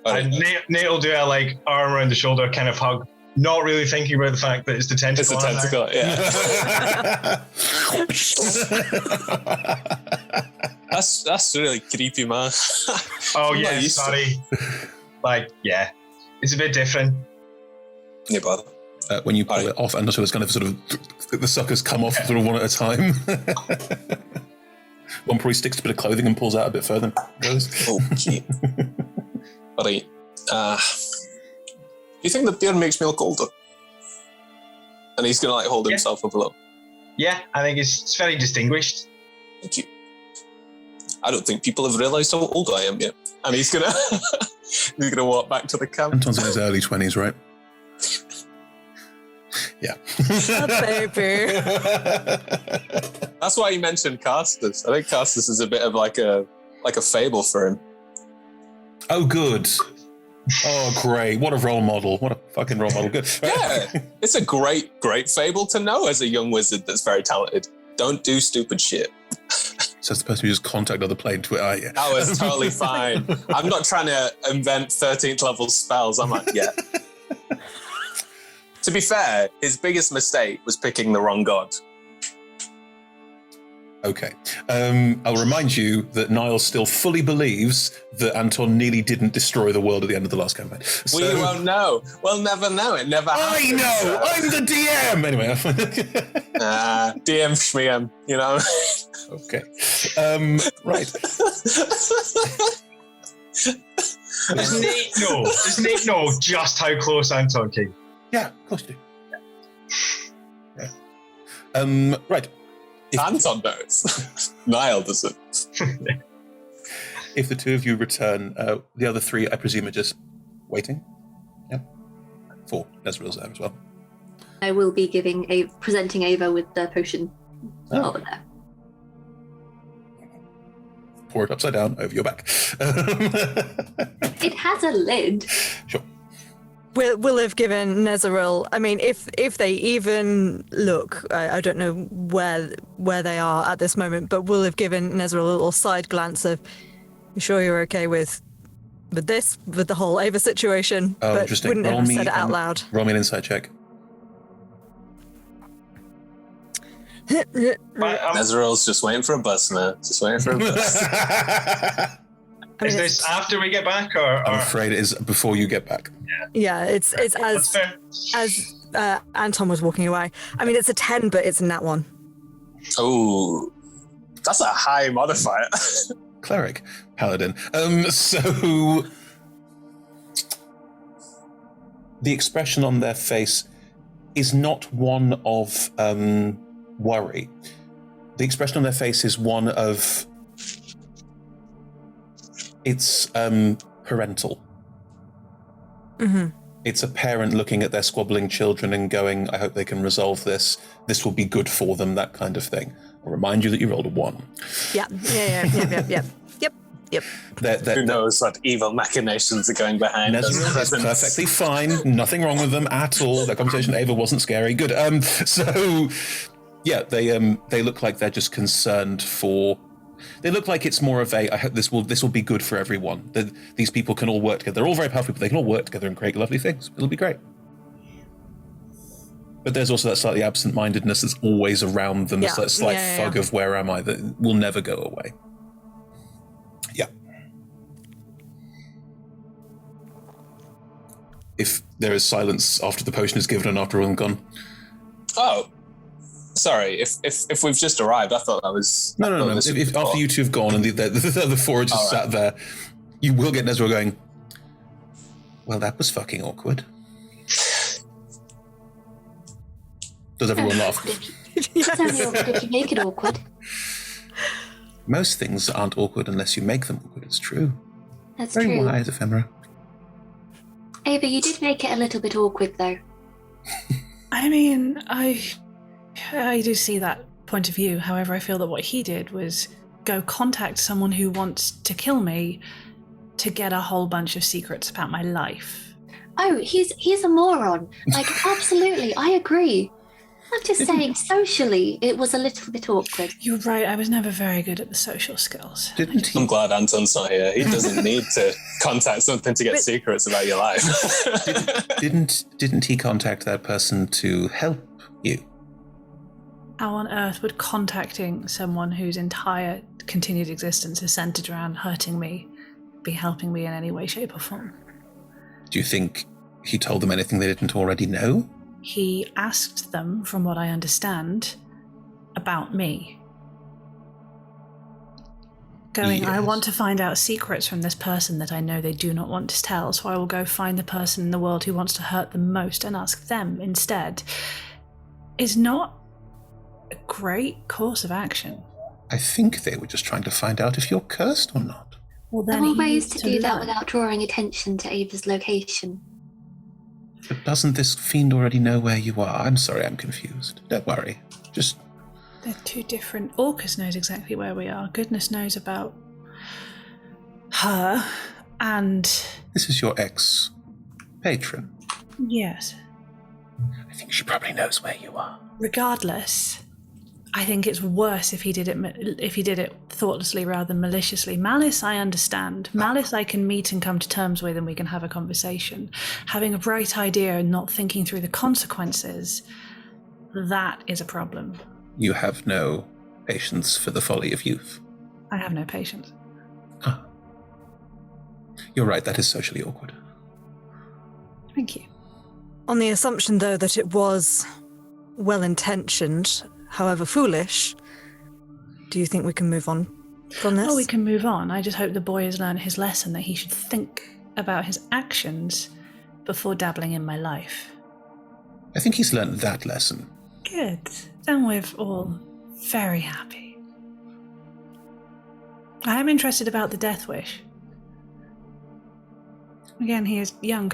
Right. And Nate will do a like arm around the shoulder kind of hug, not really thinking about the fact that it's the tentacle. It's a tentacle, yeah. That's really creepy, man. Oh yeah, sorry. Like, yeah, it's a bit different. Yeah, bother. When you pull it off, and so it's kind of sort of the suckers come off sort of one at a time. One probably sticks to a bit of clothing and pulls out a bit further. Okay. Alright. Do you think the beard makes me look older? And he's going to like hold himself up a little. Yeah, I think it's very distinguished. Thank you. I don't think people have realised how old I am yet. And he's going to walk back to the camp. Anton's in his early 20s, right? Yeah. Baby. That's why he mentioned Castus. I think Castus is a bit of like a fable for him. Oh, good. Oh, great. What a role model. What a fucking role model. Good. Yeah. It's a great fable to know as a young wizard that's very talented. Don't do stupid shit. Says the person who just contacted other played Twitter. That was totally fine. I'm not trying to invent 13th level spells. I'm like, yeah. To be fair, his biggest mistake was picking the wrong god. Okay. I'll remind you that Niall still fully believes that Anton nearly didn't destroy the world at the end of the last campaign. We won't know. We'll never know. It never happens. I know! I'm the DM! Anyway. DM schmiem, you know? Okay. Right. Does Nick know just how close Anton came? Yeah, of course you do. Yeah. Right. Anton knows. Niall doesn't. If the two of you return, the other three, I presume, are just waiting? Yep. 4. Nezril's there as well. I will be presenting Ava with the potion over there. Pour it upside down over your back. It has a lid. Sure. We'll have given Nezeril. I mean, if they even look, I don't know where they are at this moment, but we'll have given Nezeril a little side glance of, "You sure you're okay with the whole Ava situation?" Oh, but interesting. wouldn't have said it out loud. Roll me an insight check. Nezril's just waiting for a bus, man. Just waiting for a bus. Is this after we get back, or? I'm afraid it is before you get back. Yeah, it's as Anton was walking away. I mean, it's a 10, but it's a nat 1. Oh, that's a high modifier. Cleric, paladin. So the expression on their face is not one of worry. The expression on their face is one of it's parental. Mm-hmm. It's a parent looking at their squabbling children and going, "I hope they can resolve this. This will be good for them," that kind of thing. I'll remind you that you rolled a 1. Yep. Who knows what evil machinations are going behind us? That's perfectly fine. Nothing wrong with them at all. That conversation Ava wasn't scary. Good. So yeah, they look like they're just concerned for. They look like it's more of a, "I hope this will be good for everyone. These people can all work together. They're all very powerful people. They can all work together and create lovely things. It'll be great." But there's also that slightly absent-mindedness that's always around them. Yeah. That slight fog of "where am I?" that will never go away. Yeah. If there is silence after the potion is given and after all gone. Oh. Sorry, if we've just arrived, I thought that was... No. If after you two have gone and the 4 are just sat there, you will get Nezra going, "Well, that was fucking awkward." Does everyone laugh? Did you make it awkward? Most things aren't awkward unless you make them awkward, it's true. That's Very true. wise, Ephemera. Ava, you did make it a little bit awkward, though. I mean, I do see that point of view. However, I feel that what he did was go contact someone who wants to kill me to get a whole bunch of secrets about my life. Oh, he's a moron. Like, absolutely, I agree. I'm just saying, socially, it was a little bit awkward. You're right, I was never very good at the social skills. I'm glad Anton's not here. He doesn't need to contact something to get secrets about your life. Didn't he contact that person to help you? How on earth would contacting someone whose entire continued existence is centered around hurting me be helping me in any way, shape, or form? Do you think he told them anything they didn't already know? He asked them, from what I understand, about me. Going, "I want to find out secrets from this person that I know they do not want to tell, so I will go find the person in the world who wants to hurt them most and ask them instead," is not a great course of action. I think they were just trying to find out if you're cursed or not. Well, There then are he ways needs to do that learn. without drawing attention to Ava's location. But doesn't this fiend already know where you are? I'm sorry, I'm confused. Don't worry. Just... They're two different... Orcus knows exactly where we are. Goodness knows about her, and... This is your ex-patron. Yes. I think she probably knows where you are. Regardless, I think it's worse if he did it thoughtlessly rather than maliciously. Malice, I understand. Malice, I can meet and come to terms with, and we can have a conversation. Having a bright idea and not thinking through the consequences, that is a problem. You have no patience for the folly of youth. I have no patience. You're right, that is socially awkward. Thank you. On the assumption, though, that it was well-intentioned, however foolish, do you think we can move on from this? Oh, we can move on. I just hope the boy has learned his lesson that he should think about his actions before dabbling in my life. I think he's learned that lesson. Good. Then we're all very happy. I am interested about the death wish. Again, he is young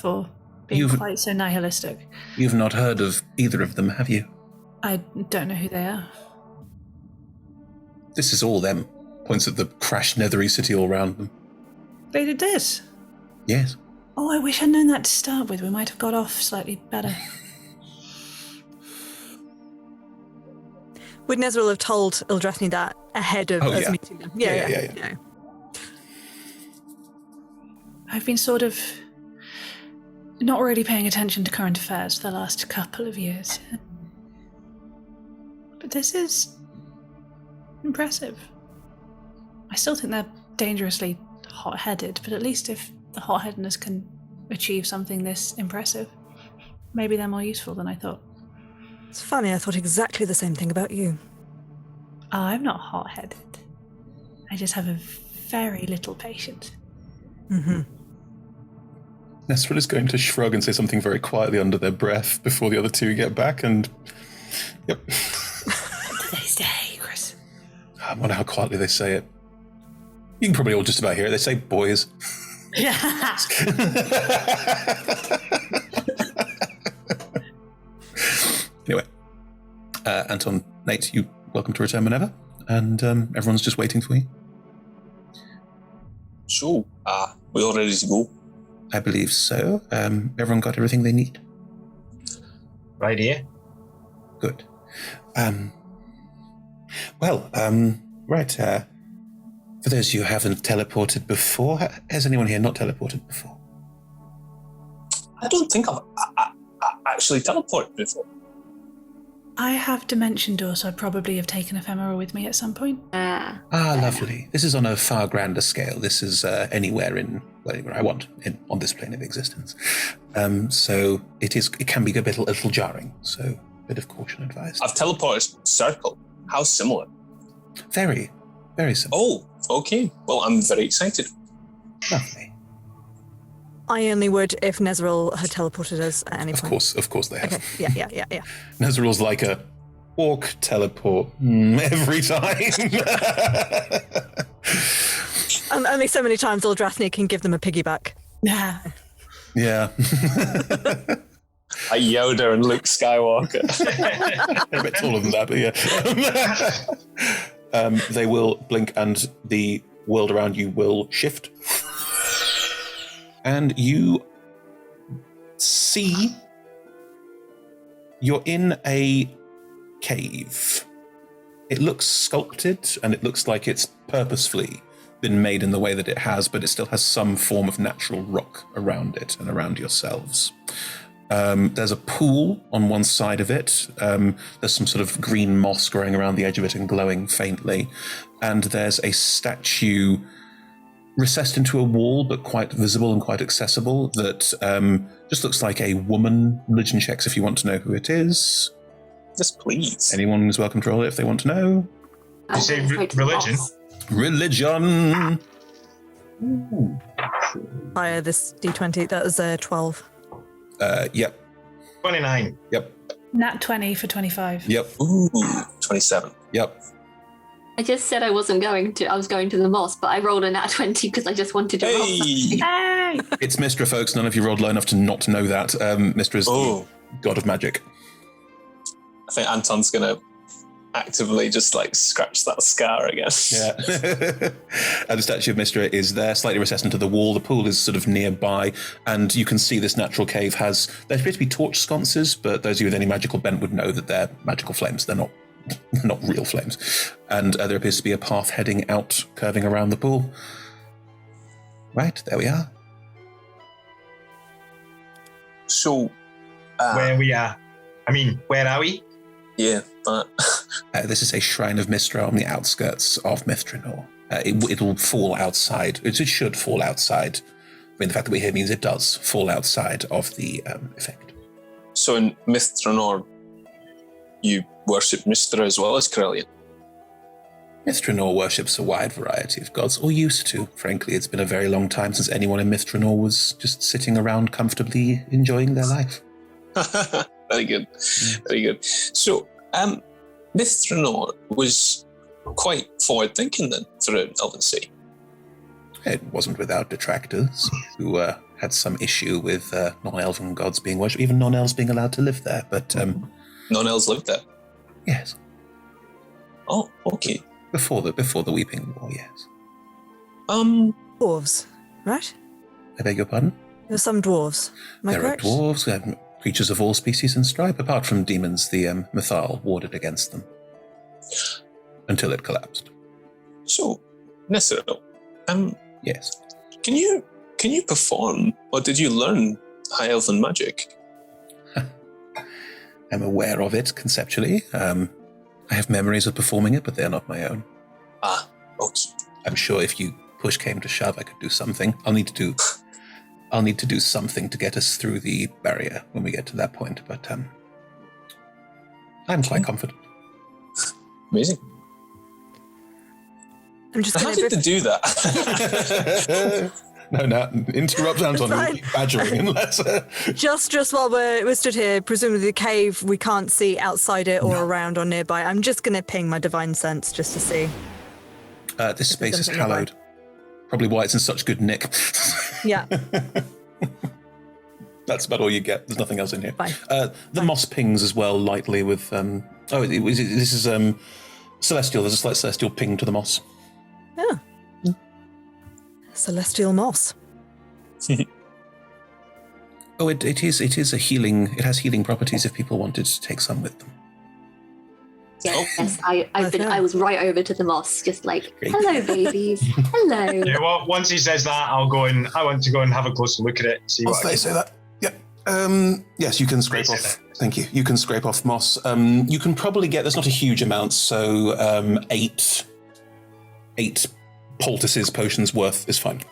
for being quite so nihilistic. You've not heard of either of them, have you? I don't know who they are. This is all them. Points at the crashed nethery city all around them. They did this? Yes. Oh, I wish I'd known that to start with. We might have got off slightly better. Would Nezril have told Ildrathni that ahead of us meeting them? Yeah. I've been sort of not really paying attention to current affairs for the last couple of years. But this is impressive. I still think they're dangerously hot-headed, but at least if the hot-headedness can achieve something this impressive, maybe they're more useful than I thought. It's funny, I thought exactly the same thing about you. Oh, I'm not hot-headed. I just have a very little patience. Mm-hmm. Nezril is going to shrug and say something very quietly under their breath before the other two get back, and... Yep. What do they say, Chris? I wonder how quietly they say it. You can probably all just about hear it. They say boys. Yeah. Anyway, Anton, Nate, you're welcome to return whenever, and everyone's just waiting for you. Sure. We all ready to go? I believe so. Everyone got everything they need? Right here. Good. Right. For those of you who haven't teleported before, has anyone here not teleported before? I don't think I've actually teleported before. I have Dimension Door, so I probably have taken Ephemera with me at some point. Lovely. This is on a far grander scale. This is anywhere I want on this plane of existence. So it can be a little jarring. So a bit of caution advised. I've teleported Circle. How similar? Very, very similar. Oh, okay. Well, I'm very excited. Lovely. I only would if Nezril had teleported us at any point. Of course they have. Okay. Yeah. Nezril's like a walk teleport every time. Only so many times Ildrathni can give them a piggyback. Yeah. Yeah. Like Yoda and Luke Skywalker. They're a bit taller than that, but yeah. They will blink and the world around you will shift. And you see you're in a cave. It looks sculpted and it looks like it's purposefully been made in the way that it has, but it still has some form of natural rock around it and around yourselves. There's a pool on one side of it. There's some sort of green moss growing around the edge of it and glowing faintly. And there's a statue recessed into a wall, but quite visible and quite accessible, that just looks like a woman. Religion checks if you want to know who it is. Yes, please. Anyone is welcome to roll it if they want to know. You say religion? Religion! Via this D20, that was 12. Yep. 29. Yep. Nat 20 for 25. Yep. Ooh, 27. Yep. I just said I wasn't going to. I was going to the moss, but I rolled a nat 20 because I just wanted to roll something. Hey! It's Mystra, folks. None of you rolled low enough to not know that. Mystra is the god of magic. I think Anton's going to actively just scratch that scar again. Yeah. The statue of Mystra is there, slightly recessed into the wall. The pool is sort of nearby, and you can see this natural cave there appear to be torch sconces, but those of you with any magical bent would know that they're magical flames. They're not not real flames. And there appears to be a path heading out, curving around the pool. Right, there we are. So, where we are? I mean, where are we? Yeah, this is a shrine of Mystra on the outskirts of Myth Drannor. It'll fall outside. It should fall outside. I mean, the fact that we're here means it does fall outside of the effect. So in Myth Drannor, you worship Mystra as well as Corellian? Myth Drannor worships a wide variety of gods, or used to. Frankly, it's been a very long time since anyone in Myth Drannor was just sitting around comfortably enjoying their life. Very good. Very good. So, Myth Drannor was quite forward-thinking then throughout Elven Sea. It wasn't without detractors who had some issue with non-elven gods being worshipped, even non-elves being allowed to live there. But non-elves lived there? Yes. Oh, okay. Before the Weeping War, yes. Dwarves, right? I beg your pardon? There's some dwarves. Am I There correct? are dwarves, creatures of all species and stripe. Apart from demons, the Mythal warded against them until it collapsed. So, Nesero, yes. Can you perform, or did you learn High Elven magic? I'm aware of it conceptually. I have memories of performing it, but they're not my own. Ah, okay. I'm sure if you push came to shove, I could do something. I'll need to do something to get us through the barrier when we get to that point, but I'm quite confident. Amazing. I'm just How did they do that? No, interrupt Anton. We'll keep badgering unless... Just while we're stood here, presumably the cave, we can't see outside it or around or nearby. I'm just going to ping my divine sense just to see. This space is hallowed. Probably why it's in such good nick. Yeah. That's about all you get. There's nothing else in here. Fine. The moss pings as well, lightly with... this is celestial. There's a slight celestial ping to the moss. Oh. Celestial moss. Oh, it is a healing. It has healing properties if people wanted to take some with them. Yes, I was right over to the moss, just like, hello, babies. Hello. Yeah, well, once he says that, I want to go and have a closer look at it. See what they say that. Yeah. Yes, you can scrape off. Thank you. You can scrape off moss. You can probably get. There's not a huge amount, so 8 poultices potions worth is fine.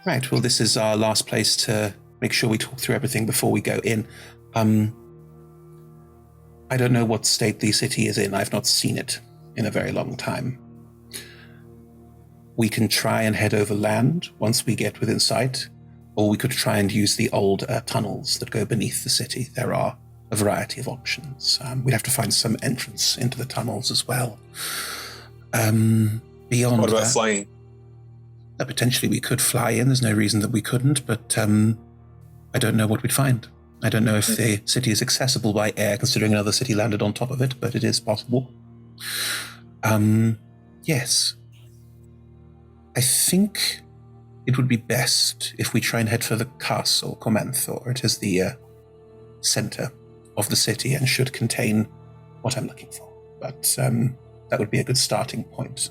Right. Well, this is our last place to make sure we talk through everything before we go in. I don't know what state the city is in. I've not seen it in a very long time. We can try and head over land once we get within sight, or we could try and use the old tunnels that go beneath the city. There are a variety of options. We'd have to find some entrance into the tunnels as well. Beyond what about that, flying? Potentially we could fly in. There's no reason that we couldn't, but I don't know what we'd find. I don't know if the city is accessible by air, considering another city landed on top of it, but it is possible. Yes. I think it would be best if we try and head for the castle, Comenthor. It is the center of the city and should contain what I'm looking for. But that would be a good starting point.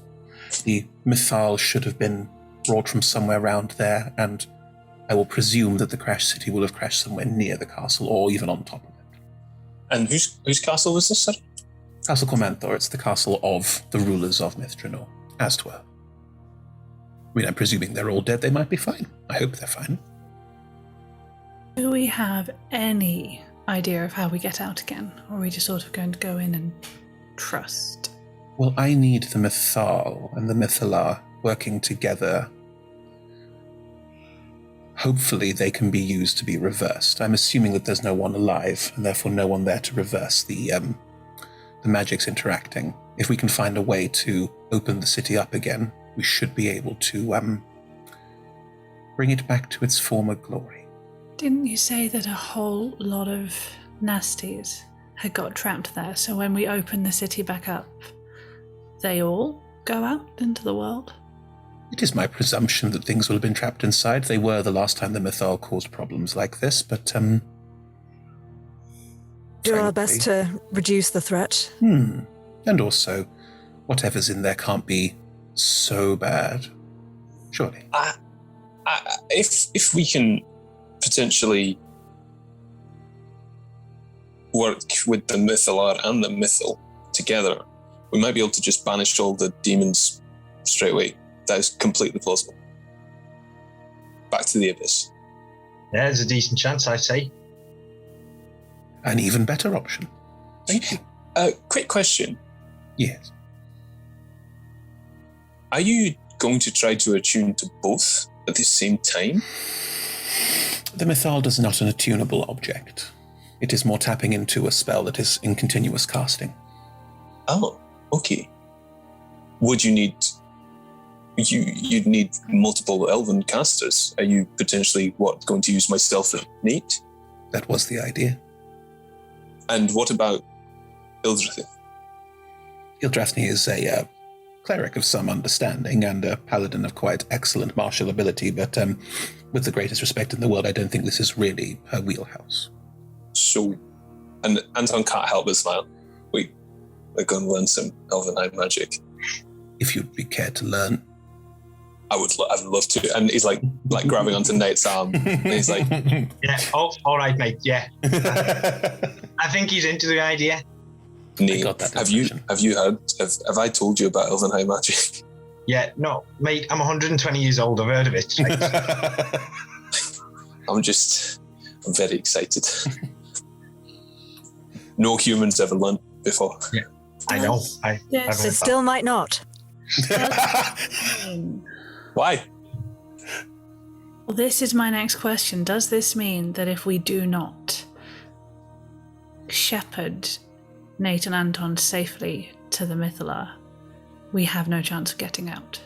The Mythal should have been brought from somewhere around there, and I will presume that the Crash City will have crashed somewhere near the castle, or even on top of it. And whose castle was this, sir? Castle Comenthor. It's the castle of the rulers of Myth Drannor, as 'twere. I mean, I'm presuming they're all dead. They might be fine. I hope they're fine. Do we have any idea of how we get out again? Or are we just sort of going to go in and trust? Well, I need the Mythal and the Mythalar working together. Hopefully they can be used to be reversed. I'm assuming that there's no one alive, and therefore no one there to reverse the magics interacting. If we can find a way to open the city up again, we should be able to bring it back to its former glory. Didn't you say that a whole lot of nasties had got trapped there, so when we open the city back up, they all go out into the world? It is my presumption that things will have been trapped inside. They were the last time the Mythal caused problems like this, but Do our best to reduce the threat. And also, whatever's in there can't be so bad. Surely. If we can potentially work with the Mythalar and the Mythal together, we might be able to just banish all the demons straight away. That is completely plausible. Back to the Abyss. Yeah, there's a decent chance, I'd say. An even better option. Thank you. Quick question. Yes. Are you going to try to attune to both at the same time? The Mythal is not an attunable object. It is more tapping into a spell that is in continuous casting. Oh, okay. Would you need... You'd need multiple elven casters. Are you potentially, going to use myself and Nate? That was the idea. And what about Ildrathni? Ildrathni is a cleric of some understanding and a paladin of quite excellent martial ability, but with the greatest respect in the world, I don't think this is really her wheelhouse. So, and Anton can't help but smile. We're going to learn some elven high magic. If you'd be cared to learn. I'd love to. And he's like grabbing onto Nate's arm. And he's like, yeah, all right, mate. Yeah. I think he's into the idea. Nate, have you heard? Have I told you about elven high magic? Yeah, no, mate. I'm 120 years old. I've heard of it. I'm very excited. No humans ever learned before. Yeah, I know. Yes, it still might not. Why? Well, this is my next question. Does this mean that if we do not shepherd Nate and Anton safely to the Mythalar, we have no chance of getting out?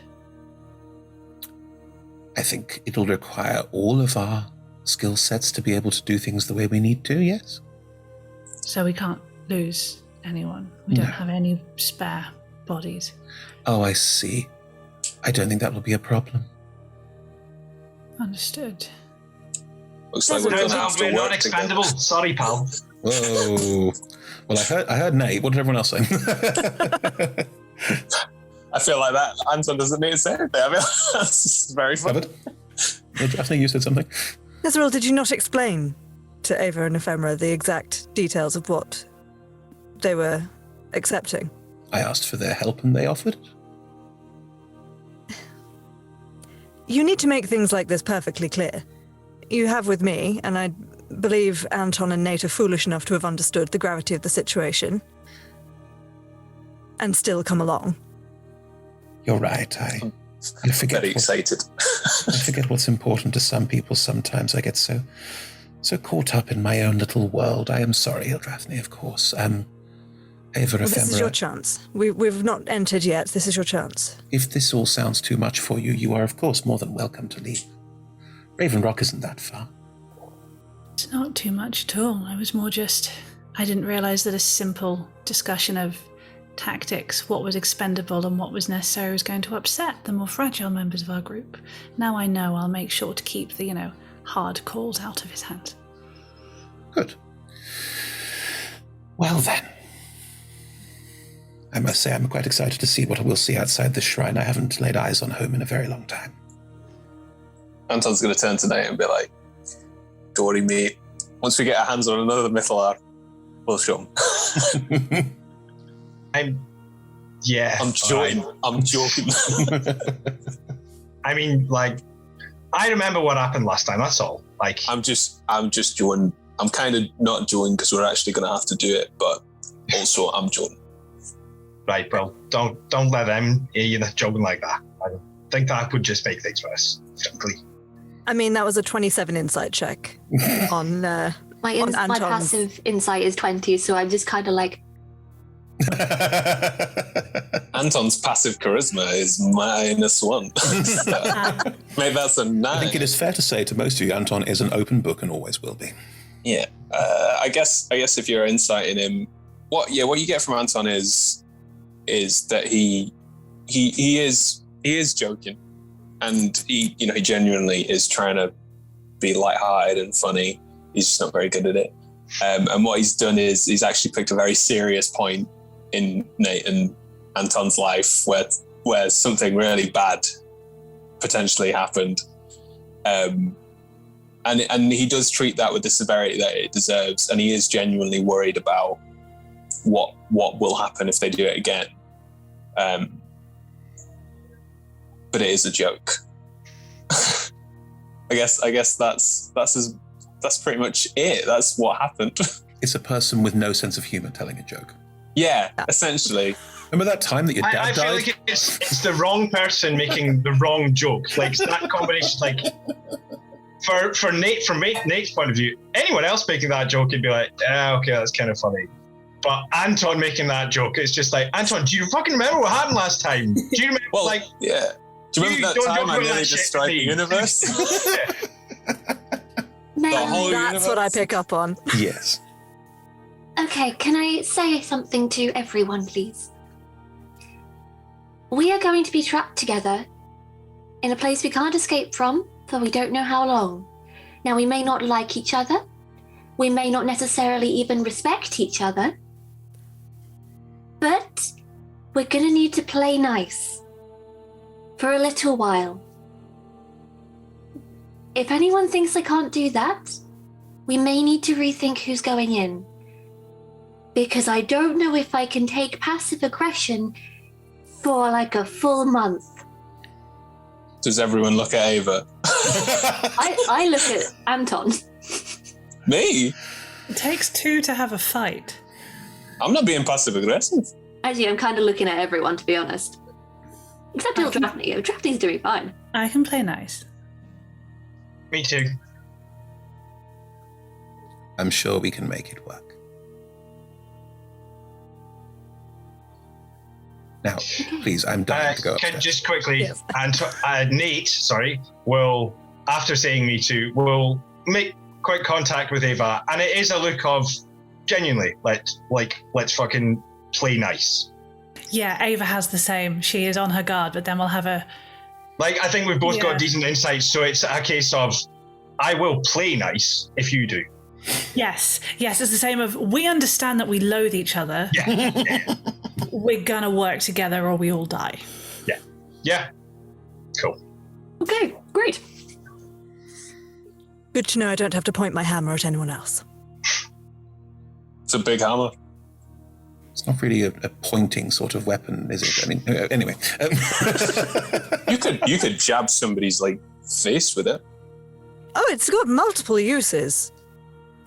I think it'll require all of our skill sets to be able to do things the way we need to, yes? So we can't lose anyone. We don't have any spare bodies. Oh, I see. I don't think that will be a problem. Understood. Looks like we're not expendable. Sorry, pal. Whoa. Well, I heard Nate. What did everyone else say? I feel like that Anton doesn't need to say anything. I mean, that's just very funny. I think you said something. Nezeril, did you not explain to Ava and Ephemera the exact details of what they were accepting? I asked for their help and they offered it. You need to make things like this perfectly clear. You have with me, and I believe Anton and Nate are foolish enough to have understood the gravity of the situation and still come along. You're right. I forget. Very excited. I forget what's important to some people sometimes. I get so caught up in my own little world. I am sorry, Ildrathni, of course. Ava, well, this is your chance. We've not entered yet. This is your chance. If this all sounds too much for you, you are, of course, more than welcome to leave. Raven Rock isn't that far. It's not too much at all. I was more just... I didn't realise that a simple discussion of tactics, what was expendable and what was necessary, was going to upset the more fragile members of our group. Now I know I'll make sure to keep the, hard calls out of his hands. Good. Well then. I must say I'm quite excited to see what we'll see outside this shrine. I haven't laid eyes on home in a very long time. Anton's going to turn to Nate and be like, don't worry, mate. Once we get our hands on another Mythalar, we'll show him. I'm joking. Right. I'm joking. I mean, I remember what happened last time, that's all. I'm just joking. I'm kind of not joking because we're actually going to have to do it, but also I'm joking. Right, well, don't let them hear you joking like that. I think that would just make things worse, frankly. I mean, that was a 27 insight check on My Anton's. passive insight is 20, so I'm just kind of like... Anton's passive charisma is -1. So, maybe that's a 9. I think it is fair to say to most of you, Anton is an open book and always will be. Yeah. I guess if you're insighting him, what you get from Anton is that he is joking, and he genuinely is trying to be lighthearted and funny. He's just not very good at it. And what he's done is he's actually picked a very serious point in Nate and Anton's life where something really bad potentially happened. And he does treat that with the severity that it deserves, and he is genuinely worried about what will happen if they do it again. But it is a joke. I guess that's pretty much it. That's what happened. It's a person with no sense of humor telling a joke. Yeah, essentially. Remember that time that your dad I feel died? like it's the wrong person making the wrong joke. Like that combination, like for Nate, from Nate's point of view, anyone else making that joke would be like, okay, that's kind of funny. But Anton making that joke, it's just like, Anton, do you fucking remember what happened last time? Do you remember? Yeah. Do you remember that time I nearly destroyed the universe? That's what I pick up on. Yes. Okay, can I say something to everyone, please? We are going to be trapped together in a place we can't escape from for we don't know how long. Now, we may not like each other. We may not necessarily even respect each other. But we're going to need to play nice for a little while. If anyone thinks I can't do that, we may need to rethink who's going in. Because I don't know if I can take passive aggression for like a full month. Does everyone look at Ava? I look at Anton. Me? It takes two to have a fight. I'm not being passive aggressive. Actually, I'm kind of looking at everyone, to be honest. Except Eldrathny. Eldrathny's doing fine. I can play nice. Me too. I'm sure we can make it work. Now, please, I'm dying to go. Just quickly, Nate, will, after saying me too, will make quick contact with Ava, and it is a look of genuinely, let's fucking play nice. Yeah, Ava has the same. She is on her guard, but then we'll have a... Like, I think we've both got decent insights, so it's a case of, I will play nice if you do. Yes, it's the same of, we understand that we loathe each other. Yeah. We're gonna work together or we all die. Yeah. Cool. Okay, great. Good to know I don't have to point my hammer at anyone else. It's a big hammer. It's not really a pointing sort of weapon, is it? I mean, anyway. You could jab somebody's face with it. Oh, it's got multiple uses.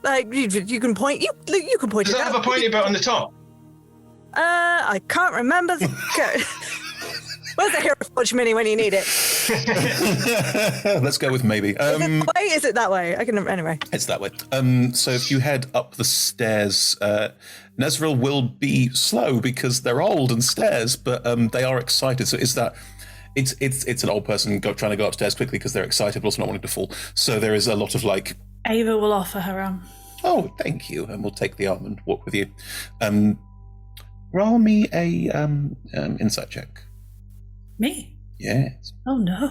Like you can point. You can point. Does it that out. have a pointy bit on the top? I can't remember. Where's the Hero Forge mini when you need it? Let's go with maybe. Is it that way? Is it that way? I can anyway. It's that way. So if you head up the stairs, Nezril will be slow because they're old and stairs, but they are excited. So it's an old person trying to go upstairs quickly because they're excited, but also not wanting to fall. So there is a lot of Ava will offer her arm. Oh, thank you, and we'll take the arm and walk with you. Roll me a insight check. Me? Yes. Oh no.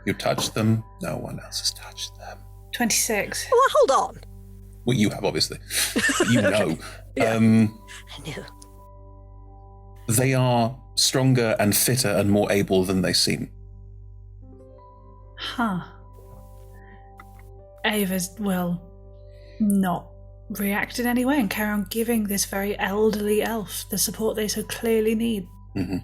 You touched them. No one else has touched them. 26. Well, hold on. Well, you have, obviously. You know. Yeah. I knew. They are stronger and fitter and more able than they seem. Huh. Ava's, not reacted anyway and carry on giving this very elderly elf the support they so clearly need. Mm-hmm.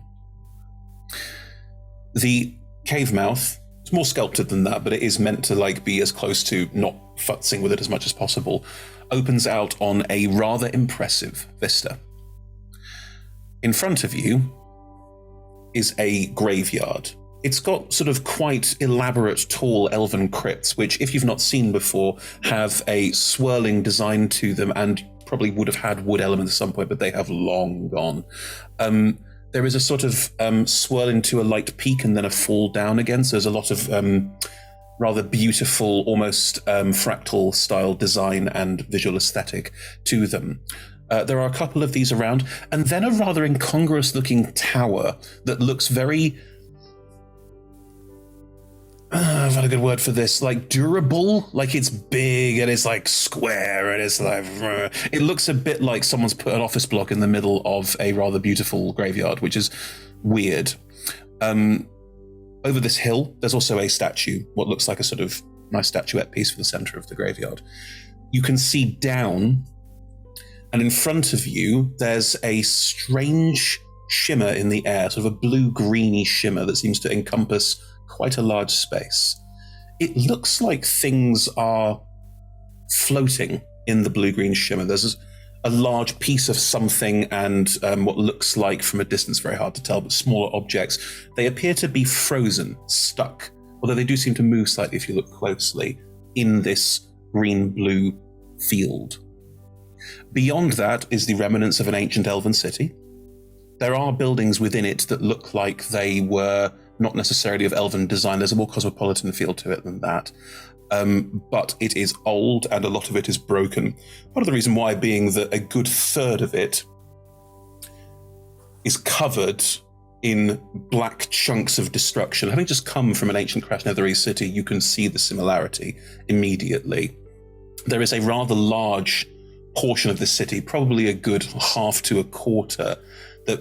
The cave mouth, it's more sculpted than that, but it is meant to be as close to not futzing with it as much as possible, opens out on a rather impressive vista. In front of you is a graveyard. It's got sort of quite elaborate, tall elven crypts, which, if you've not seen before, have a swirling design to them and probably would have had wood elements at some point, but they have long gone. There is a sort of swirl into a light peak and then a fall down again, so there's a lot of rather beautiful, almost fractal style design and visual aesthetic to them. There are a couple of these around, and then a rather incongruous looking tower that looks very... I've had a good word for this, like durable, like it's big and it's like square and it's like, it looks a bit like someone's put an office block in the middle of a rather beautiful graveyard, which is weird. Over this hill, there's also a statue, what looks like a sort of nice statuette piece for the center of the graveyard. You can see down, and in front of you, there's a strange shimmer in the air, sort of a blue-greeny shimmer that seems to encompass quite a large space. It looks like things are floating in the blue-green shimmer. There's a large piece of something and what looks like from a distance, very hard to tell, but smaller objects. They appear to be frozen, stuck, although they do seem to move slightly if you look closely, in this green-blue field. Beyond that is the remnants of an ancient elven city. There are buildings within it that look like they were not necessarily of elven design. There's a more cosmopolitan feel to it than that. But it is old and a lot of it is broken. Part of the reason why being that a good third of it is covered in black chunks of destruction. Having just come from an ancient Crash Netherese city, you can see the similarity immediately. There is a rather large portion of the city, probably a good half to a quarter, that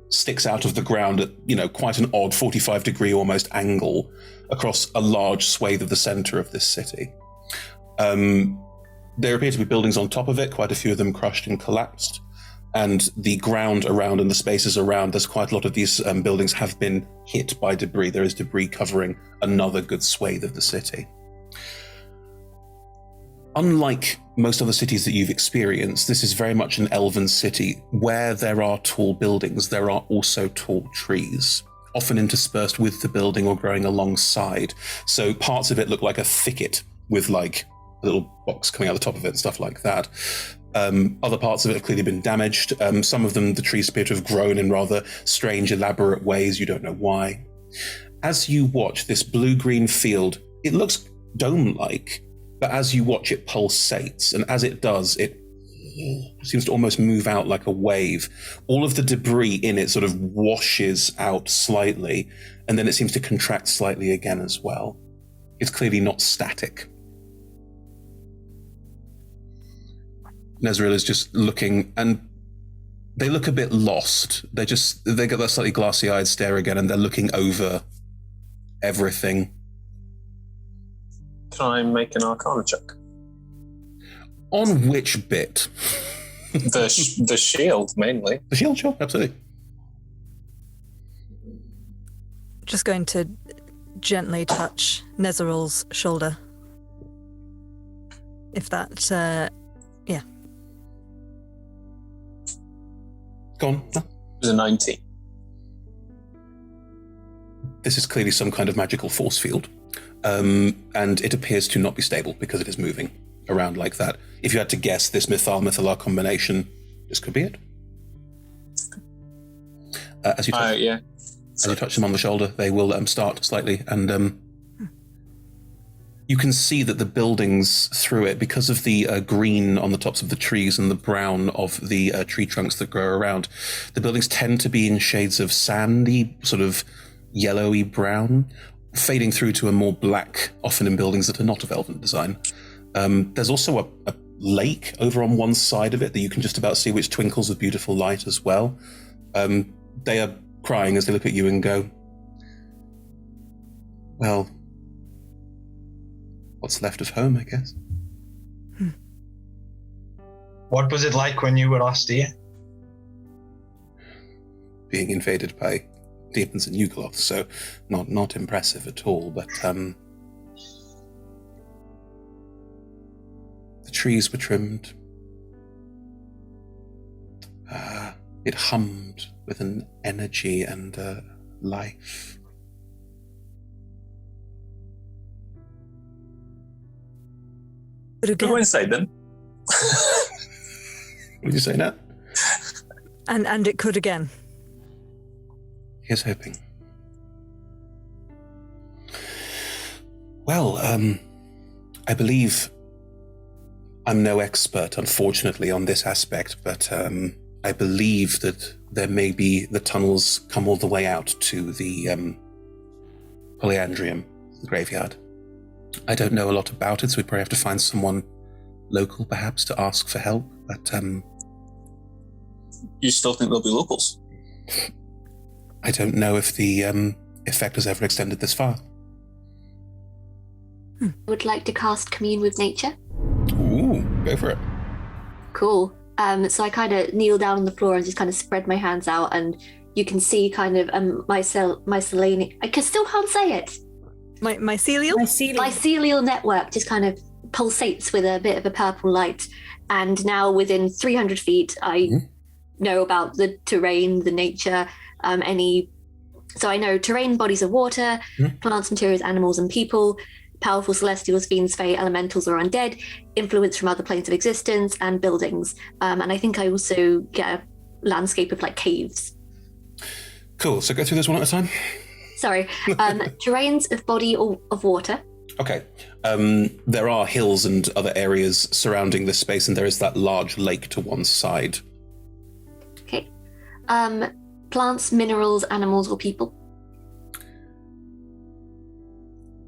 sticks out of the ground at, quite an odd 45-degree almost angle across a large swathe of the center of this city. There appear to be buildings on top of it, quite a few of them crushed and collapsed, and the ground around and the spaces around, there's quite a lot of these buildings have been hit by debris. There is debris covering another good swathe of the city. Unlike most other cities that you've experienced, this is very much an elven city. Where there are tall buildings, there are also tall trees, often interspersed with the building or growing alongside. So parts of it look like a thicket with like a little box coming out the top of it and stuff like that. Other parts of it have clearly been damaged. Some of them, the trees appear to have grown in rather strange, elaborate ways. You don't know why. As you watch this blue-green field, it looks dome-like, but as you watch it pulsates, and as it does, it seems to almost move out like a wave. All of the debris in it sort of washes out slightly, and then it seems to contract slightly again as well. It's clearly not static. Nezreal is just looking, and they look a bit lost. They got that slightly glassy-eyed stare again, and they're looking over everything. Can I make an Arcana check? On which bit? The shield, mainly. The shield, sure, absolutely. Just going to gently touch Nezreal's shoulder. If that, yeah. Go on. It was a 19. This is clearly some kind of magical force field. And it appears to not be stable because it is moving around like that. If you had to guess this Mythal combination, this could be it. As you touch them on the shoulder, they will start slightly, and you can see that the buildings through it, because of the green on the tops of the trees and the brown of the tree trunks that grow around, the buildings tend to be in shades of sandy, sort of yellowy brown, fading through to a more black, often in buildings that are not of elven design. There's also a lake over on one side of it that you can just about see, which twinkles with beautiful light as well. They are crying as they look at you and go, well, what's left of home, I guess. What was it like when you were last here? Being invaded by demons and Yugoloths, so not impressive at all, but the trees were trimmed. It hummed with an energy and life. Good way to say then. What did you say, Nat? And it could again. Here's hoping. Well, I believe I'm no expert, unfortunately, on this aspect, but I believe that there may be the tunnels come all the way out to the Polyandrium the graveyard. I don't know a lot about it, so we'd probably have to find someone local, perhaps, to ask for help. But you still think there'll be locals? I don't know if the effect has ever extended this far. I would like to cast Commune with Nature. Ooh, go for it. Cool. So I kind of kneel down on the floor and just kind of spread my hands out, and you can see kind of mycelial. I still can't say it. Mycelial? Mycelial network just kind of pulsates with a bit of a purple light. And now within 300 feet, I know about the terrain, the nature, So I know terrain, bodies of water, plants, materials, animals, and people. Powerful celestials, fiends, fae, elementals, or undead, influence from other planes of existence, and buildings. And I think I also get a landscape of like caves. Cool, so go through this one at a time. Sorry. Terrains of body or of water. Okay. There are hills and other areas surrounding this space, and there is that large lake to one side. Okay. Plants, minerals, animals, or people.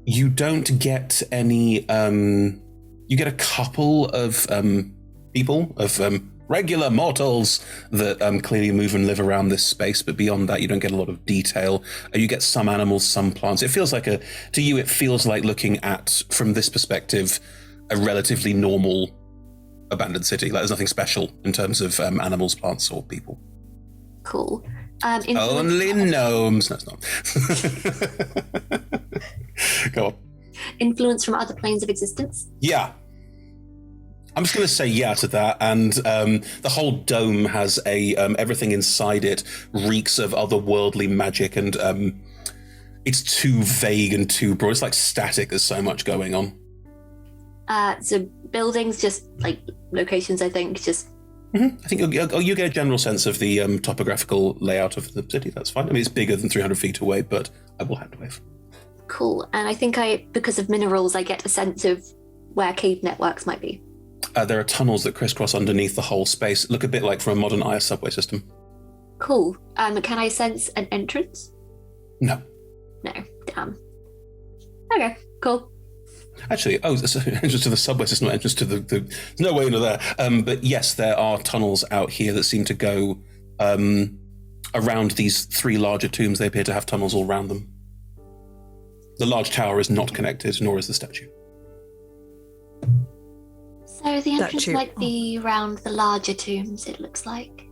You don't get any, you get a couple of people, of regular mortals that clearly move and live around this space, but beyond that you don't get a lot of detail. You get some animals, some plants. It feels like to you it feels like looking at, from this perspective, a relatively normal abandoned city. Like there's nothing special in terms of animals, plants, or people. Cool. Only gnomes. No, it's not. Go on. Influence from other planes of existence? Yeah. I'm just going to say yeah to that. And the whole dome has everything inside it reeks of otherworldly magic, and it's too vague and too broad. It's like static. There's so much going on. So buildings, just like locations, I think, just... I think you get a general sense of the topographical layout of the city. That's fine. I mean, it's bigger than 300 feet away, but I will hand wave. Cool. And I think because of minerals, I get a sense of where cave networks might be. There are tunnels that crisscross underneath the whole space. Look a bit like from a modern IS subway system. Cool. Can I sense an entrance? No. No. Damn. Okay, cool. Actually, so entrance to the subway system, not entrance to there's no way into there. But yes, there are tunnels out here that seem to go around these three larger tombs. They appear to have tunnels all around them. The large tower is not connected, nor is the statue. So the entrance might be around the larger tombs, it looks like.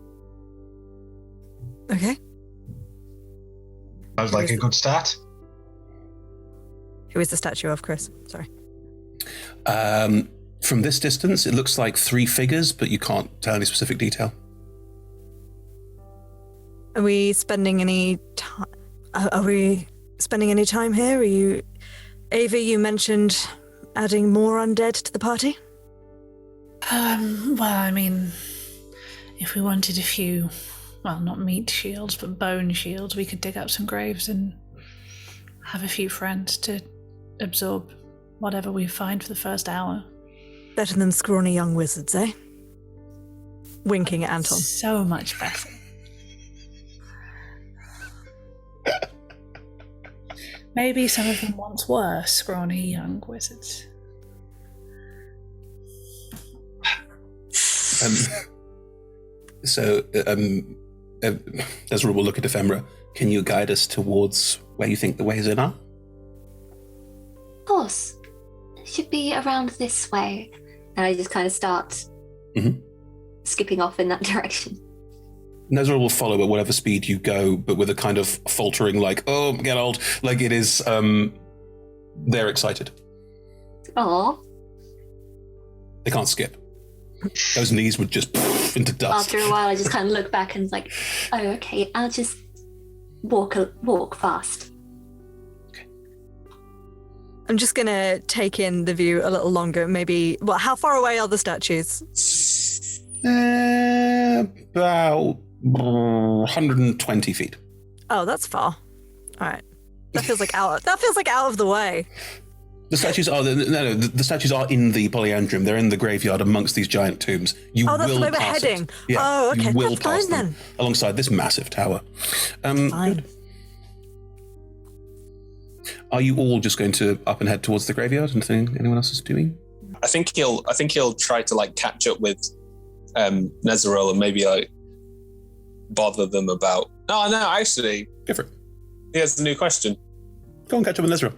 Okay. Sounds like a good start. Who is the statue of, Chris? Sorry. From this distance, it looks like three figures, but you can't tell any specific detail. Are we spending any time? Are we spending any time here? Ava? You mentioned adding more undead to the party. Well, I mean, if we wanted a few, well, not meat shields, but bone shields, we could dig up some graves and have a few friends to absorb whatever we find for the first hour. Better than scrawny young wizards, eh? Winking at Anton. So much better. Maybe some of them once were scrawny young wizards. Ezra will look at Ephemera. Can you guide us towards where you think the ways in are? Of course. It should be around this way. And I just kind of start skipping off in that direction. Nezra will follow at whatever speed you go, but with a kind of faltering, like, oh, get old. Like it is, they're excited. Aww. They can't skip. Those knees would just into dust. After a while, I just kind of look back and it's like, oh, okay, I'll just walk fast. Okay. I'm just going to take in the view a little longer. Maybe, how far away are the statues? About 120 feet. Oh, that's far. All right. That feels like out of the way. The statues are the statues are in the polyandrium. They're in the graveyard amongst these giant tombs. That's the way we're heading. Yeah, oh, okay. You will That's pass fine them then. Alongside this massive tower. Fine. Good. Are you all just going to up and head towards the graveyard? Anything anyone else is doing? I think he'll try to like catch up with Nezeril and maybe like bother them about. No, actually, go for it. He has a new question. Go and catch up with Nezeril.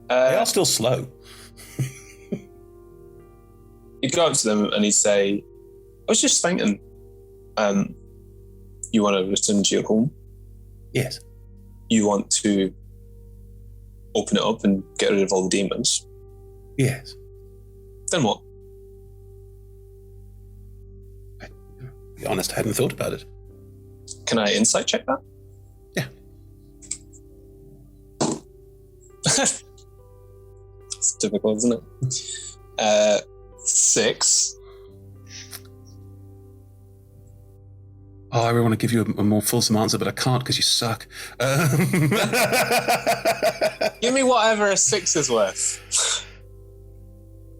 They are still slow. He'd go up to them and he'd say, "I was just thinking, you want to return to your home? Yes. You want to open it up and get rid of all the demons? Yes. Then what?" To be honest, I hadn't thought about it. Can I insight check that? Yeah. It's difficult, isn't it? 6. Oh, I really want to give you a more fulsome answer, but I can't because you suck. Give me whatever a 6 is worth.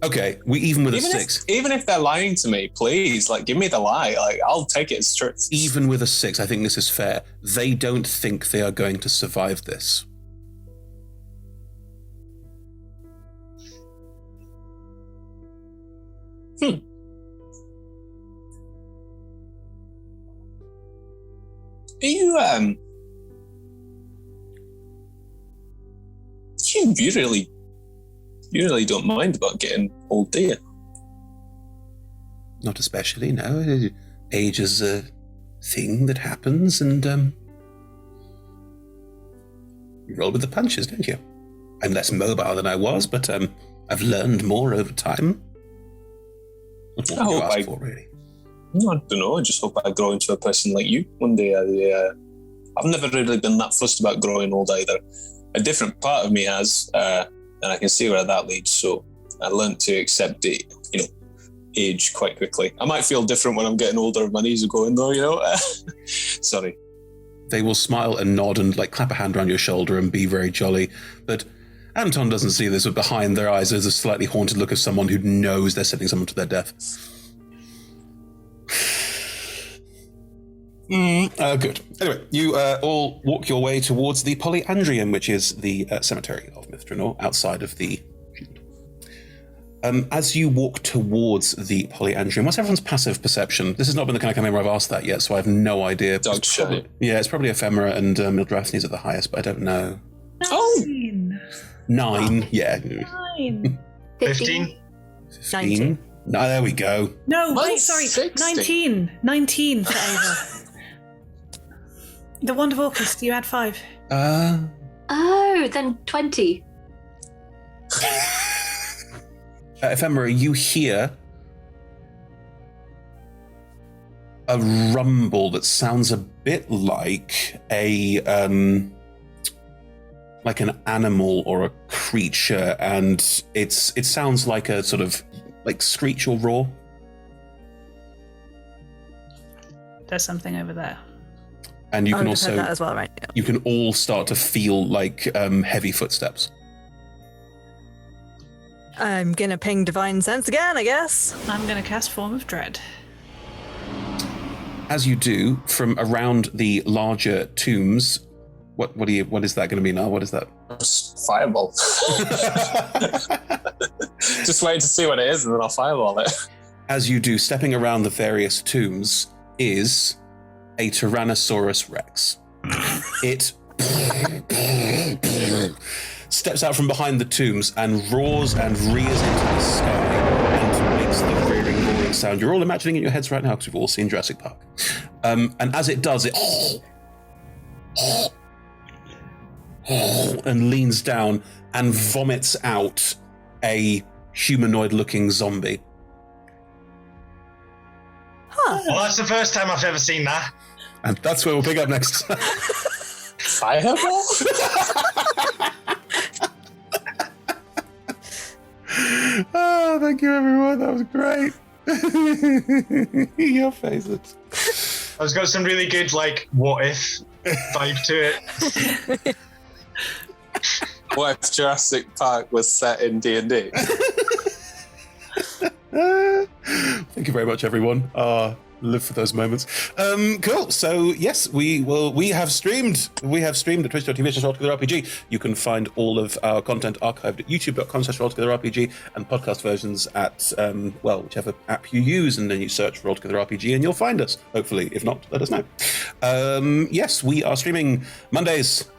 Okay, even with a 6. Even if they're lying to me, please, like, give me the lie. Like, I'll take it as truth. Even with a 6, I think this is fair. They don't think they are going to survive this. You really don't mind about getting old, do you? Not especially, no. Age is a thing that happens, and you roll with the punches, don't you? I'm less mobile than I was, but I've learned more over time. What do you ask for, really? I don't know. I just hope I grow into a person like you one day. I've never really been that fussed about growing old either. A different part of me has, and I can see where that leads. So I learned to accept it, age quite quickly. I might feel different when I'm getting older. My knees are going though, Sorry. They will smile and nod and like clap a hand around your shoulder and be very jolly. But Anton doesn't see this, but behind their eyes there's a slightly haunted look of someone who knows they're sending someone to their death. Good. Anyway, you all walk your way towards the Polyandrium, which is the cemetery of Myth Drannor, outside of the shield. As you walk towards the Polyandrium, what's everyone's passive perception? This has not been the kind of campaign where I've asked that yet, so I have no idea. Dog shit. Yeah, it's probably Ephemera and Mildrathni's at the highest, but I don't know. 9, yeah. 9. 15. 15. No, there we go. No, wait, sorry. 19. 19 for Ava. The Wand of Orcus, you had 5. Oh, then 20. Ephemera, you hear a rumble that sounds a bit like like an animal or a creature, and it sounds like a sort of like screech or roar. There's something over there. And you can also that as well, right? Yeah. You can all start to feel like heavy footsteps. I'm gonna ping Divine Sense again, I guess. I'm gonna cast Form of Dread. As you do, from around the larger tombs, what is that going to be now? What is that? Fireball. Just waiting to see what it is, and then I'll fireball it. As you do, stepping around the various tombs is a Tyrannosaurus Rex. It steps out from behind the tombs and roars and rears into the sky and makes the rearing, roaring sound. You're all imagining it in your heads right now because we've all seen Jurassic Park. And as it does, it and leans down and vomits out a humanoid-looking zombie. Well, that's the first time I've ever seen that. And that's where we'll pick up next. Fireball? Oh, thank you, everyone. That was great. Your faces. I've got some really good, like, what if vibe to it. What if Jurassic Park was set in D&D? Thank you very much, everyone. Live for those moments. Cool. So yes, we have streamed. We have streamed at twitch.tv/RollTogetherRPG. You can find all of our content archived at youtube.com/RollTogetherRPG and podcast versions at whichever app you use, and then you search for Roll Together RPG and you'll find us. Hopefully, if not, let us know. Yes, we are streaming Mondays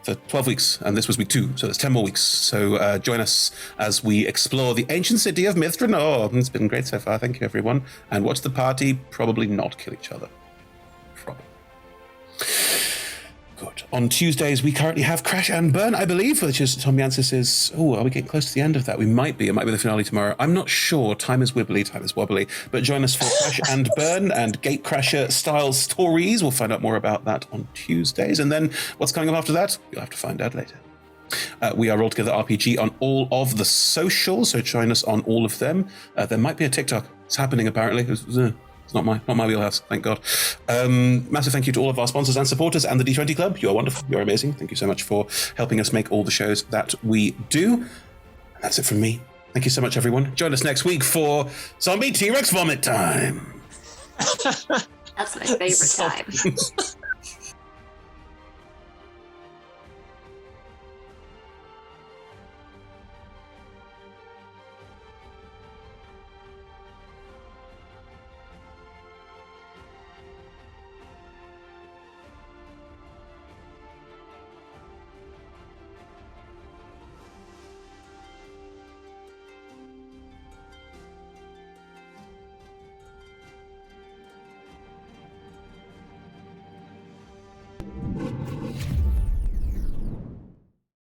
for 12 weeks, and this was week 2, so there's 10 more weeks. So join us as we explore the ancient city of Myth Drannor. It's been great so far, thank you everyone. And watch the party probably not kill each other. Probably. Good. On Tuesdays, we currently have Crash and Burn, I believe, which is Tom Yancey's. Oh, are we getting close to the end of that? We might be. It might be the finale tomorrow. I'm not sure. Time is wibbly, time is wobbly. But join us for Crash and Burn and Gatecrasher style stories. We'll find out more about that on Tuesdays. And then what's coming up after that? You'll have to find out later. We are Roll Together RPG on all of the socials, so join us on all of them. There might be a TikTok. It's happening, apparently. It's not my wheelhouse, thank God. Massive thank you to all of our sponsors and supporters and the D20 Club. You are wonderful. You're amazing. Thank you so much for helping us make all the shows that we do. And that's it from me. Thank you so much, everyone. Join us next week for Zombie T-Rex Vomit Time. That's my favorite time.